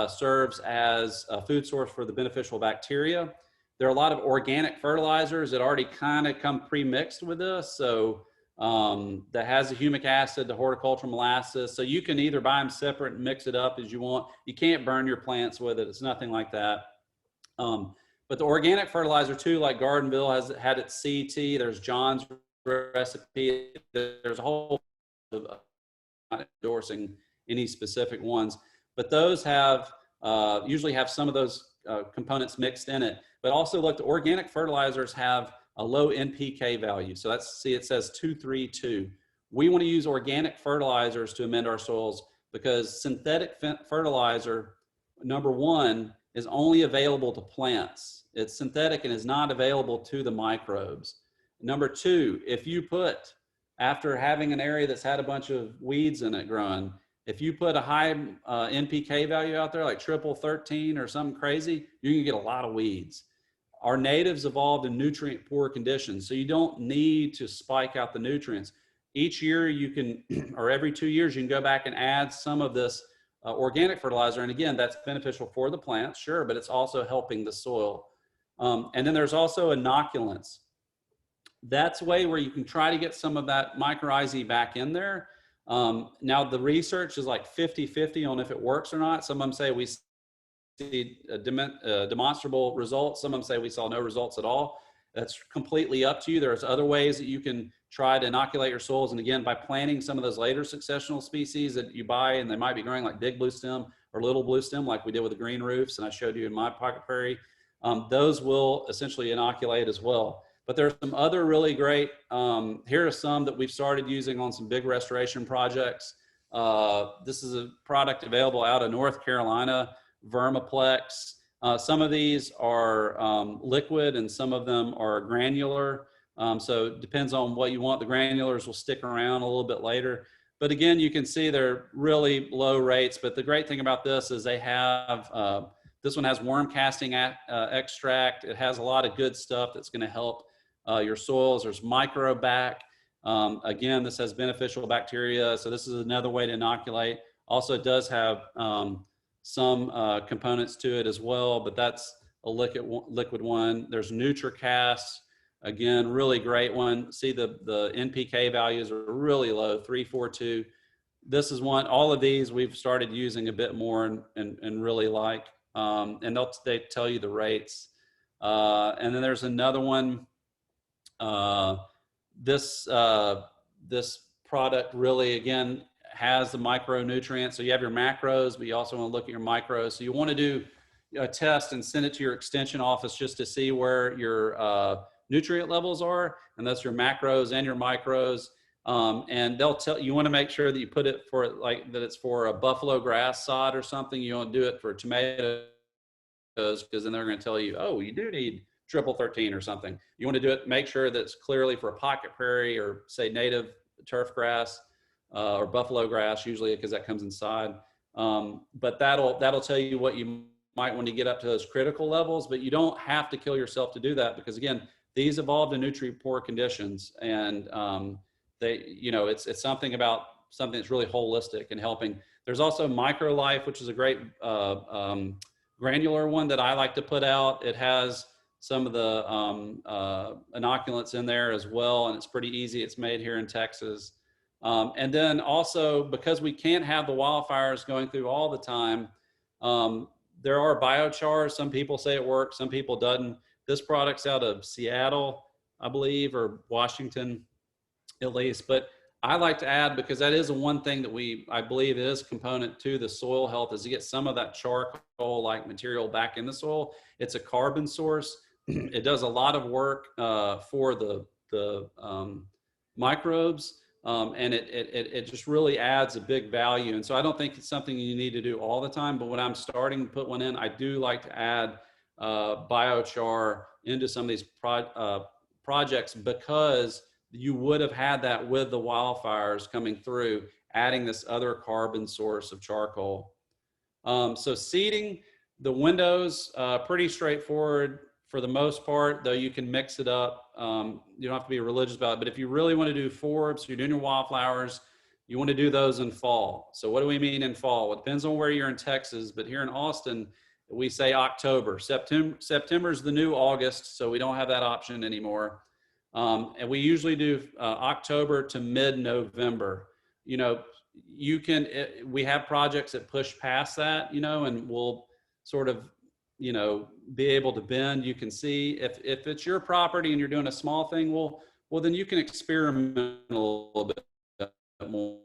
serves as a food source for the beneficial bacteria. There are a lot of organic fertilizers that already kind of come pre-mixed with this. So that has the humic acid, the horticultural molasses. So you can either buy them separate and mix it up as you want. You can't burn your plants with it. It's nothing like that. But the organic fertilizer too, like Gardenville has had its CT. There's John's recipe. There's a whole of not endorsing any specific ones, but those have usually have some of those components mixed in it. But also look, the organic fertilizers have a low NPK value. So that's, see, it says 232. We want to use organic fertilizers to amend our soils because synthetic fertilizer, number one, is only available to plants. It's synthetic and is not available to the microbes. Number two, if you put, after having an area that's had a bunch of weeds in it growing, if you put a high NPK value out there, like triple 13 or something crazy, you can get a lot of weeds. Our natives evolved in nutrient poor conditions, so you don't need to spike out the nutrients. Each year you can, or every 2 years, you can go back and add some of this organic fertilizer. And again, that's beneficial for the plants, sure, but it's also helping the soil. And then there's also inoculants. That's a way where you can try to get some of that mycorrhizae back in there. Now the research is like 50-50 on if it works or not. Some of them say we see demonstrable results. Some of them say we saw no results at all. That's completely up to you. There's other ways that you can try to inoculate your soils. And again, by planting some of those later successional species that you buy, and they might be growing like big blue stem or little blue stem, like we did with the green roofs, and I showed you in my pocket prairie, those will essentially inoculate as well. But there's some other really great, here are some that we've started using on some big restoration projects. This is a product available out of North Carolina, Vermiplex. Some of these are liquid and some of them are granular. So it depends on what you want. The granulars will stick around a little bit later. But again, you can see they're really low rates. But the great thing about this is they have, this one has worm casting extract. It has a lot of good stuff that's going to help your soils. There's microbac. Again, this has beneficial bacteria. So this is another way to inoculate. Also, it does have some components to it as well, but that's a liquid one. There's NutriCast, again, really great one. See the NPK values are really low, 342. This is one, all of these we've started using a bit more and really like. and they tell you the rates. And then there's another one. This product really, again, has the micronutrients. So you have your macros, but you also want to look at your micros. So you want to do a test and send it to your extension office just to see where your nutrient levels are, and that's your macros and your micros. And they'll tell you want to make sure that you put it for like that it's for a buffalo grass sod or something. You don't do it for tomatoes, because then they're going to tell you, oh, you do need triple 13 or something. You want to do it, make sure that it's clearly for a pocket prairie or say native turf grass or buffalo grass, usually, because that comes inside. But that'll tell you what you might want to get up to those critical levels, but you don't have to kill yourself to do that, because again, these evolved in nutrient poor conditions, and it's something that's really holistic and helping. There's also MicroLife, which is a great granular one that I like to put out. It has some of the inoculants in there as well, and it's pretty easy. It's made here in Texas. And then also, because we can't have the wildfires going through all the time, there are biochars. Some people say it works, some people doesn't. This product's out of Seattle, I believe, or Washington at least. But I like to add, because that is the one thing that I believe is component to the soil health, is to get some of that charcoal-like material back in the soil. It's a carbon source. It does a lot of work for the microbes, and it just really adds a big value. And so I don't think it's something you need to do all the time, but when I'm starting to put one in, I do like to add biochar into some of these projects, because you would have had that with the wildfires coming through, adding this other carbon source of charcoal. So seeding the windows, pretty straightforward for the most part, though you can mix it up. You don't have to be religious about it, but if you really want to do forbs, you're doing your wildflowers, you want to do those in fall. So what do we mean in fall? It depends on where you're in Texas, but here in Austin, we say October. September is the new August, so we don't have that option anymore. And we usually do October to mid-November. We have projects that push past that, and we'll sort of, be able to bend. You can see if it's your property and you're doing a small thing, well, then you can experiment a little bit more,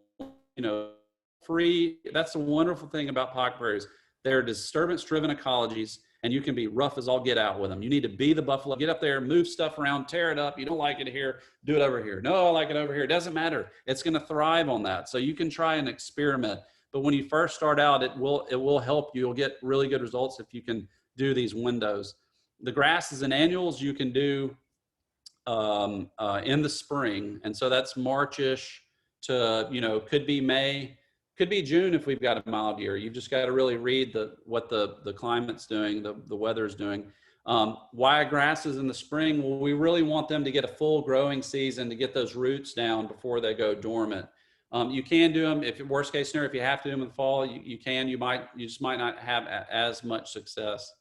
free. That's the wonderful thing about pocket prairies. They're disturbance-driven ecologies, and you can be rough as all get out with them. You need to be the buffalo, get up there, move stuff around, tear it up. You don't like it here, do it over here. No, I like it over here. It doesn't matter. It's going to thrive on that. So you can try and experiment. But when you first start out, it will help you. You'll get really good results if you can do these windows. The grasses and annuals you can do in the spring. And so that's March-ish to, could be May. Could be June if we've got a mild year. You've just got to really read what the climate's doing, the weather's doing. Why grasses in the spring? Well, we really want them to get a full growing season to get those roots down before they go dormant. You can do them, if worst case scenario, if you have to do them in the fall, you can. You just might not have as much success.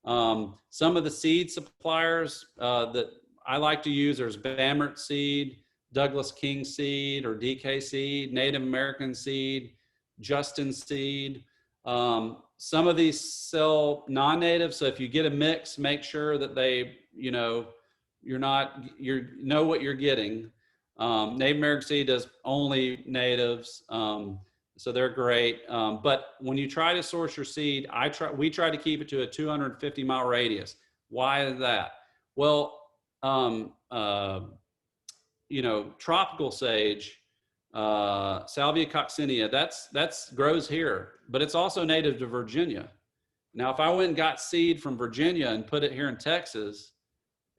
Some of the seed suppliers that I like to use, there's Bamert seed, Douglas King seed or DK seed, Native American seed, Justin seed. Some of these sell non-native. So if you get a mix, make sure that they, you know what you're getting. Native American seed does only natives. So they're great. But when you try to source your seed, we try to keep it to a 250-mile radius. Why is that? Well, tropical sage, Salvia coccinea, that's grows here, but it's also native to Virginia. Now, if I went and got seed from Virginia and put it here in Texas,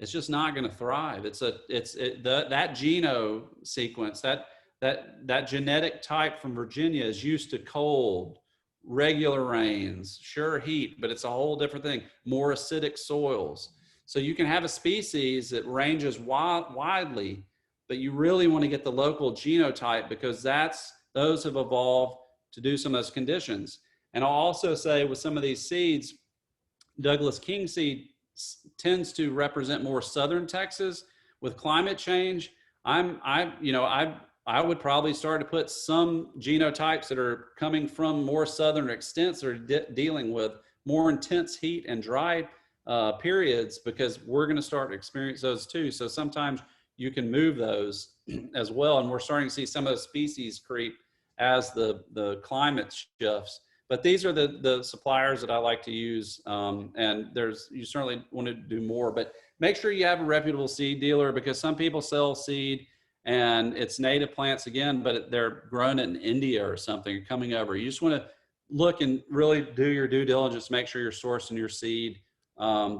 it's just not going to thrive. That geno sequence, that genetic type from Virginia is used to cold, regular rains, sure heat, but it's a whole different thing. More acidic soils. So you can have a species that ranges widely, but you really want to get the local genotype because those have evolved to do some of those conditions. And I'll also say with some of these seeds, Douglas King seed tends to represent more southern Texas. With climate change, I would probably start to put some genotypes that are coming from more southern extents that are dealing with more intense heat and dry periods, because we're going to start to experience those too. So sometimes you can move those as well. And we're starting to see some of the species creep as the climate shifts. But these are the suppliers that I like to use. And you certainly want to do more, but make sure you have a reputable seed dealer, because some people sell seed and it's native plants again, but they're grown in India or something, coming over. You just want to look and really do your due diligence, make sure you're sourcing your seed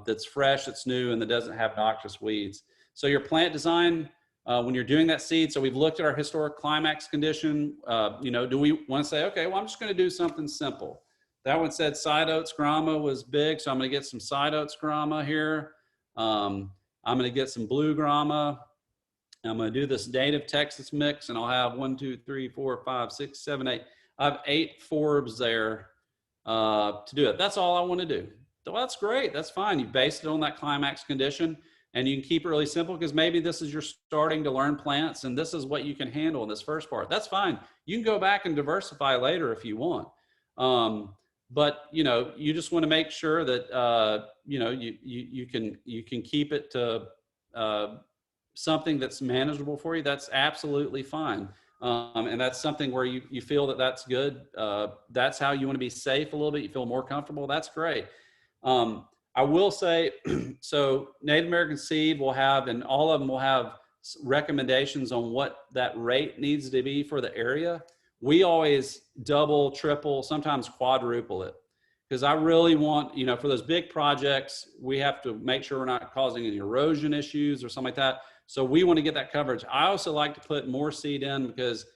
that's fresh, that's new, and that doesn't have noxious weeds. So your plant design, when you're doing that seed, so we've looked at our historic climax condition. Do we want to say, okay, well, I'm just going to do something simple. That one said side oats grama was big, so I'm going to get some side oats grama here. I'm going to get some blue grama. I'm going to do this native Texas mix, and I'll have 1, 2, 3, 4, 5, 6, 7, 8. I have 8 forbs there to do it. That's all I want to do. Well, that's great. That's fine. You based it on that climax condition, and you can keep it really simple, because maybe this is you're starting to learn plants and this is what you can handle in this first part. That's fine. You can go back and diversify later if you want. But you just want to make sure that you can keep it to something that's manageable for you. That's absolutely fine. And that's something where you feel that that's good. That's how you want to be safe a little bit. You feel more comfortable. That's great. I will say, so Native American Seed will have, and all of them will have recommendations on what that rate needs to be for the area. We always double, triple, sometimes quadruple it, because I really want, for those big projects, we have to make sure we're not causing any erosion issues or something like that. So we want to get that coverage. I also like to put more seed in because,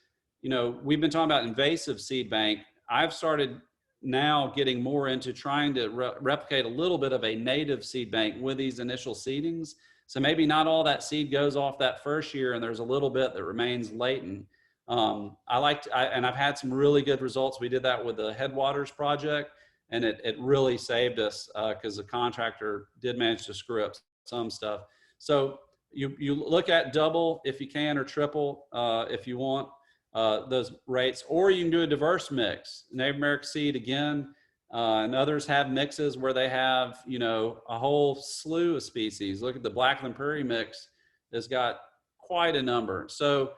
we've been talking about invasive seed bank. I've started now getting more into trying to replicate a little bit of a native seed bank with these initial seedings. So maybe not all that seed goes off that first year, and there's a little bit that remains latent. And I've had some really good results. We did that with the Headwaters project, and it really saved us because the contractor did manage to screw up some stuff. So you look at double if you can, or triple if you want those rates, or you can do a diverse mix. Native American Seed again, and others have mixes where they have a whole slew of species. Look at the Blackland Prairie mix; has got quite a number. So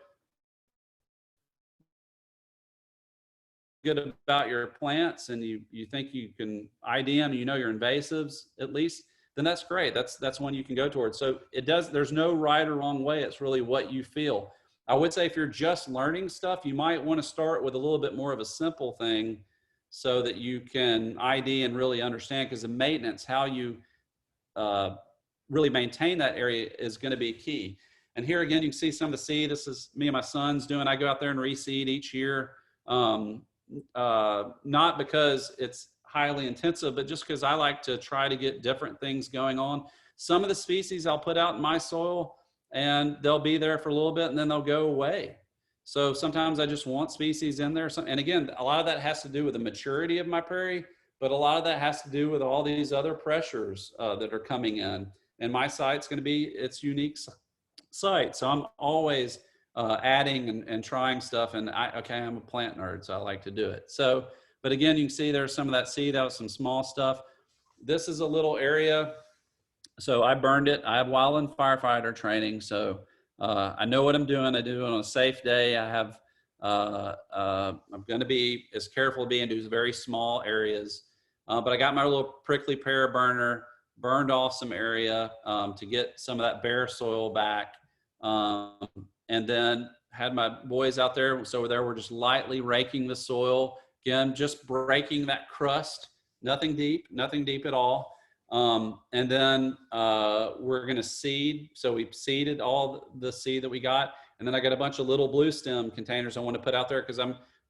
good about your plants, and you think you can ID them, your invasives at least, then that's great. That's one you can go towards. So there's no right or wrong way. It's really what you feel. I would say if you're just learning stuff, you might want to start with a little bit more of a simple thing so that you can ID and really understand, because the maintenance, how you really maintain that area is going to be key. And here again, you can see some of the seed. This is me and my son's doing. I go out there and reseed each year. Not because it's highly intensive, but just because I like to try to get different things going on. Some of the species I'll put out in my soil, and they'll be there for a little bit and then they'll go away. So sometimes I just want species in there. And again, a lot of that has to do with the maturity of my prairie, but a lot of that has to do with all these other pressures that are coming in. And my site's going to be its unique site. So I'm always adding and trying stuff. And I'm a plant nerd, so I like to do it. So, but again, you can see there's some of that seed out, some small stuff. This is a little area. So I burned it. I have wildland firefighter training. So I know what I'm doing. I do it on a safe day. I'm going to be as careful to be and do very small areas. But I got my little prickly pear burner, burned off some area to get some of that bare soil back. And then had my boys out there. So there we're just lightly raking the soil. Again, just breaking that crust, nothing deep at all. And then we're going to seed. So we've seeded all the seed that we got. And then I got a bunch of little blue stem containers I want to put out there, because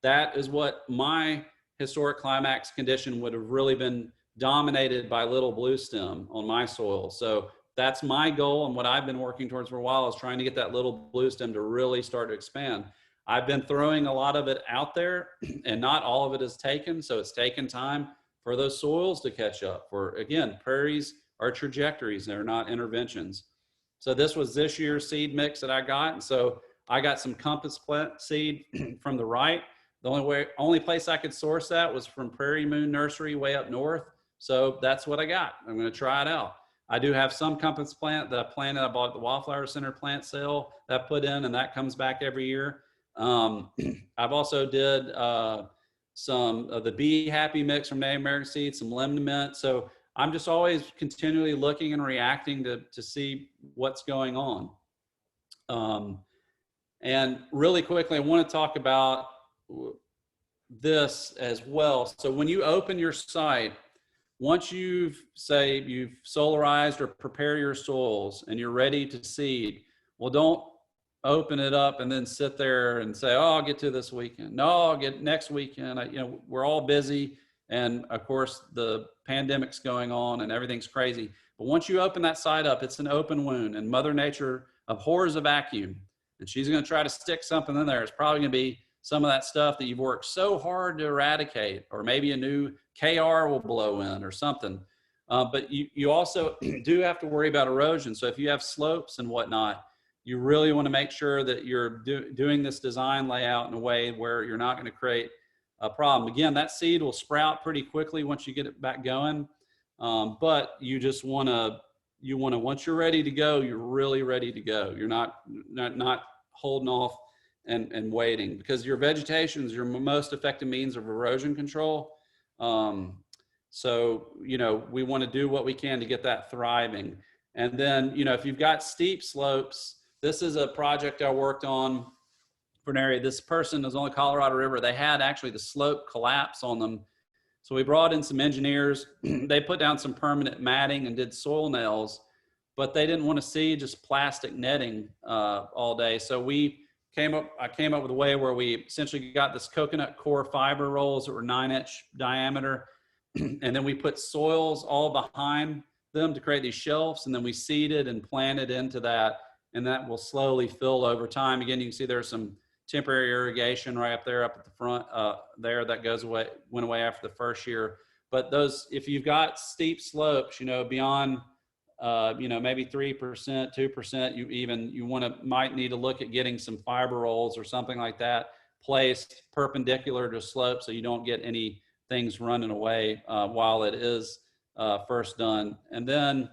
that is what my historic climax condition would have really been dominated by little blue stem on my soil. So that's my goal, and what I've been working towards for a while is trying to get that little blue stem to really start to expand. I've been throwing a lot of it out there, and not all of it is taken. So it's taken time for those soils to catch up. For, again, prairies are trajectories, they're not interventions. So this was this year's seed mix that I got. And so I got some compass plant seed from the right. The only place I could source that was from Prairie Moon Nursery way up north. So that's what I got. I'm going to try it out. I do have some compass plant that I planted. I bought at the Wildflower Center plant sale that I put in, and that comes back every year. I've also did some of the Bee Happy mix from Native American Seeds, some lemon mint. So I'm just always continually looking and reacting to see what's going on. And really quickly, I want to talk about this as well. So when you open your site, once you've solarized or prepare your soils and you're ready to seed, well, don't open it up and then sit there and say, oh, I'll get to this weekend. No, I'll get next weekend. We're all busy. And of course the pandemic's going on and everything's crazy. But once you open that site up, it's an open wound, and Mother Nature abhors a vacuum. And she's going to try to stick something in there. It's probably going to be some of that stuff that you've worked so hard to eradicate, or maybe a new KR will blow in or something. But you also do have to worry about erosion. So if you have slopes and whatnot, you really want to make sure that you're doing this design layout in a way where you're not going to create a problem. Again, that seed will sprout pretty quickly once you get it back going. But you just want to, once you're ready to go, you're really ready to go. You're not holding off and waiting, because your vegetation is your most effective means of erosion control. So, we want to do what we can to get that thriving. And then, if you've got steep slopes, this is a project I worked on for an area. This person is on the Colorado River. They had actually the slope collapse on them. So we brought in some engineers. They put down some permanent matting and did soil nails, but they didn't want to see just plastic netting all day. So I came up with a way where we essentially got this coconut core fiber rolls that were 9-inch diameter. And then we put soils all behind them to create these shelves. And then we seeded and planted into that. And that will slowly fill over time. Again, you can see there's some temporary irrigation right up there, up at the front there, that went away after the first year. But if you've got steep slopes, beyond, maybe 3%, 2%, you might need to look at getting some fiber rolls or something like that placed perpendicular to slope, so you don't get any things running away while it is first done. And then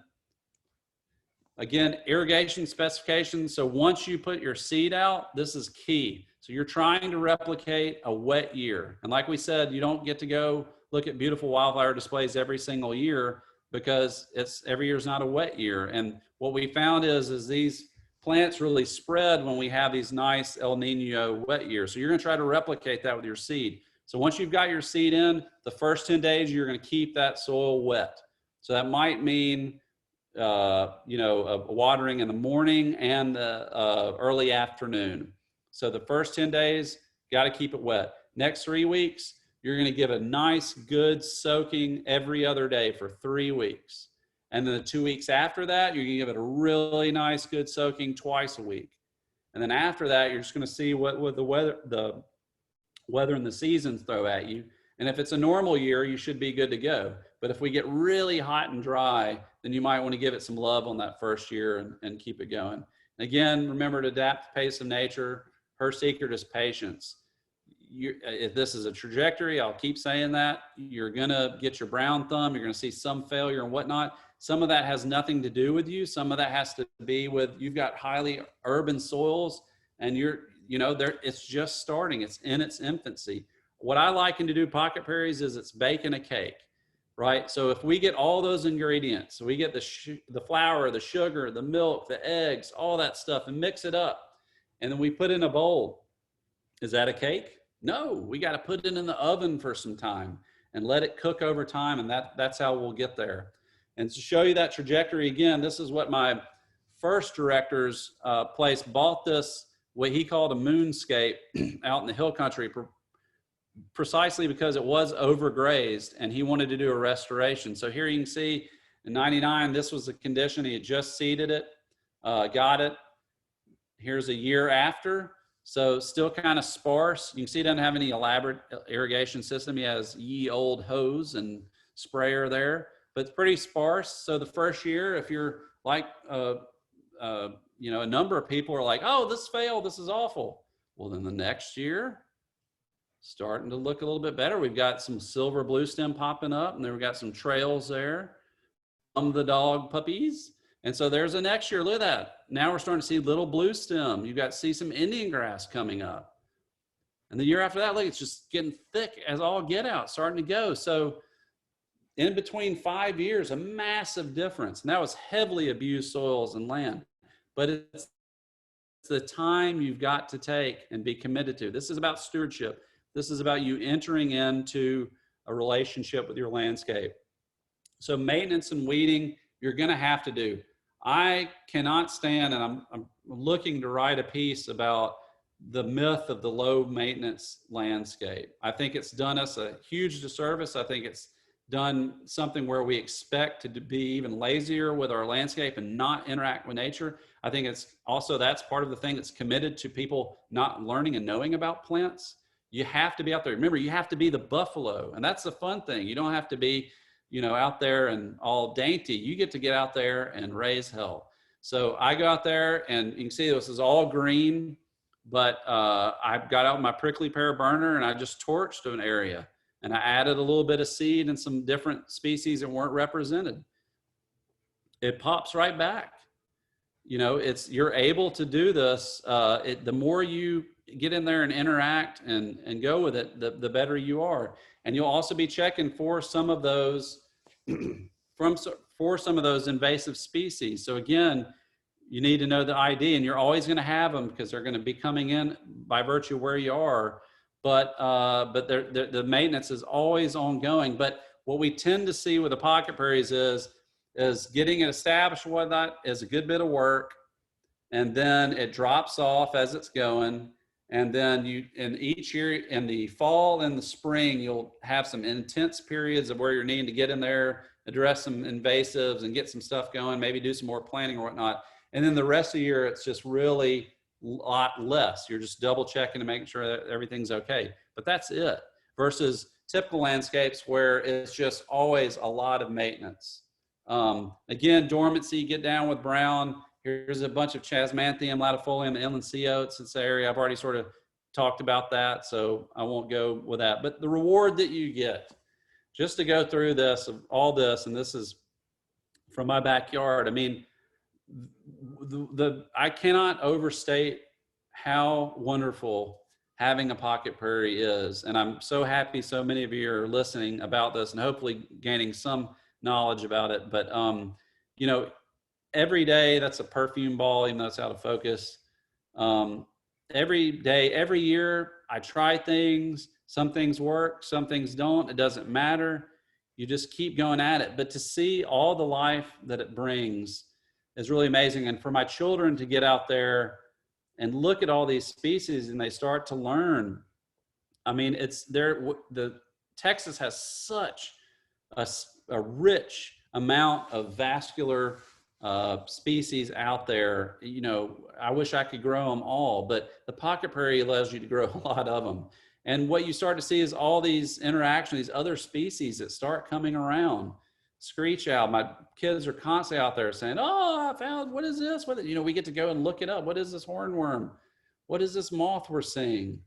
again, irrigation specifications. So once you put your seed out, this is key. So you're trying to replicate a wet year. And like we said, you don't get to go look at beautiful wildflower displays every single year, because every year is not a wet year. And what we found is these plants really spread when we have these nice El Nino wet years. So you're going to try to replicate that with your seed. So once you've got your seed in, the first 10 days, you're going to keep that soil wet. So that might mean watering in the morning and the early afternoon. So the first 10 days, got to keep it wet. Next 3 weeks, you're going to give a nice, good soaking every other day for 3 weeks. And then the 2 weeks after that, you're going to give it a really nice, good soaking twice a week. And then after that, you're just going to see what the weather and the seasons throw at you. And if it's a normal year, you should be good to go. But if we get really hot and dry, then you might want to give it some love on that first year and keep it going. Again, remember to adapt the pace of nature. Her secret is patience. If this is a trajectory, I'll keep saying that, you're going to get your brown thumb. You're going to see some failure and whatnot. Some of that has nothing to do with you. Some of that has to be with, you've got highly urban soils, and it's just starting. It's in its infancy. What I liken to do pocket prairies is it's baking a cake, right? So if we get all those ingredients, so we get the flour, the sugar, the milk, the eggs, all that stuff, and mix it up, and then we put in a bowl. Is that a cake? No, we got to put it in the oven for some time and let it cook over time, and that's how we'll get there. And to show you that trajectory again, this is what my first director's place bought this, what he called a moonscape out in the hill country, precisely because it was overgrazed and he wanted to do a restoration. So here you can see in 99, this was the condition. He had just seeded it, got it. Here's a year after. So still kind of sparse. You can see it doesn't have any elaborate irrigation system. He has ye old hose and sprayer there, but it's pretty sparse. So the first year, if you're like, a number of people are like, oh, this failed, this is awful. Well, then the next year, starting to look a little bit better. We've got some silver blue stem popping up, and then we've got some trails there from the dog puppies. And so there's a next year. Look at that. Now we're starting to see little blue stem. You've got to see some Indian grass coming up. And the year after that, look, it's just getting thick as all get out, starting to go. So in between 5 years, a massive difference. And that was heavily abused soils and land. But it's the time you've got to take and be committed to. This is about stewardship. This is about you entering into a relationship with your landscape. So maintenance and weeding, you're going to have to do. I cannot stand, and I'm looking to write a piece about the myth of the low maintenance landscape. I think it's done us a huge disservice. I think it's done something where we expect to be even lazier with our landscape and not interact with nature. I think it's also, that's part of the thing that's committed to people not learning and knowing about plants. You have to be out there. Remember, you have to be the buffalo, and that's the fun thing. You don't have to be, you know, out there and all dainty. You get to get out there and raise hell. So I go out there, and you can see this is all green, but I got out my prickly pear burner and I just torched an area, and I added a little bit of seed and some different species that weren't represented. It pops right back. You know, you're able to do this. The more you get in there and interact and go with it, the better you are. And you'll also be checking for some of those for some of those invasive species. So again, you need to know the ID, and you're always going to have them because they're going to be coming in by virtue of where you are. But the maintenance is always ongoing. But what we tend to see with the pocket prairies is getting it established and whatnot is a good bit of work, and then it drops off as it's going. And then in each year, in the fall and the spring, you'll have some intense periods of where you're needing to get in there, address some invasives and get some stuff going, maybe do some more planting or whatnot. And then the rest of the year, it's just really a lot less. You're just double checking and making sure that everything's okay. But that's it, versus typical landscapes where it's just always a lot of maintenance. Again, dormancy, get down with brown. Here's a bunch of Chasmanthium, Latifolium, inland sea oats. It's an area I've already sort of talked about that, so I won't go with that. But the reward that you get, just to go through this, of all this, and this is from my backyard. I mean, I cannot overstate how wonderful having a pocket prairie is. And I'm so happy so many of you are listening about this and hopefully gaining some knowledge about it. But, you know, every day, that's a perfume ball, even though it's out of focus. Every day, every year, I try things. Some things work, some things don't. It doesn't matter. You just keep going at it. But to see all the life that it brings is really amazing. And for my children to get out there and look at all these species and they start to learn. I mean, Texas has such a rich amount of vascular species out there. You know, I wish I could grow them all, but the pocket prairie allows you to grow a lot of them. And what you start to see is all these interactions, these other species that start coming around. Screech owl, my kids are constantly out there saying, oh, I found, what is this? You know, we get to go and look it up. What is this hornworm? What is this moth we're seeing?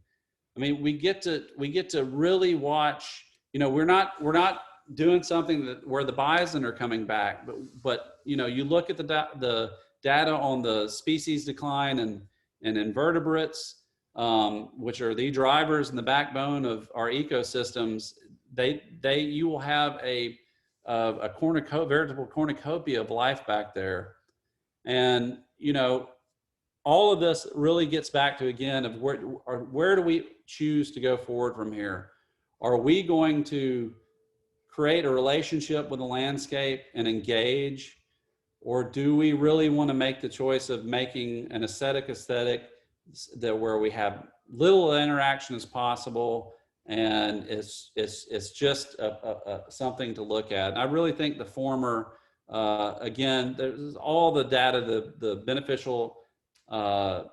I mean, we get to really watch. You know, we're not doing something where the bison are coming back, but you know, you look at the data on the species decline and invertebrates, which are the drivers and the backbone of our ecosystems. You will have a veritable cornucopia of life back there. And you know, all of this really gets back to, again, of where do we choose to go forward from here? Are we going to create a relationship with the landscape and engage, or do we really want to make the choice of making an aesthetic that where we have little interaction as possible, and it's just something to look at? And I really think the former, again, there's all the data, the beneficial, the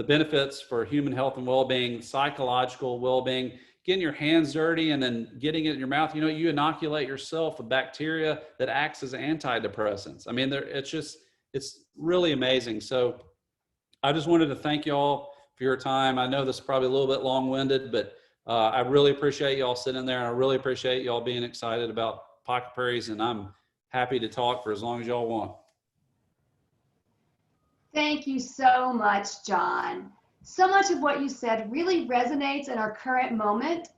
benefits for human health and well-being, psychological well-being, getting your hands dirty and then getting it in your mouth. You know, you inoculate yourself with bacteria that acts as antidepressants. I mean, it's really amazing. So I just wanted to thank you all for your time. I know this is probably a little bit long-winded, but I really appreciate y'all sitting there. And I really appreciate y'all being excited about pocket prairies, and I'm happy to talk for as long as y'all want. Thank you so much, John. So much of what you said really resonates in our current moment.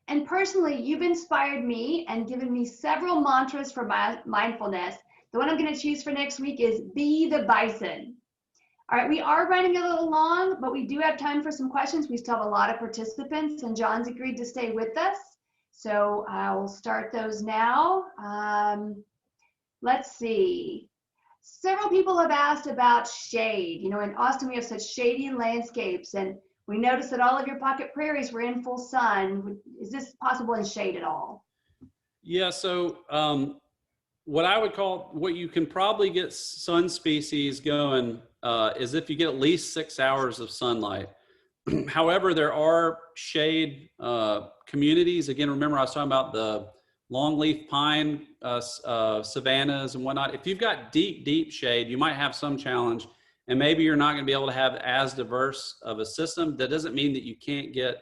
And personally, you've inspired me and given me several mantras for my mindfulness. The one I'm going to choose for next week is be the bison. All right, we are running a little long, but we do have time for some questions. We still have a lot of participants, and John's agreed to stay with us. So I'll start those now. Let's see. Several people have asked about shade. You know, in Austin, we have such shady landscapes, and we noticed that all of your pocket prairies were in full sun. Is this possible in shade at all? Yeah, so what I would call, what you can probably get sun species going is if you get at least 6 hours of sunlight. However, there are shade communities. Again, remember I was talking about the longleaf pine savannas and whatnot. If you've got deep, deep shade, you might have some challenge, and maybe you're not going to be able to have as diverse of a system. That doesn't mean that you can't get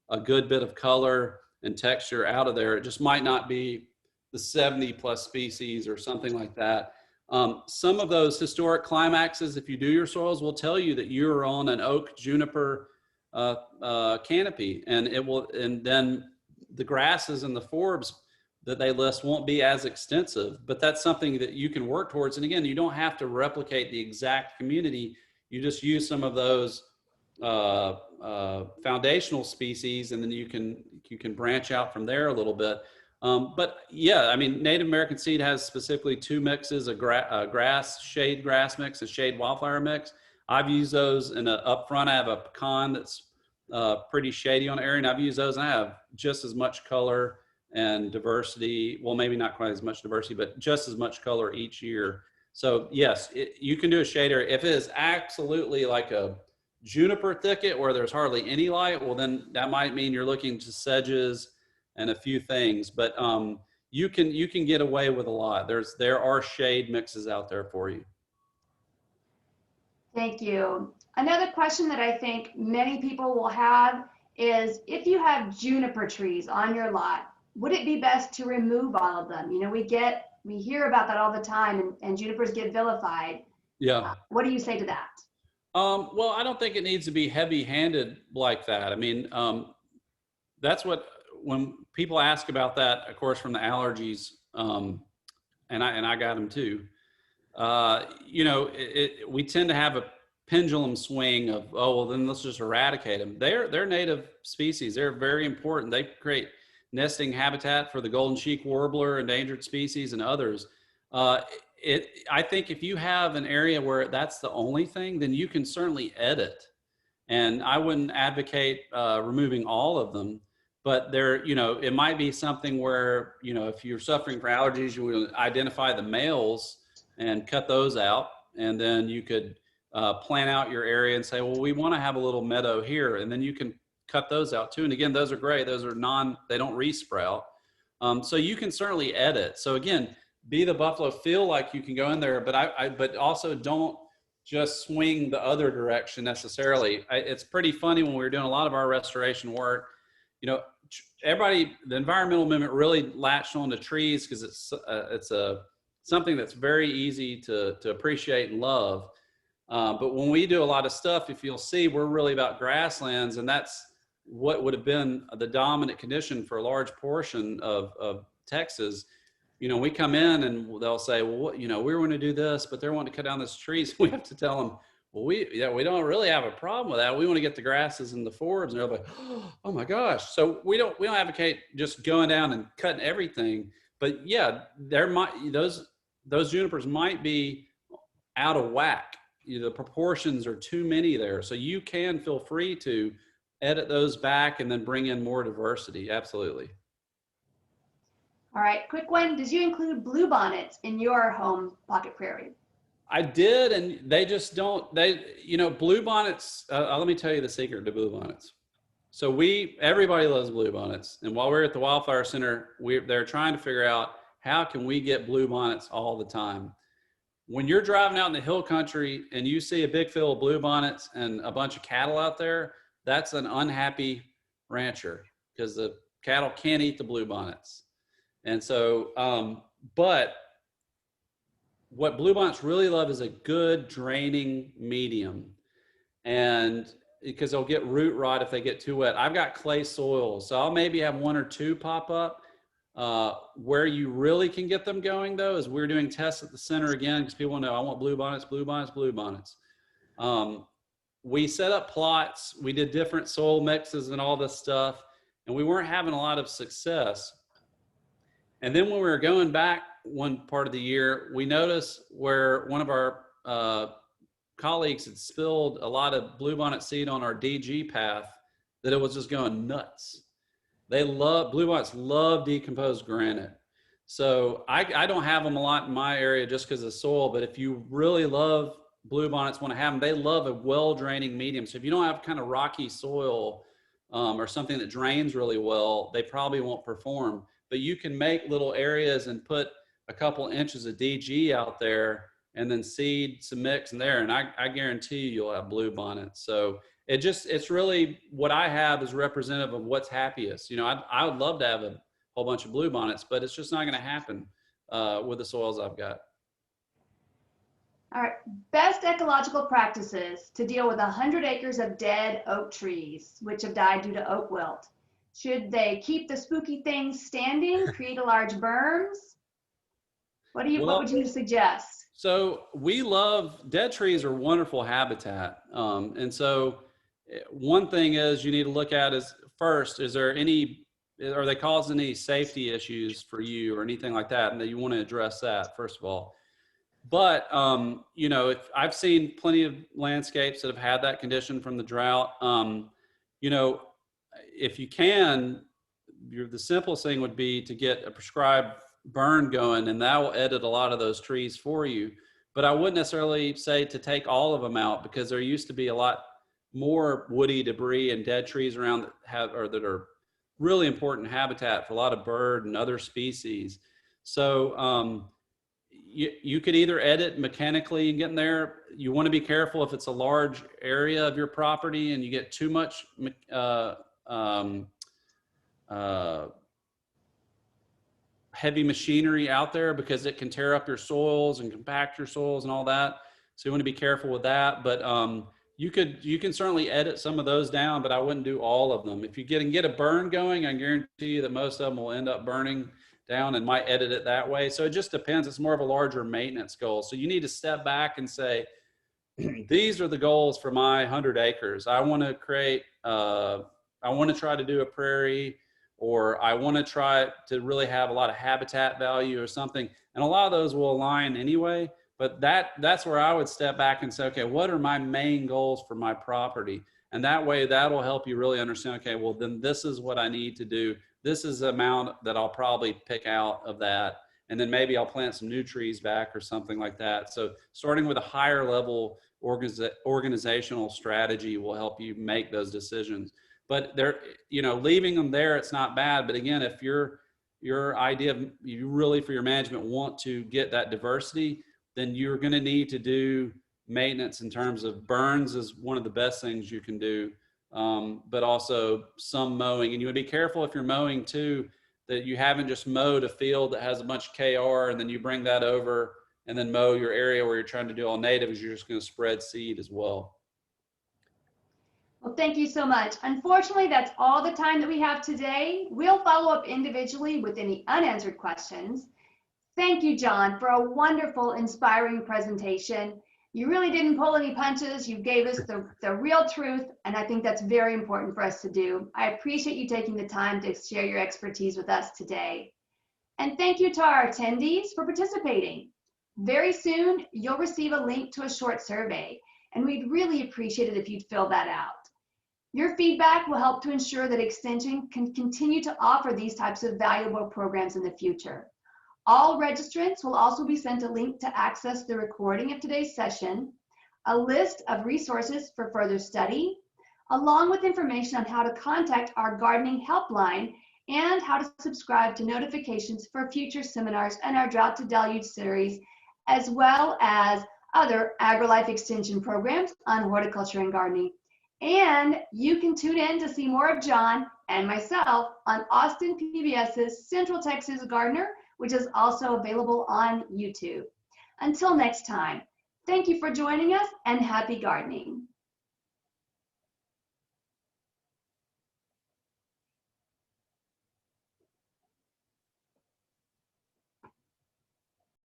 a good bit of color and texture out of there. It just might not be the 70 plus species or something like that. Some of those historic climaxes, if you do your soils, will tell you that you're on an oak juniper canopy, and it will, and then the grasses and the forbs that they list won't be as extensive, but that's something that you can work towards. And again, you don't have to replicate the exact community. You just use some of those foundational species, and then you can branch out from there a little bit. But yeah, I mean, Native American Seed has specifically 2 mixes, a grass, shade grass mix, and shade wildflower mix. I've used those in up front. I have a pecan that's pretty shady on area, and I've used those, and I have just as much color and diversity. Well, maybe not quite as much diversity, but just as much color each year. So yes, you can do a shade area. If it is absolutely like a juniper thicket where there's hardly any light, well, then that might mean you're looking to sedges and a few things, but you can get away with a lot. There are shade mixes out there for you. Thank you. Another question that I think many people will have is, if you have juniper trees on your lot, would it be best to remove all of them? You know, we hear about that all the time, and junipers get vilified. Yeah. What do you say to that? Well, I don't think it needs to be heavy-handed like that. I mean, that's what, when people ask about that, of course, from the allergies, and I got them too. You know, we tend to have a pendulum swing of, oh, well, then let's just eradicate them. They're native species. They're very important. They create nesting habitat for the golden cheek warbler, endangered species, and others. I think if you have an area where that's the only thing, then you can certainly edit. And I wouldn't advocate removing all of them, but there, you know, it might be something where, you know, if you're suffering from allergies, you would identify the males and cut those out. And then you could plan out your area and say, well, we want to have a little meadow here. And then you can cut those out too. And again, those are great. Those are they don't resprout. So you can certainly edit. So again, be the buffalo, feel like you can go in there, but also don't just swing the other direction necessarily. It's pretty funny when we were doing a lot of our restoration work, you know, the environmental movement really latched on to trees because it's something that's very easy to appreciate and love. But when we do a lot of stuff, if you'll see, we're really about grasslands, and that's what would have been the dominant condition for a large portion of Texas. You know, we come in and they'll say, well, you know, we were going to do this, but they're wanting to cut down this trees. We have to tell them, well, we don't really have a problem with that. We want to get the grasses and the forbs. And they're like, oh my gosh. So we don't advocate just going down and cutting everything. But yeah, those junipers might be out of whack. The proportions are too many there. So you can feel free to edit those back and then bring in more diversity. Absolutely. All right, quick one. Did you include bluebonnets in your home pocket prairie? I did, and they just don't, you know, bluebonnets, let me tell you the secret to bluebonnets. So everybody loves bluebonnets. And while we're at the Wildflower Center, they're trying to figure out how can we get bluebonnets all the time. when you're driving out in the hill country and you see a big field of bluebonnets and a bunch of cattle out there, that's an unhappy rancher because the cattle can't eat the bluebonnets. And so, but what bluebonnets really love is a good draining medium. And because they'll get root rot if they get too wet. I've got clay soil, so I'll maybe have one or two pop up. Where you really can get them going though is we're doing tests at the center again because people know I want bluebonnets, bluebonnets, bluebonnets. We set up plots, we did different soil mixes and all this stuff, and we weren't having a lot of success. And then when we were going back one part of the year, we noticed where one of our colleagues had spilled a lot of bluebonnet seed on our DG path that it was just going nuts. Bluebonnets love decomposed granite. So I don't have them a lot in my area just because of soil, but if you really love bluebonnets, want to have them, they love a well-draining medium. So if you don't have kind of rocky soil or something that drains really well, they probably won't perform. But you can make little areas and put a couple inches of DG out there and then seed some mix in there. And I guarantee you'll have bluebonnets. So it's really what I have is representative of what's happiest. You know, I would love to have a whole bunch of bluebonnets, but it's just not going to happen with the soils I've got. All right, best ecological practices to deal with 100 acres of dead oak trees, which have died due to oak wilt. Should they keep the spooky things standing, create a large berms? What would you suggest? So we love, dead trees are wonderful habitat. And so one thing is you need to look at is first, are they causing any safety issues for you or anything like that? And that you want to address that first of all. But, you know, if I've seen plenty of landscapes that have had that condition from the drought, you know, if you can, the simplest thing would be to get a prescribed burn going, and that will edit a lot of those trees for you. But I wouldn't necessarily say to take all of them out because there used to be a lot more woody debris and dead trees around that are really important habitat for a lot of bird and other species. So you could either edit mechanically and get in there. You want to be careful if it's a large area of your property and you get too much heavy machinery out there because it can tear up your soils and compact your soils and all that. So you want to be careful with that. But you can certainly edit some of those down, but I wouldn't do all of them. If you can get a burn going, I guarantee you that most of them will end up burning down and might edit it that way. So it just depends. It's more of a larger maintenance goal. So you need to step back and say, these are the goals for my 100 acres. I want to create, I want to try to do a prairie, or I want to try to really have a lot of habitat value or something. And a lot of those will align anyway, but that's where I would step back and say, okay, what are my main goals for my property? And that way that'll help you really understand, okay, well then this is what I need to do. This is the amount that I'll probably pick out of that. And then maybe I'll plant some new trees back or something like that. So starting with a higher level organizational strategy will help you make those decisions. But you know, leaving them there, it's not bad. But again, if your idea of you really for your management want to get that diversity, then you're going to need to do maintenance in terms of burns is one of the best things you can do. But also some mowing, and you would be careful if you're mowing too, that you haven't just mowed a field that has a bunch of KR and then you bring that over and then mow your area where you're trying to do all natives. You're just going to spread seed as well. Well, thank you so much. Unfortunately, that's all the time that we have today. We'll follow up individually with any unanswered questions. Thank you, John, for a wonderful, inspiring presentation. You really didn't pull any punches. You gave us the real truth, and I think that's very important for us to do. I appreciate you taking the time to share your expertise with us today. And thank you to our attendees for participating. Very soon, you'll receive a link to a short survey, and we'd really appreciate it if you'd fill that out. Your feedback will help to ensure that Extension can continue to offer these types of valuable programs in the future. All registrants will also be sent a link to access the recording of today's session, a list of resources for further study, along with information on how to contact our gardening helpline and how to subscribe to notifications for future seminars and our Drought to Deluge series as well as other AgriLife Extension programs on horticulture and gardening. And you can tune in to see more of John and myself on Austin PBS's Central Texas Gardener, which is also available on YouTube. Until next time, thank you for joining us and happy gardening.